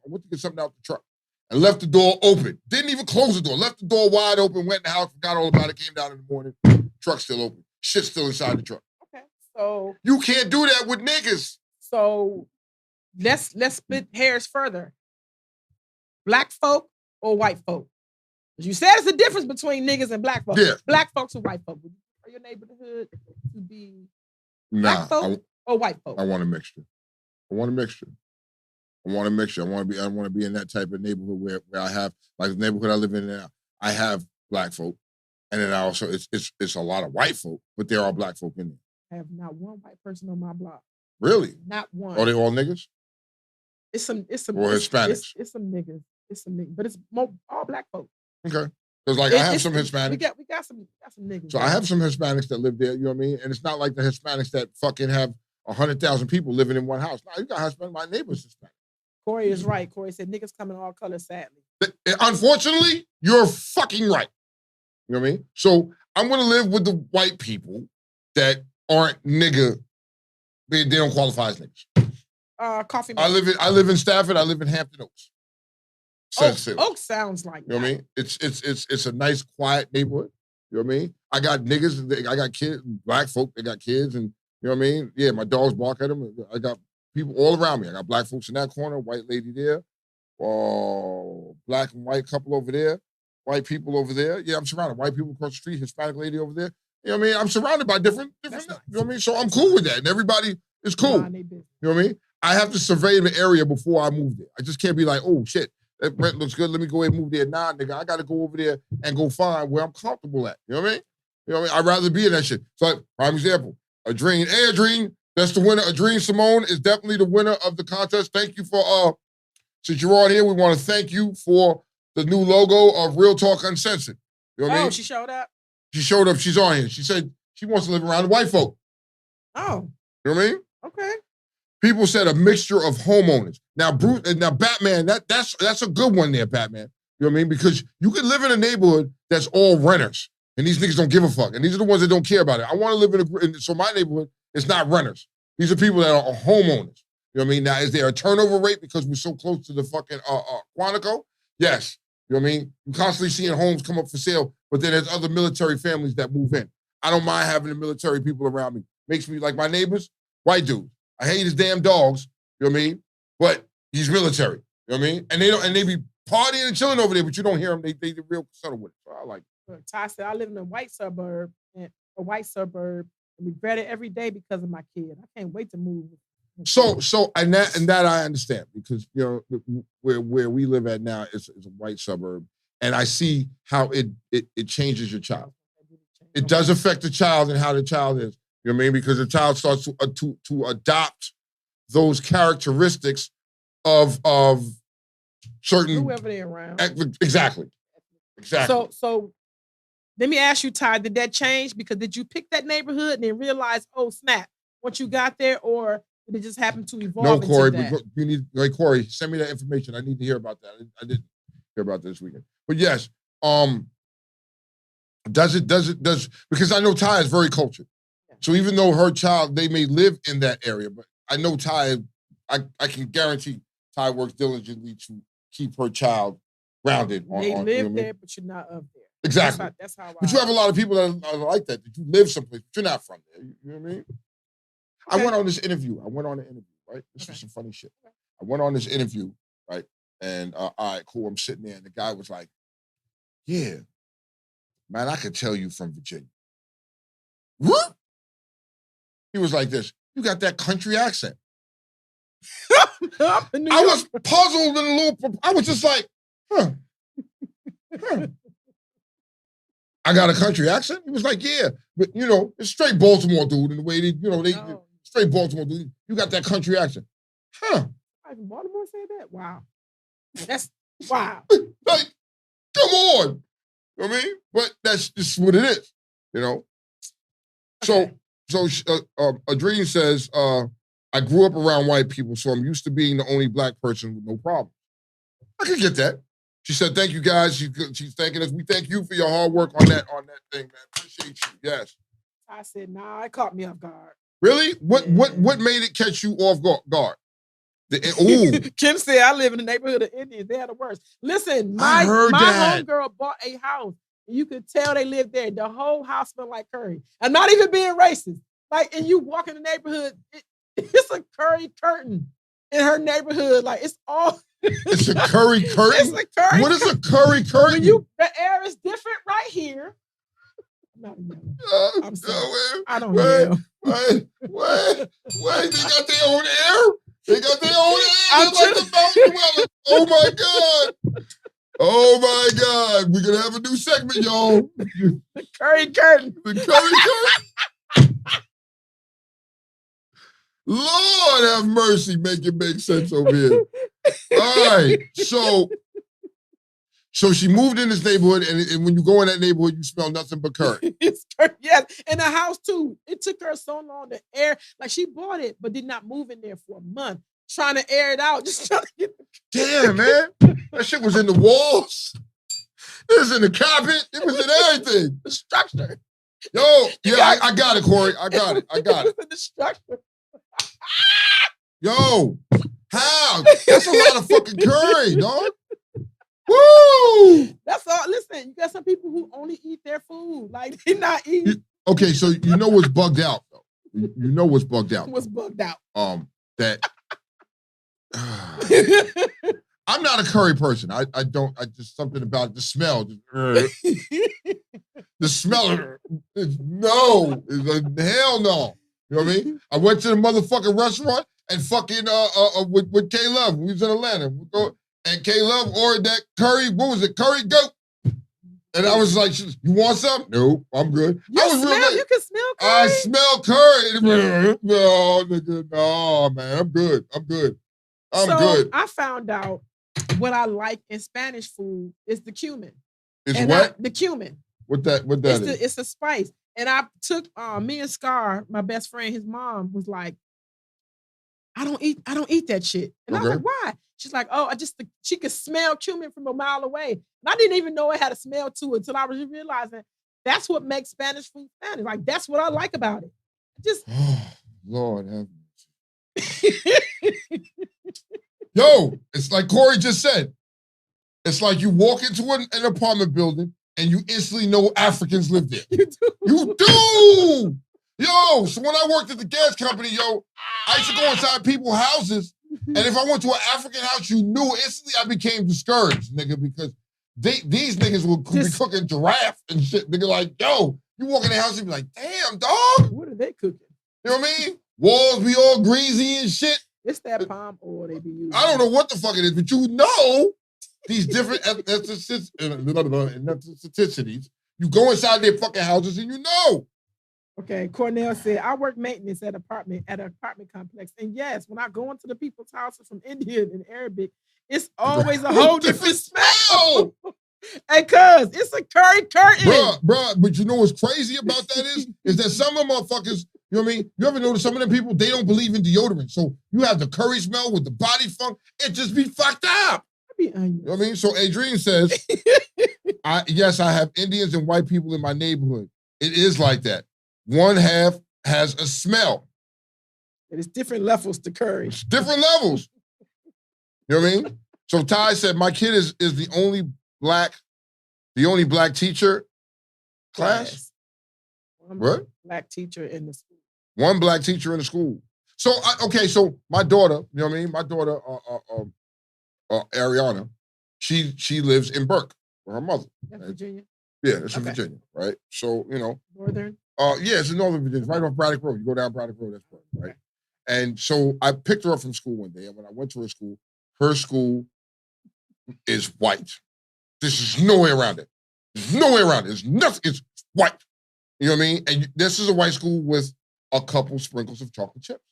went to get something out the truck. I left the door open. Didn't even close the door. Left the door wide open, went in the house, forgot all about it, came down in the morning. Truck's still open. Shit's still inside the truck.
Okay, so
you can't do that with niggas.
So let's split hairs further. Black folk or white folk? You said it's a difference between niggas and black folk.
Yeah.
Black folks or white folk? Are your neighborhood to be black folk or white folk?
I want a mixture. I want a mixture. I want to be in that type of neighborhood where I have, like the neighborhood I live in now, I have black folk. And then I also, it's a lot of white folk, but there are black folk in there.
I have not one white person on my block.
Really?
Not one.
Are they all niggas?
It's some
or Hispanics.
It's some niggas. But it's all black folk.
Okay. Because I have some Hispanics.
We got some niggas.
So I have some Hispanics that live there, you know what I mean? And it's not like the Hispanics that fucking have 100,000 people living in one house. No, you got Hispanic, my neighbor's Hispanic.
Corey is right. Corey said niggas come in all colors, sadly.
Unfortunately, you're fucking right. You know what I mean? So I'm going to live with the white people that aren't nigga. They don't qualify as niggas.
Coffee.
I live in Stafford. I live in Hampton Oaks.
Oak sounds like
you know what I mean? It's a nice, quiet neighborhood. You know what I mean? I got niggas. I got kids. Black folk. They got kids, and you know what I mean? Yeah, my dogs bark at them. I got people all around me. I got black folks in that corner, white lady there, black and white couple over there, white people over there. Yeah, I'm surrounded. White people across the street, Hispanic lady over there. You know what I mean? I'm surrounded by different nice. You know what I mean? So I'm cool with that, and everybody is cool. You know what I mean? I have to survey the area before I move there. I just can't be like, oh shit, that rent looks good. Let me go ahead and move there. Nah, nigga, I got to go over there and go find where I'm comfortable at. You know what I mean? You know what I mean? I'd rather be in that shit. So, prime example, Adrene. Hey, Adrene, that's the winner. Adrene Simone is definitely the winner of the contest. Thank you for, since you're on here, we want to thank you for the new logo of Real Talk Uncensored. You know what I mean?
She showed up?
She showed up. She's on here. She said she wants to live around the white folk.
Oh.
You know what I mean?
Okay.
People said a mixture of homeowners. Now, Batman, that's a good one there, Batman. You know what I mean? Because you could live in a neighborhood that's all renters, and these niggas don't give a fuck, and these are the ones that don't care about it. I want to live so my neighborhood is not renters. These are people that are homeowners. You know what I mean? Now, is there a turnover rate because we're so close to the fucking Quantico? Yes. You know what I mean? You're constantly seeing homes come up for sale, but then there's other military families that move in. I don't mind having the military people around me. Makes me like my neighbors, white dudes. I hate his damn dogs, you know what I mean? But he's military, you know what I mean? And they be partying and chilling over there, but you don't hear them. They real subtle with it. So I like it.
Ty said, I live in a white suburb, and we regret it every day because of my kid. I can't wait to move.
So that I understand, because you know where we live at now is a white suburb, and I see how it changes your child. It does affect the child and how the child is. You know what I mean? Because the child starts to adopt those characteristics of certain
whoever they're around.
Exactly.
So let me ask you, Ty, did that change? Because did you pick that neighborhood and then realize, oh snap, once you got there, or did it just happen to evolve?
No, Corey,
into that?
you need Corey, send me that information. I need to hear about that. I didn't hear about this weekend. But yes, does because I know Ty is very cultured. So even though her child, they may live in that area, but I know Ty, I can guarantee Ty works diligently to keep her child grounded.
They live there, but you're not up there.
Exactly.
That's how
but you have a lot of people that are like that you live someplace, but you're not from there. You know what I mean? Okay. I went on this interview. Right? This was some funny shit. I went on this interview, right? And all right, cool. I'm sitting there, and the guy was like, yeah, man, I could tell you from Virginia. What? He was like this. You got that country accent.
Up in New
I
York.
was puzzled and a little. I was just like, huh. I got a country accent. He was like, yeah, but it's straight Baltimore dude. And the way they straight Baltimore dude. You got that country accent, huh?
Like Baltimore said that. Wow, that's wow.
Like, come on. You know what I mean? But that's just what it is. So Adrene says, I grew up around white people, so I'm used to being the only black person with no problem. I can get that. She said, thank you guys. She's thanking us. We thank you for your hard work on that thing, man. Appreciate you. Yes.
I said, nah, it caught me off guard.
Really? What made it catch you off guard? Ooh.
Kim said, I live in the neighborhood of Indians. They are the worst. Listen, my homegirl bought a house. You could tell they lived there. The whole house smelled like curry. I'm not even being racist. Like, and you walk in the neighborhood, it's a curry curtain in her neighborhood. Like, it's all.
It's a curry curtain?
It's a curry
What is a curry curtain?
The air is different right here. I'm sorry. I don't know.
Wait. They got their own air? They got their own air? Like the mountain dwellers. Oh, my God. Oh, my God. We're going to have a new segment, y'all.
The curry curtain.
The curry curtain? Lord have mercy, make it make sense over here. All right, so she moved in this neighborhood, and when you go in that neighborhood, you smell nothing but curry.
It's curry, yes. And the house, too. It took her so long to air. Like, she bought it, but did not move in there for a month, trying to air it out, just trying to get the
Damn, man. That shit was in the walls. It was in the carpet. It was in everything.
The structure.
Yo, yeah, I got it, Corey. I got it.
It was in the structure.
Yo, how? That's a lot of fucking curry, dog. Woo!
That's all. Listen, you got some people who only eat their food. Like, they're not eating.
Okay, so you know what's bugged out, though. You know what's bugged out.
What's bugged out?
That I'm not a curry person. I just something about the smell. The smell. No. Hell no. You know what I mean? I went to the motherfucking restaurant and fucking with K-Love. We was in Atlanta. And K-Love ordered that curry. What was it? Curry goat. And I was like, you want some? Nope, I'm good.
You can smell curry?
I smell curry. No, nigga, no, man. I'm good. I'm good.
I found out what I like in Spanish food is the cumin. The cumin.
What that is?
It's a spice. And I took me and Scar, my best friend, his mom was like, I don't eat that shit. And I was like, why? She's like, she could smell cumin from a mile away. And I didn't even know it had a smell to it until I was realizing that's what makes Spanish food Spanish. Like, that's what I like about it. Just
Lord have mercy. Yo, it's like Corey just said. It's like you walk into an apartment building and you instantly know Africans live there. You do! Yo, so when I worked at the gas company, I used to go inside people's houses, and if I went to an African house, you knew instantly I became discouraged, nigga, because these niggas would be cooking giraffe and shit. Nigga, like, yo, you walk in the house and be like, damn, dog.
What are they cooking?
You know what I mean? Walls be all greasy and shit.
It's that palm oil they be using.
I don't know what the fuck it is, but you know these different ethnicities. You go inside their fucking houses and you know.
Okay, Cornell said, I work maintenance at an apartment complex. And yes, when I go into the people's houses from Indian and Arabic, it's always a whole different smell. Hey, cuz, it's a curry curtain.
Bruh, but you know what's crazy about that is that some of them motherfuckers, you know what I mean? You ever notice some of them people, they don't believe in deodorant. So you have the curry smell with the body funk, it just be fucked up. You know what I mean? So Adrienne says, yes, I have Indians and white people in my neighborhood. It is like that. One half has a smell.
It's different levels to curry.
It's different levels. You know what I mean? So Ty said, my kid is the only black teacher class. What?
Black teacher in the school.
One black teacher in the school. So, so my daughter, you know what I mean? My daughter, Ariana, she lives in Burke with her mother.
That's Virginia?
Yeah, that's in Virginia, right? So,
Northern?
Yeah, it's in Northern Virginia, right off Braddock Road. You go down Braddock Road, that's right. And so I picked her up from school one day, and when I went to her school is white. There's no way around it. There's no way around it. There's nothing. It's white. You know what I mean? And this is a white school with a couple sprinkles of chocolate chips.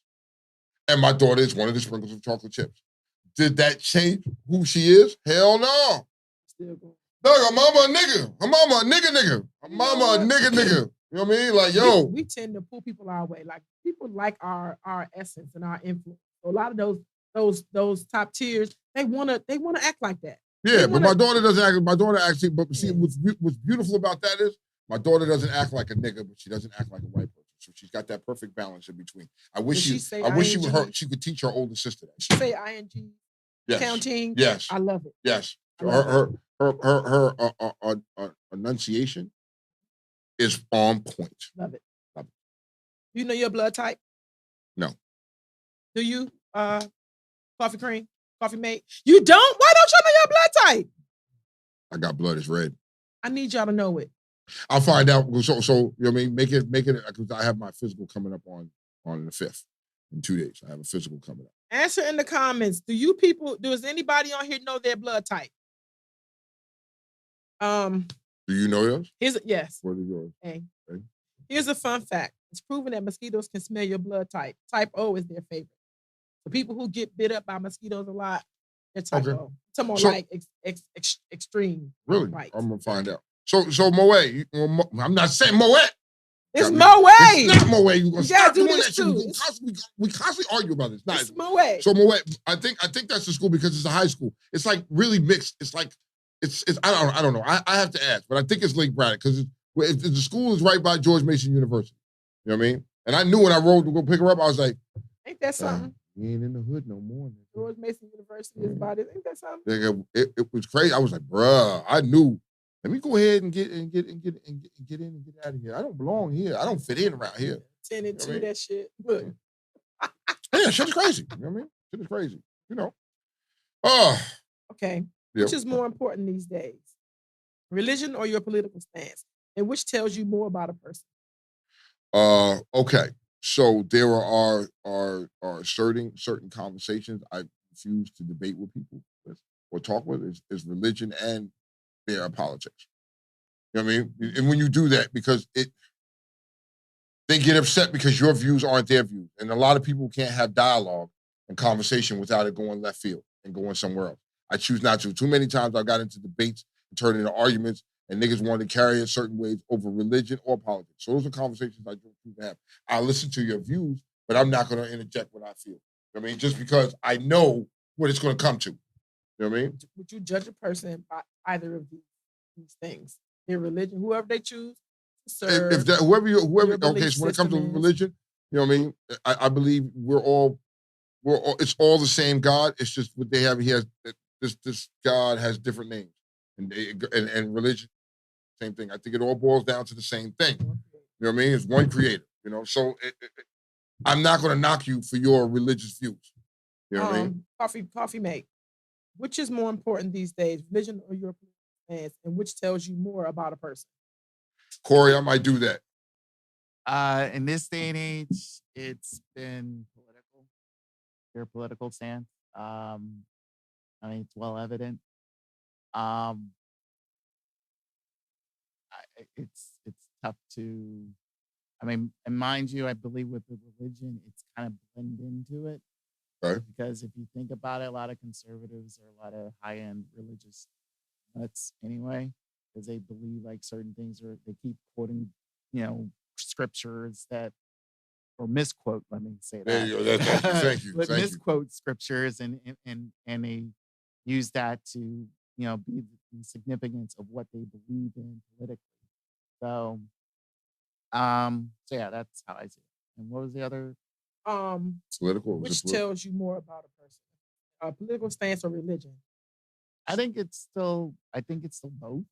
And my daughter is one of the sprinkles of chocolate chips. Did that change who she is? Hell no. Dog, her mama a nigga. Her mama a nigga. Her mama a nigga. You know what I mean? Like, yo.
We tend to pull people our way. Like, people like our essence and our influence. So a lot of those top tiers, they wanna act like that.
Yeah, but my daughter doesn't act. My daughter actually, but see, what's beautiful about that is my daughter doesn't act like a nigga, but she doesn't act like a white person. So she's got that perfect balance in between. I wish she could teach her older sister that.
She say ing.
Yes.
Counting.
Yes.
I love it.
Yes. Her enunciation is on point.
Love it. You know your blood type?
No.
Do you? Coffee cream? Coffee mate? You don't? Why don't you know your blood type?
I got blood. It's red.
I need y'all to know it.
I'll find out. So you know what I mean? Make it, because I have my physical coming up on the 5th in 2 days. I have a physical coming up.
Answer in the comments. Does anybody on here know their blood type?
Do you know yours?
Yes.
What is yours?
Hey. Here's a fun fact. It's proven that mosquitoes can smell your blood type. Type O is their favorite. The people who get bit up by mosquitoes a lot, they're type O. Some more like extreme.
Really?
Right.
I'm gonna find out. So Moet, I'm not saying Moet.
It's Moet.
It's not Moet. You gonna stop doing that shit. We constantly argue about this.
It's Moet.
So Moet, I think that's the school because it's a high school. It's like really mixed. It's like it's I don't know. I have to ask, but I think it's Lake Braddock because the school is right by George Mason University. You know what I mean? And I knew when I rode to go pick her up, I was like,
ain't that something?
We ain't in the hood no more.
George Mason University is about it. Ain't that something?
It was crazy. I was like, bruh, I knew. Let me go ahead and get in and get out of here. I don't belong here. I don't fit in around here.
10 and 2, that shit. Look.
Yeah, shit is crazy. You know what I mean? Shit is crazy. You know.
Okay.
Yep.
Which is more important these days? Religion or your political stance? And which tells you more about a person?
Okay. So there are certain conversations I refuse to debate with people or talk with is religion and their politics. You know what I mean? And when you do that, because they get upset because your views aren't their views. And a lot of people can't have dialogue and conversation without it going left field and going somewhere else. I choose not to. Too many times I got into debates and turned into arguments and niggas wanted to carry it certain ways over religion or politics. So those are conversations I don't choose to have. I listen to your views, but I'm not going to interject what I feel. You know what I mean? Just because I know what it's going to come to. You know what I mean?
Would you judge a person by either of these things? Their religion, whoever they choose to serve.
If that, whoever, okay, so when it comes to religion, you know what I mean? I believe we're all, it's all the same God. It's just what they have. This God has different names. And religion, same thing. I think it all boils down to the same thing. You know what I mean? It's one creator, you know? So I'm not going to knock you for your religious views. You know what I mean?
Coffee mate. Which is more important these days, religion or your stance, and which tells you more about a person?
Corey, I might do that.
In this day and age, it's been political. Your political stance. I mean, it's well evident. It's tough to. I mean, and mind you, I believe with the religion, it's kind of blend into it.
Right.
Because if you think about it, a lot of conservatives are a lot of high-end religious nuts anyway, because they believe like certain things they keep quoting, scriptures that, or misquote, let me say that.
There you go. Thank you.
But misquote scriptures and they use that to, be the significance of what they believe in politically. So yeah, that's how I see it. And what was the other?
Political.
Which tells you more about a person? Political stance or religion?
I think it's still both.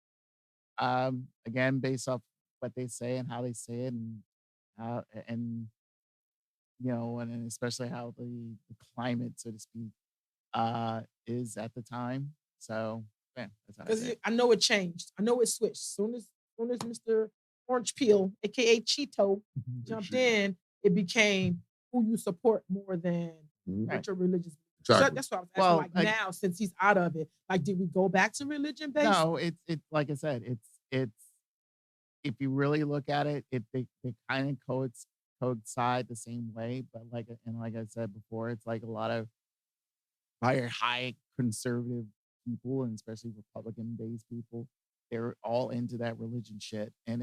Again, based off what they say and how they say it, and especially how the climate, so to speak, is at the time. So yeah, that's how I
Because I know it changed. I know it switched. Soon as Mr. orange peel, aka Cheeto, jumped in, it became who you support more than your religious.
Exactly.
So that's what I was asking. Like now, since he's out of it, like, did we go back to religion based?
No, it's like I said, it's if you really look at it, they kind of coincide the same way, but like I said before, it's like a lot of very high conservative people, and especially Republican-based people, they're all into that religion shit, and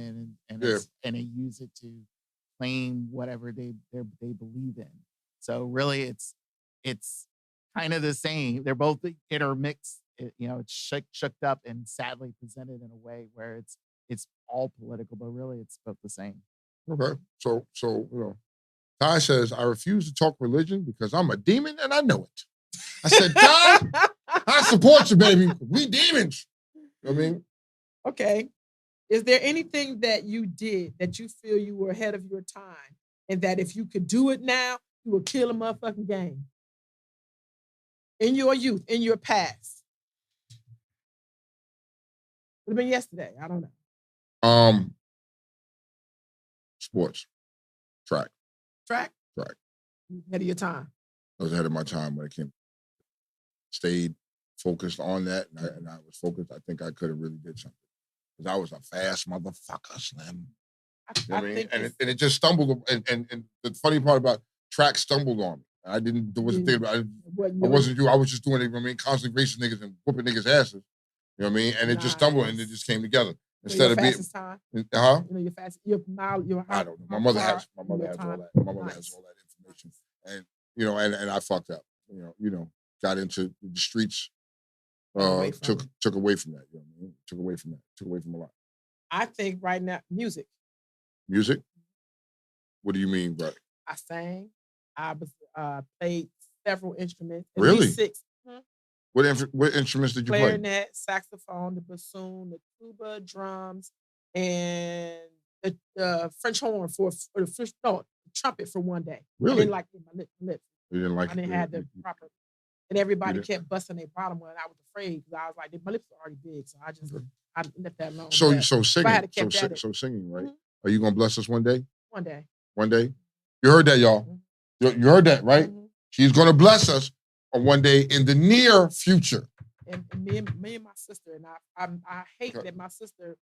they use it to claim whatever they believe in. So really, it's kind of the same. They're both intermixed. It's shooked up and sadly presented in a way where it's all political, but really it's both the same.
Okay, so Ty says, I refuse to talk religion because I'm a demon and I know it. I said, Ty, I support you, baby. We demons. You know what I mean?
Okay. Is there anything that you did that you feel you were ahead of your time, and that if you could do it now, you would kill a motherfucking game? In your youth, in your past. Would have been yesterday. I don't know.
Sports. Track.
Ahead of your time.
I was ahead of my time when it came. Stayed focused on that, and I was focused. I think I could have really did something. Because I was a fast motherfucker, Slim. You know what I mean? And it just stumbled. And the funny part about track stumbled on me. I wasn't thinking about it. I wasn't you. I was just doing it, you know what I mean? Constantly racing niggas and whooping niggas' asses. You know what I mean? And it just stumbled and it just came together. Instead of being.
Time?
Huh?
Your fast, your
I don't know. My mother has all that. My mother has all that information. And and I fucked up. Got into the streets. Took away from that. You know what I mean? Took away from that. Took away from a lot.
I think right now, music.
Music? What do you mean, bro?
I sang. I played several instruments.
Really?
6.
What instruments did you play?
Clarinet, saxophone, the bassoon, the tuba, drums, and the French horn trumpet for one day.
Really?
I didn't like my lips.
You didn't like
I didn't have the proper. And everybody kept busting their bottom one. I was afraid because I was like, my lips are already big, so I left that alone.
So singing,
so
singing, right? Mm-hmm. Are you gonna bless us one day?
One day.
One day. You heard that, y'all. Mm-hmm. You heard that, right? Mm-hmm. She's gonna bless us on one day in the near future.
And me and my sister, and I hate that my sister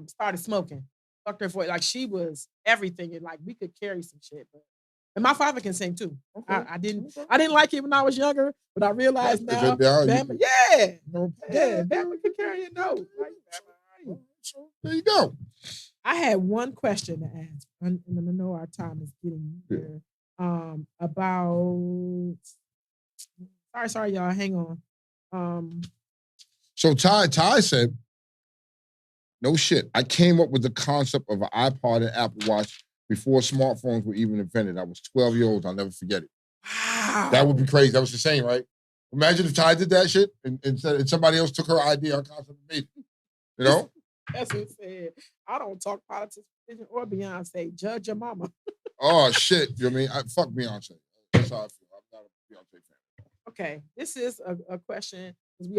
started smoking. Fucked her voice. Like, she was everything, and like we could carry some shit, but. And my father can sing too. Okay. I didn't like it when I was younger, but I realized now, Bama could carry a note.
So there you go.
I had one question to ask, and I know our time is getting here. About sorry, y'all. Hang on.
So Ty said, no shit. I came up with the concept of an iPod and Apple Watch before smartphones were even invented. I was 12 years old. I'll never forget it. Wow. That would be crazy. That was insane, right? Imagine if Ty did that shit and somebody else took her idea, her concept, and made it. You know?
That's what it said. I don't talk politics or Beyonce. Judge your mama.
Oh, shit. You know what I mean? Fuck Beyonce. That's how I feel. I'm not a Beyonce fan.
Okay. This is a question, because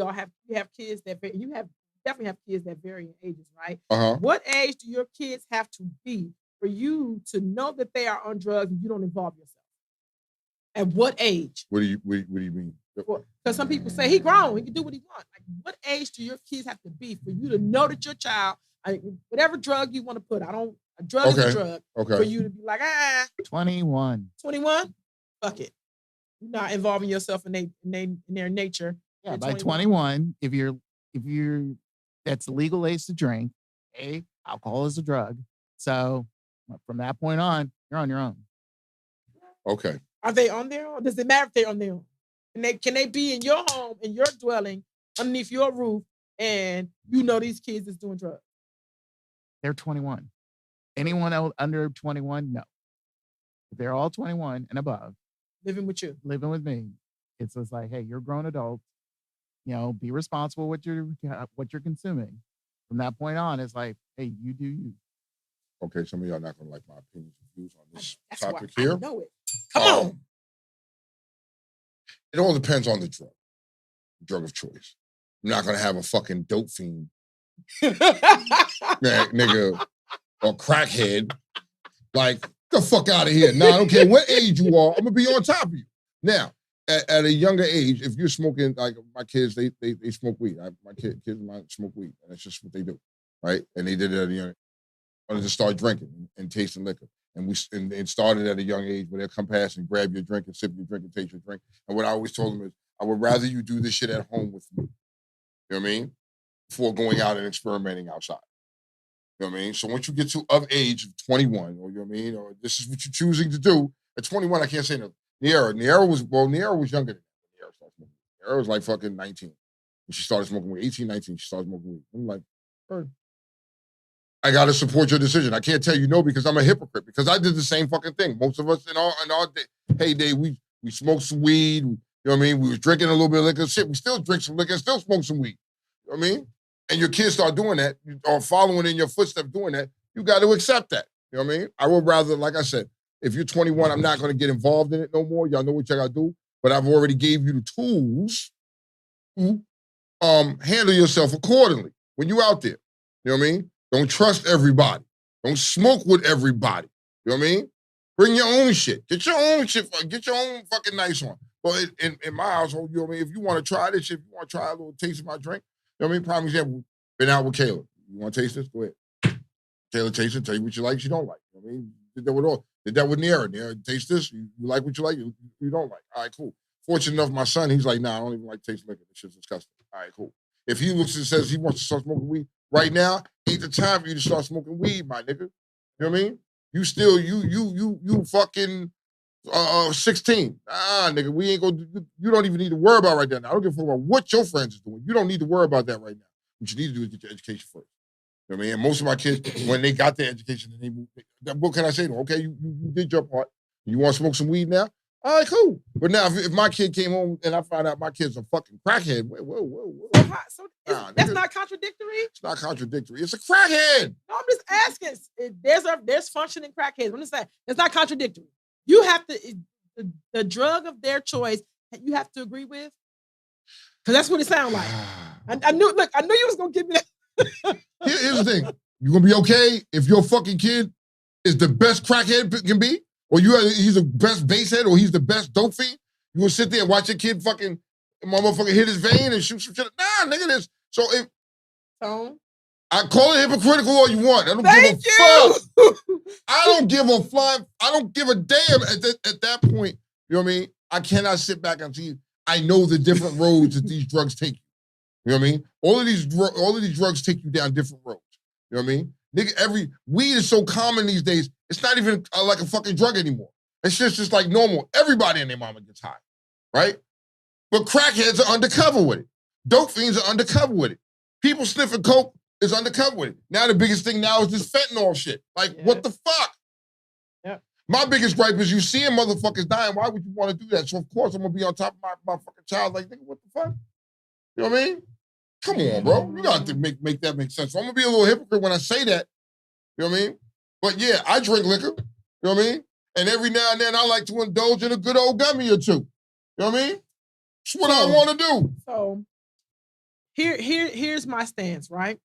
we have kids that definitely have kids that vary in ages, right?
Uh-huh.
What age do your kids have to be for you to know that they are on drugs and you don't involve yourself? At what age?
What do you mean?
Because some people say he grown, he can do what he wants. Like, what age do your kids have to be for you to know that your child, whatever drug you want to put, a drug is a drug. Okay. For you to be like,
21.
21? Fuck it. You're not involving yourself in their nature.
Yeah, by 21, if you're that's the legal age to drink. Alcohol is a drug. So from that point on, you're on your own.
Okay.
Are they on their own? Does it matter if they're on their own? Can they be in your home, in your dwelling, underneath your roof, and you know these kids is doing drugs?
They're 21. Anyone else under 21? No. If they're all 21 and above,
living with you,
living with me, it's just like, hey, you're a grown adult. Be responsible with what you're consuming. From that point on, it's like, hey, you do you.
Okay, some of y'all not gonna like my opinions and views on this topic
here. I know it. Come on.
It all depends on the drug of choice. I'm not gonna have a fucking dope fiend, nigga, or crackhead. Like, get the fuck out of here. Now, I don't care what age you are, I'm gonna be on top of you. Now, at a younger age, if you're smoking, like my kids, they smoke weed. My kids might smoke weed, and that's just what they do, right? And they did it at a young age. Wanted to start drinking and tasting liquor. And it started at a young age where they'll come past and grab your drink and sip your drink and taste your drink. And what I always told them is, I would rather you do this shit at home with me. You know what I mean? Before going out and experimenting outside. You know what I mean? So once you get to of age of 21, or you know what I mean, or this is what you're choosing to do, at 21, I can't say no. Niera was younger than me. Niera was like fucking 19. When she started smoking weed. 18, 19, she started smoking weed. I'm like, I gotta support your decision. I can't tell you no because I'm a hypocrite, because I did the same fucking thing. Most of us in our heyday, we smoked some weed, you know what I mean? We was drinking a little bit of liquor, shit, we still drink some liquor, still smoke some weed. You know what I mean? And your kids start doing that, or following in your footsteps doing that, you got to accept that. You know what I mean? I would rather, like I said, if you're 21, I'm not going to get involved in it no more. Y'all know what y'all got to do. But I've already gave you the tools to handle yourself accordingly when you out there. You know what I mean? Don't trust everybody. Don't smoke with everybody. You know what I mean? Bring your own shit. Get your own shit. Get your own fucking nice one. But in my household, you know what I mean? If you want to try this shit, if you want to try a little taste of my drink, you know what I mean? Prime example, been out with Kayla. You want to taste this? Go ahead. Kayla taste it, tell you what you like, you don't like. You know what I mean? Did that with Niera. Niera, taste this, you like what you like, you don't like. All right, cool. Fortunate enough, my son, he's like, nah, I don't even like taste liquor. This shit's disgusting. All right, cool. If he looks and says he wants to start smoking weed, right now ain't the time for you to start smoking weed, my nigga. You know what I mean? You still, you fucking 16. Nigga, we ain't gonna, you don't even need to worry about right now. I don't give a fuck about what your friends are doing. You don't need to worry about that right now. What you need to do is get your education first. You know what I mean? And most of my kids, when they got their education and they moved, what can I say to them? Okay, you did your part. You want to smoke some weed now? All right, cool. But now, if my kid came home and I found out my kid's a fucking crackhead, whoa.
That's not contradictory?
It's not contradictory. It's a crackhead.
No, I'm just asking. There's functioning crackheads. I'm just saying, it's not contradictory. You have to, the drug of their choice, you have to agree with? Because that's what it sounds like. I knew you was going to give me that.
Here's the thing. You're going to be okay if your fucking kid is the best crackhead can be? Or he's the best basehead, or he's the best dope fiend? You gonna sit there and watch your kid fucking motherfucker hit his vein and shoot some shit? Nah, nigga, this. So I call it hypocritical all you want. I don't give a fuck. I don't give a flying. I don't give a damn at that point. You know what I mean? I cannot sit back and see. I know the different roads that these drugs take you. You know what I mean? All of these drugs take you down different roads. You know what I mean? Nigga, weed is so common these days, it's not even like a fucking drug anymore. It's just like normal. Everybody and their mama gets high, right? But crackheads are undercover with it. Dope fiends are undercover with it. People sniffing coke is undercover with it. Now the biggest thing now is this fentanyl shit. Like, what the fuck?
Yeah.
My biggest gripe is you seeing motherfuckers dying. Why would you want to do that? So of course I'm gonna be on top of my fucking child. Like, nigga, what the fuck? You know what I mean? Come on, bro. You got to make that make sense. So I'm gonna be a little hypocrite when I say that. You know what I mean? But yeah, I drink liquor. You know what I mean? And every now and then I like to indulge in a good old gummy or two. You know what I mean? It's what I want to do.
So here's my stance, right?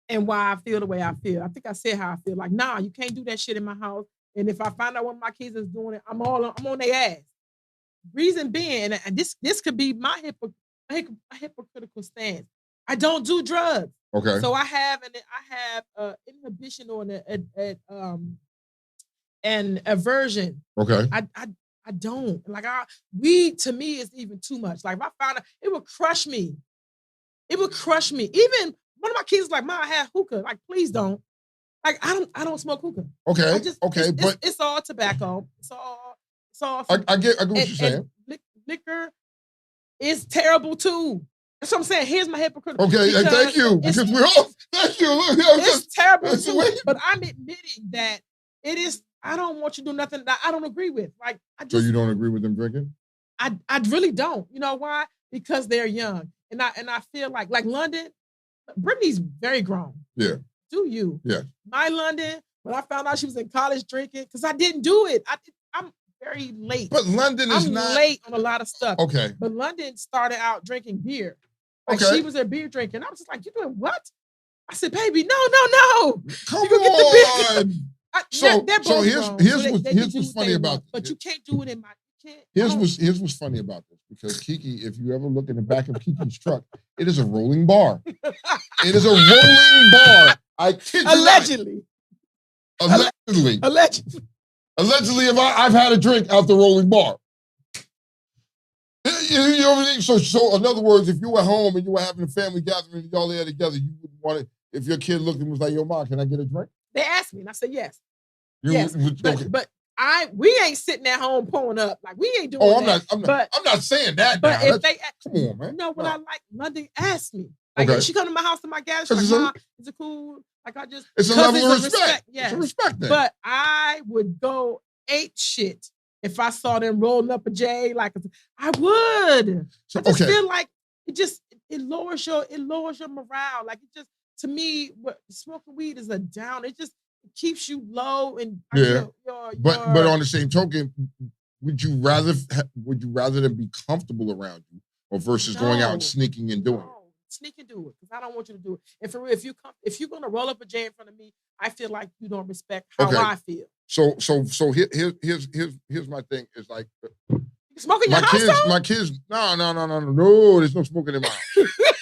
And why I feel the way I feel. I think I said how I feel. Like, nah, you can't do that shit in my house. And if I find out one of my kids is doing it, I'm on their ass. Reason being, and this could be my hypocritical stance. I don't do drugs.
Okay.
So I have inhibition or an aversion.
Okay.
I don't like weed to me is even too much. Like if I found out, it would crush me. It would crush me. Even one of my kids like, "Mom, I have hookah." Like, please don't. Like I don't smoke hookah.
Okay.
It's all tobacco. It's all.
I get what you're saying.
Liquor is terrible too. That's what I'm saying. Here's my hypocritical.
Okay, thank you. Because we're all, thank you. Look,
it's terrible too. But I'm admitting that it is. I don't want you to do nothing that I don't agree with. Like
so you don't agree with them drinking?
I really don't. You know why? Because they're young, and I feel like London. Brittany's very grown.
Yeah.
Do you?
Yeah.
My London. When I found out she was in college drinking, because I didn't do it. I'm very late.
But London is not
late on a lot of stuff.
Okay.
But London started out drinking beer. Like she was a beer drinker. And I was just like, you doing what? I said, baby, no.
Come
You gonna get the
on.
So
Here's what's funny about this.
But you can't do it in my.
Here's what's funny about this, because Kiki, if you ever look in the back of Kiki's truck, it is a rolling bar. It is a rolling bar. I kid you
Allegedly.
not. Allegedly, if I've had a drink out the rolling bar. You know what I mean? So in other words, if you were home and you were having a family gathering and y'all there together, you wouldn't want it. If your kid looked and was like, "Yo, Mom, can I get a drink?"
They asked me, and I said yes.
Yes,
but we ain't sitting at home pulling up. Like, we ain't doing that.
I'm not saying that.
But
now.
if they
come on, man.
No, what I like, London asked me. Like, if she come to my house to my gas, she's like, "Mom, is it cool?" Like,
it's a level of respect.
Yes.
It's a respect thing.
But I would go ape shit if I saw them rolling up a J. Like, I would. I just feel like it lowers your morale. Like, it just, to me, smoking weed is a down. It just keeps you low and
but on the same token, would you rather them be comfortable around you or versus going out and sneaking and doing it?
Sneak and do it, because I don't want you to do it. And for real, if you're gonna roll up a J in front of me, I feel like you don't respect how I feel.
So here's my thing. It's like
smoking your house.
My kids. No. There's no smoking in my house.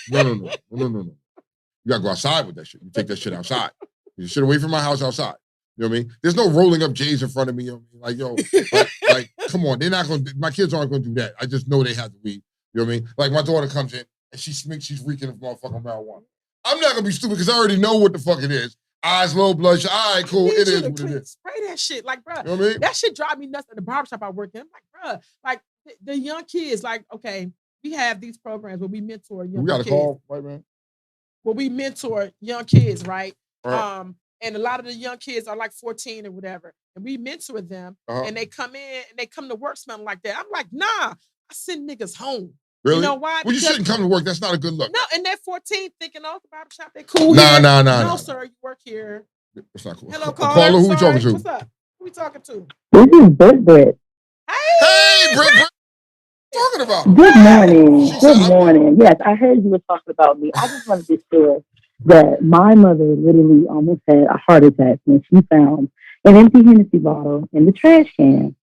No. You gotta go outside with that shit. You take that shit outside. You shit away from my house outside. You know what I mean? There's no rolling up J's in front of me. You know what I mean? Like, like, come on. They're not gonna. My kids aren't gonna do that. I just know they have the weed. You know what I mean? Like, my daughter comes in and she's reeking of motherfucking marijuana. I'm not gonna be stupid because I already know what the fuck it is. Eyes low, blood sugar. All right, cool. It is what it is.
Spray that shit, like, bro.
You know what I mean?
That shit drive me nuts at the barbershop I work in. I'm like, bro, like the young kids, like, okay, we have these programs where we mentor young kids.
We got a call, right, man?
Where we mentor young kids, right? And a lot of the young kids are like 14 or whatever, and we mentor them, and they come in and they come to work smelling like that. I'm like, nah, I send niggas home.
Really?
You know why?
Well, you shouldn't come to work. That's not a good look.
No, and they're 14 thinking, oh, the barbershop, they cool.
No.
No, sir, you work here.
That's not cool.
Hello, caller.
Who we talking to?
What's up? Who we talking to?
This is Britt.
Hey, Britt. Talking about.
Good morning. Good morning. Yes, I heard you were talking about me. I just wanted to share that my mother literally almost had a heart attack when she found an empty Hennessy bottle in the trash can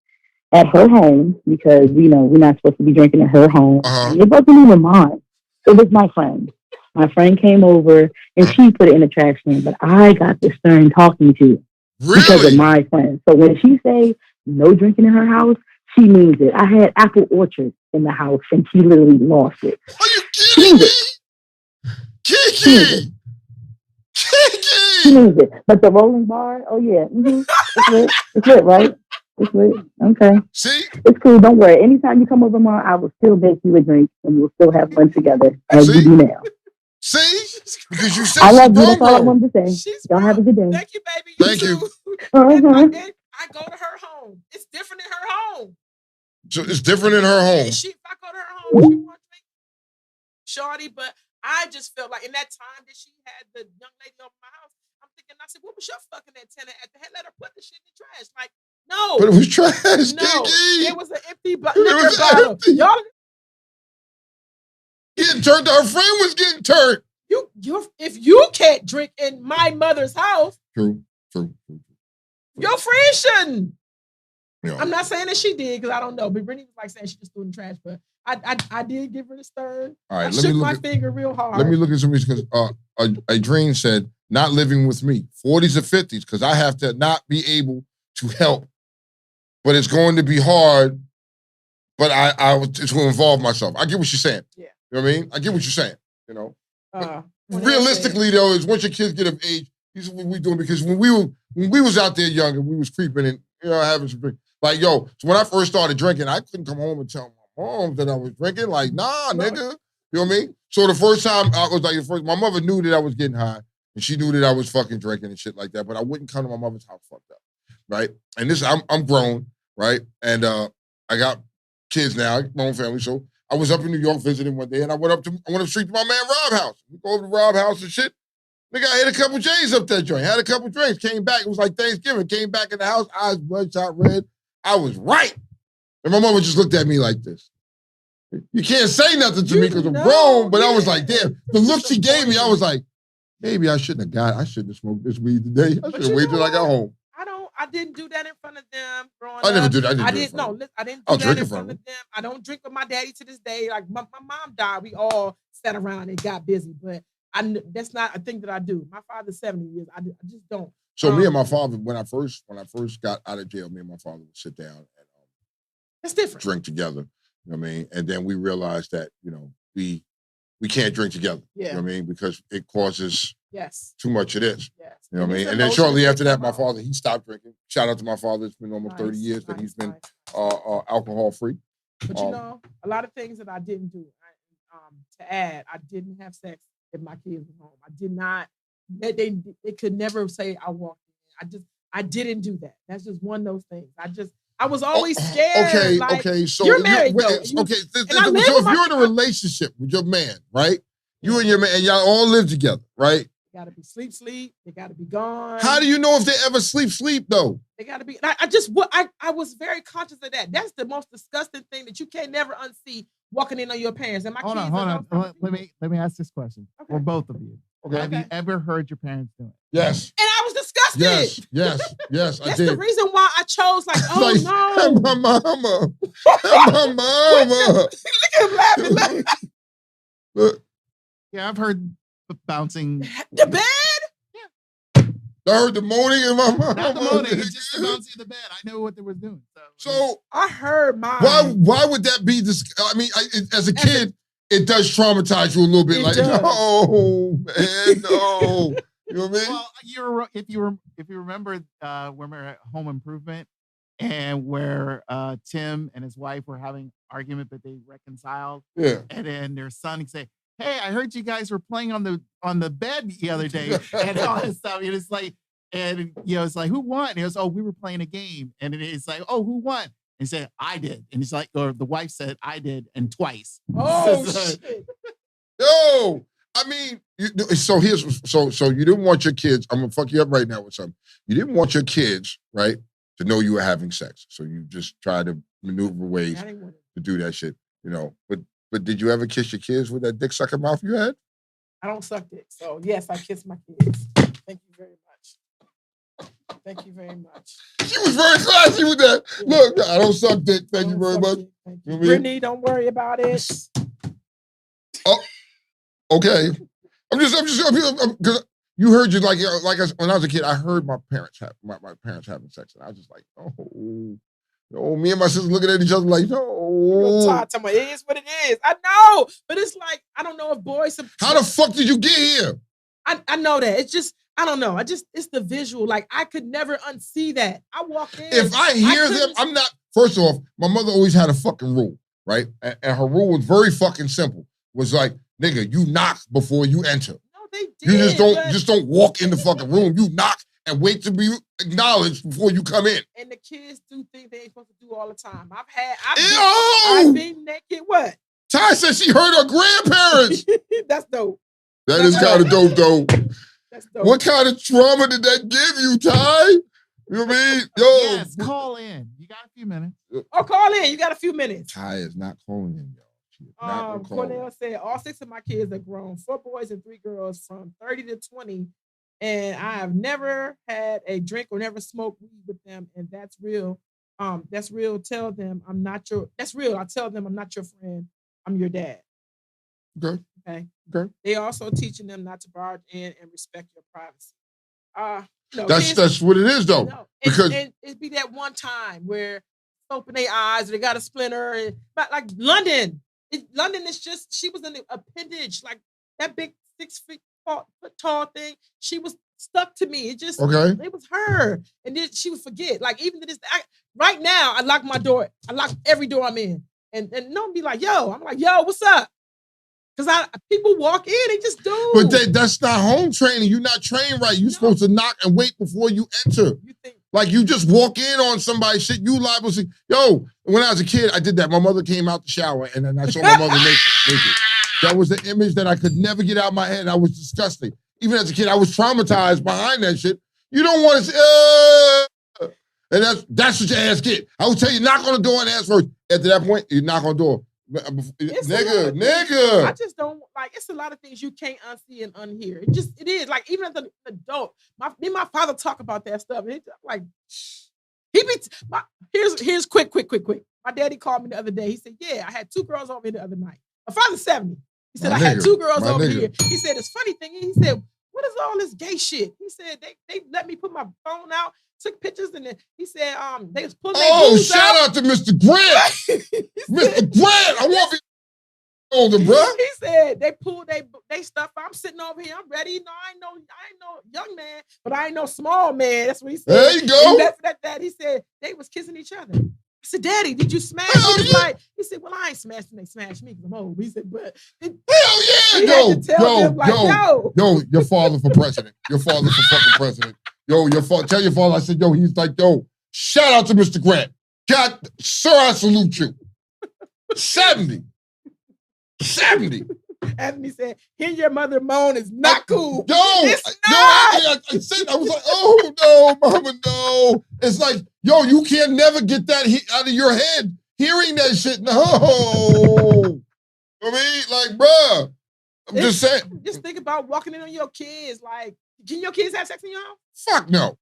at her home, because we're not supposed to be drinking at her home. And it wasn't even mine. It was my friend. My friend came over and she put it in the trash can, but I got the stern talking to because of my friend. So when she say no drinking in her house, she means it. I had apple orchard in the house and she literally lost it.
Are you kidding me? Kiki!
She means it. But the rolling bar, oh yeah. It's lit, right? It's lit. Okay.
See?
It's cool. Don't worry. Anytime you come over, Mom, I will still make you a drink and we'll still have fun together as we do now.
See? Because you said
I love you. That's all I wanted to say. Y'all have a good day.
Thank you, baby.
Thank you.
I go to her home. It's different in her home.
So it's different in her home.
If I go to her home, she wants me, shorty. But I just felt like in that time that she had the young lady over my house, I'm thinking, I said, what was your fucking antenna at the head? Let her put the shit in the trash. Like, no.
But it was trash,
no,
Kiki.
it was an empty liquor bottle.
Empty.
Y'all
getting turned. Her friend was getting turned.
If you can't drink in my mother's house,
true.
Your friend shouldn't.
Yeah.
I'm not saying that she did because I don't know, but Brittany was like saying she just threw in the trash. But I did give her the stern.
All right,
I shook my finger real hard.
Let me look at some of these because Adrienne said not living with me, 40s or 50s, because I have to not be able to help, but it's going to be hard. But I to involve myself. I get what you're saying.
Yeah.
You know what I mean? I get what you're saying. You know. Realistically, though, is once your kids get of age, this is what we doing because when we was out there young and we was creeping and having some drink. Like, so when I first started drinking, I couldn't come home and tell my mom that I was drinking. Like, nah, nigga. You know what I mean? So the first time I was like, my mother knew that I was getting high and she knew that I was fucking drinking and shit like that, but I wouldn't come to my mother's house fucked up, right? And this, I'm grown, right? And I got kids now, my own family, so I was up in New York visiting one day and I went up the street to my man Rob's house. We go over to Rob's house and shit. Nigga, I hit a couple J's up that joint, had a couple drinks, came back. It was like Thanksgiving. Came back in the house, eyes bloodshot red. I was right. And my mama just looked at me like this. You can't say nothing to me because I'm grown, but I was like, damn. The look she gave me, I was like, maybe I shouldn't have smoked this weed today. I should have waited till I got home.
I didn't do that in front of them growing up.
I never did. I didn't
do that in front of them. I don't drink with my daddy to this day. Like my mom died, we all sat around and got busy, but that's not a thing that I do. My father's 70 years. I just don't.
So me and my father, when I first got out of jail, me and my father would sit down and
that's different.
Drink together. You know what I mean? And then we realized that, we can't drink together.
Yeah.
You know what I mean? Because it causes
yes.
too much of this.
Yes.
You know what I mean? And then shortly after that, my father, he stopped drinking. Shout out to my father. It's been almost 30 years that he's been alcohol free.
But a lot of things that I didn't do. To add, I didn't have sex if my kids were home. I did not. They could never say I walked in. I didn't do that. That's just one of those things. I was always scared.
Okay. So
you're married,
so if you're in a relationship with your man, right? You and your man, and y'all all live together, right?
They gotta be sleep. They gotta be gone.
How do you know if they ever sleep though?
They gotta be. I was very conscious of that. That's the most disgusting thing that you can't never unsee walking in on your parents. And my
hold
kids.
on. Let me ask this question for both of you.
Okay.
Have you ever heard your parents do it?
Yes.
And I was disgusted.
Yes. I
That's
did.
the reason why I chose no.
My mama. My mama.
Look at him laughing.
Look.
Yeah, I've heard bouncing
the bed.
I heard the moaning in my mama.
Not the moaning, it's just the bouncing in the bed. I know what they were doing.
So
I heard mine.
Why would that be this? I mean, as a kid, it does traumatize you a little bit. Like,
does.
no, man, no. You know what I mean?
Well, if you remember when we were at Home Improvement and where Tim and his wife were having argument, but they reconciled.
Yeah.
And then their son would say, "Hey, I heard you guys were playing on the bed the other day," and all this stuff. And it's like, it's like, who won? And he goes, "Oh, we were playing a game." And it's like, "Oh, who won?" And he said, "I did." And he's like, or the wife said, "I did," and twice.
Oh shit.
Yo, I mean, so you didn't want your kids. I'm gonna fuck you up right now with something. You didn't want your kids, right, to know you were having sex. So you just tried to maneuver ways to do that shit, But did you ever kiss your kids with that dick sucking mouth you had?
I don't suck dick. So yes, I kiss my kids. Thank you very much. Thank you very much.
She was very classy with that. Yeah. Look, I don't suck dick. Thank you very much.
Thank you. Brittany, don't worry about it.
Oh, okay. I'm just because you heard when I was a kid, I heard my parents having sex, and I was just like, oh, me and my sister looking at each other like, no.
It is what it is. I know, but it's like I don't know if boys.
How the fuck did you get here?
I know that. It's just I don't know. It's the visual. Like I could never unsee that. I walk in.
If I hear them, I'm not. First off, my mother always had a fucking rule, right? And her rule was very fucking simple. Was like, nigga, you knock before you enter.
No, they did.
You just don't walk in the fucking room. You knock and wait to be acknowledged before you come in.
And the kids do things they ain't supposed to do all the time. I've been naked. What?
Ty said she heard her grandparents.
That's dope.
That is kind of dope, though.
That's dope.
What kind of trauma did that give you, Ty? You know what I mean? Yo.
Yes, call in. You got a few minutes.
Oh, call in. You got a few minutes.
Ty is not calling in, y'all.
Cornell said, all 6 of my kids are grown, 4 boys and 3 girls from 30 to 20. And I have never had a drink or never smoked weed with them. And that's real. That's real. Tell them I'm not your, that's real. I tell them I'm not your friend. I'm your dad.
Okay.
They also teaching them not to barge in and respect your privacy.
That's what it is, though. Because
it be that one time where open their eyes, or they got a splinter. But like London, London is just, she was an appendage, like that big 6 foot tall thing. She was stuck to me. It was her. And then she would forget. Like even to this, right now, I lock my door. I lock every door I'm in. And no one be like, yo. I'm like, yo, what's up? Because people walk in, they just do.
But that's not home training. You're not trained right. You're supposed to knock and wait before you enter. Like you just walk in on somebody's shit, you liable to see. Yo, when I was a kid, I did that. My mother came out the shower and then I saw my mother naked. That was the image that I could never get out of my head. I was disgusting. Even as a kid, I was traumatized behind that shit. You don't want to say, and that's what your ass get. I would tell you, knock on the door and ask first. After that point, you knock on the door. Nigga.
I just don't like. It's a lot of things you can't unsee and unhear. It is like even as an adult. Me and my father talk about that stuff. And like he be here's quick. My daddy called me the other day. He said, "Yeah, I had 2 girls over here the other night." My father's 70. He said, "I had 2 girls over here." He said, "It's funny thing." He said, "What is all this gay shit?" He said, "They let me put my phone out, took pictures, and then he said, they was pulling their boobs out."
Shout out to Mr. Grant. Mr. Grant, I want to be older, bro.
He said they pulled they stuff. I'm sitting over here. I'm ready. No, I ain't no young man, but I ain't no small man. That's what he said.
There you go.
That he said they was kissing each other. I said, "Daddy, did you smash?" He was like, he said, "Well, I ain't smashing. They smashed me because I'm old." He said, "But
hell yeah, yo, your father for president. Your father for fucking president. Yo, tell your father." I said, "Yo," he's like, "Yo, shout out to Mr. Grant. God, sir, I salute you." 70.
Anthony said, "Hear your mother moan is not cool."
It's not. I was like, "Oh no, mama, no." It's like, yo, you can't never get that out of your head. Hearing that shit, no. I mean, like, bruh, I'm just saying.
Just think about walking in on your kids. Like, can your kids have sex in your house?
Fuck no.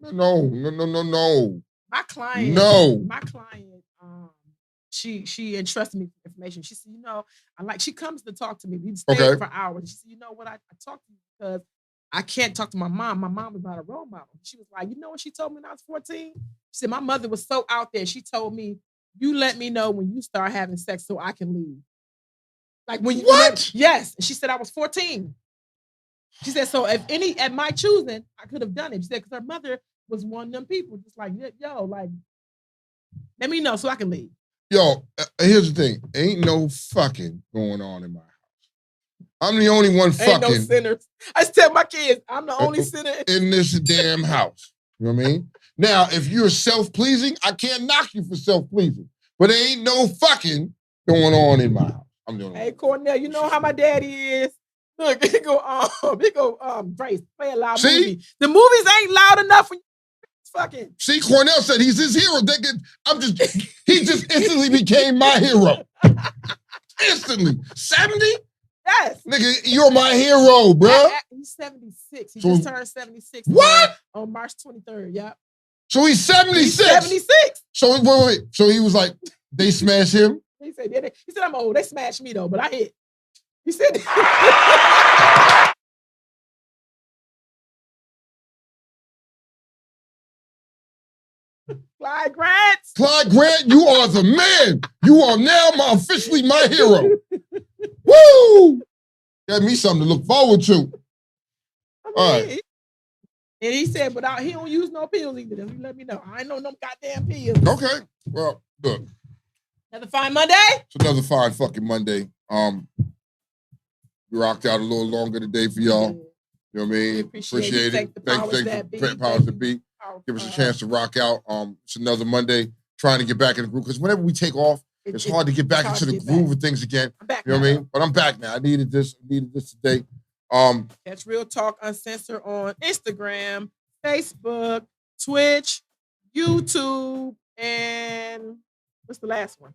No.
My client.
No.
She entrusted me with information. She said, she comes to talk to me. We stayed for hours. She said, "You know what? I talked to you because I can't talk to my mom. My mom was not a role model." She was like, "You know what she told me when I was 14? She said, my mother was so out there. She told me, you let me know when you start having sex so I can leave." Like when you yes. And she said, I was 14. She said, so if any at my choosing, I could have done it. She said, because her mother was one of them people, just like, yo, like, let me know so I can leave.
Yo, here's the thing. Ain't no fucking going on in my house. I'm the only one fucking.
Ain't no sinners. I just tell my kids, I'm the only sinner
in this damn house. You know what I mean? Now, if you're self-pleasing, I can't knock you for self-pleasing. But there ain't no fucking going on in my house. I'm the only one.
Hey, Cornell, you know how my daddy is. Look, he go, Brace, play a loud movie. The movies ain't loud enough for you. Fucking.
See, Cornell said he's his hero. He just instantly became my hero. Instantly. 70?
Yes.
Nigga, you're my hero, bro.
He's 76. He just turned 76.
What?
On March 23rd, yeah.
So he's 76?
He's 76.
So wait. So he was like, they smashed him?
He said, I'm old. They smashed me though, but I hit. He said Clyde Grant,
you are the man. You are now officially my hero. Woo! Got me something to look forward to. All right.
And he said, but he don't use no pills either. He let me know. I ain't know no goddamn pills.
Okay. Well, look.
Another fine Monday?
It's another fine fucking Monday. We rocked out a little longer today for y'all. You know what I mean? Appreciate it. Thanks for powers that be. Give us a chance to rock out. It's another Monday. Trying to get back in the groove. Because whenever we take off, it's hard to get back into the groove of things again. You know what I mean? But I'm back now. I needed this today.
That's Real Talk Uncensored on Instagram, Facebook, Twitch, YouTube, and what's the last one?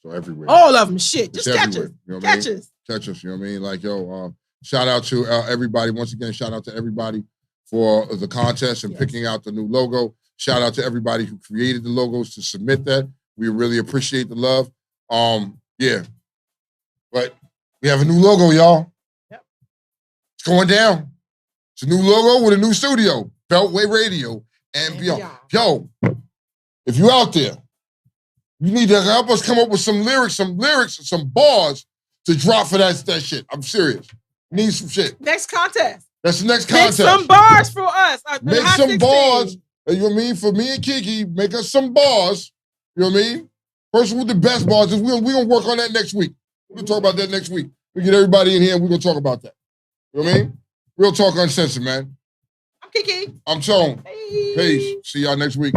So everywhere.
All of them. Shit. Just catch us.
You know what
Catch
I mean?
us.
Catch us. You know what I mean? Like, yo, shout out to everybody. Once again, shout out to everybody for the contest and picking out the new logo. Shout out to everybody who created the logos to submit that. We really appreciate the love. Yeah. But we have a new logo, y'all.
Yep.
It's going down. It's a new logo with a new studio, Beltway Radio and beyond. Yo, if you out there, you need to help us come up with some lyrics, some bars to drop for that shit. I'm serious. Need some shit.
Next contest.
That's the next contest.
Make some bars for us.
Make some bars. You know what I mean? For me and Kiki, make us some bars. You know what I mean? Person with the best bars. We're going to work on that next week. We're going to talk about that next week. We get everybody in here and we're going to talk about that. You know what I mean? Real Talk Uncensored, man.
I'm Kiki.
I'm Tone.
Hey.
Peace. See y'all next week.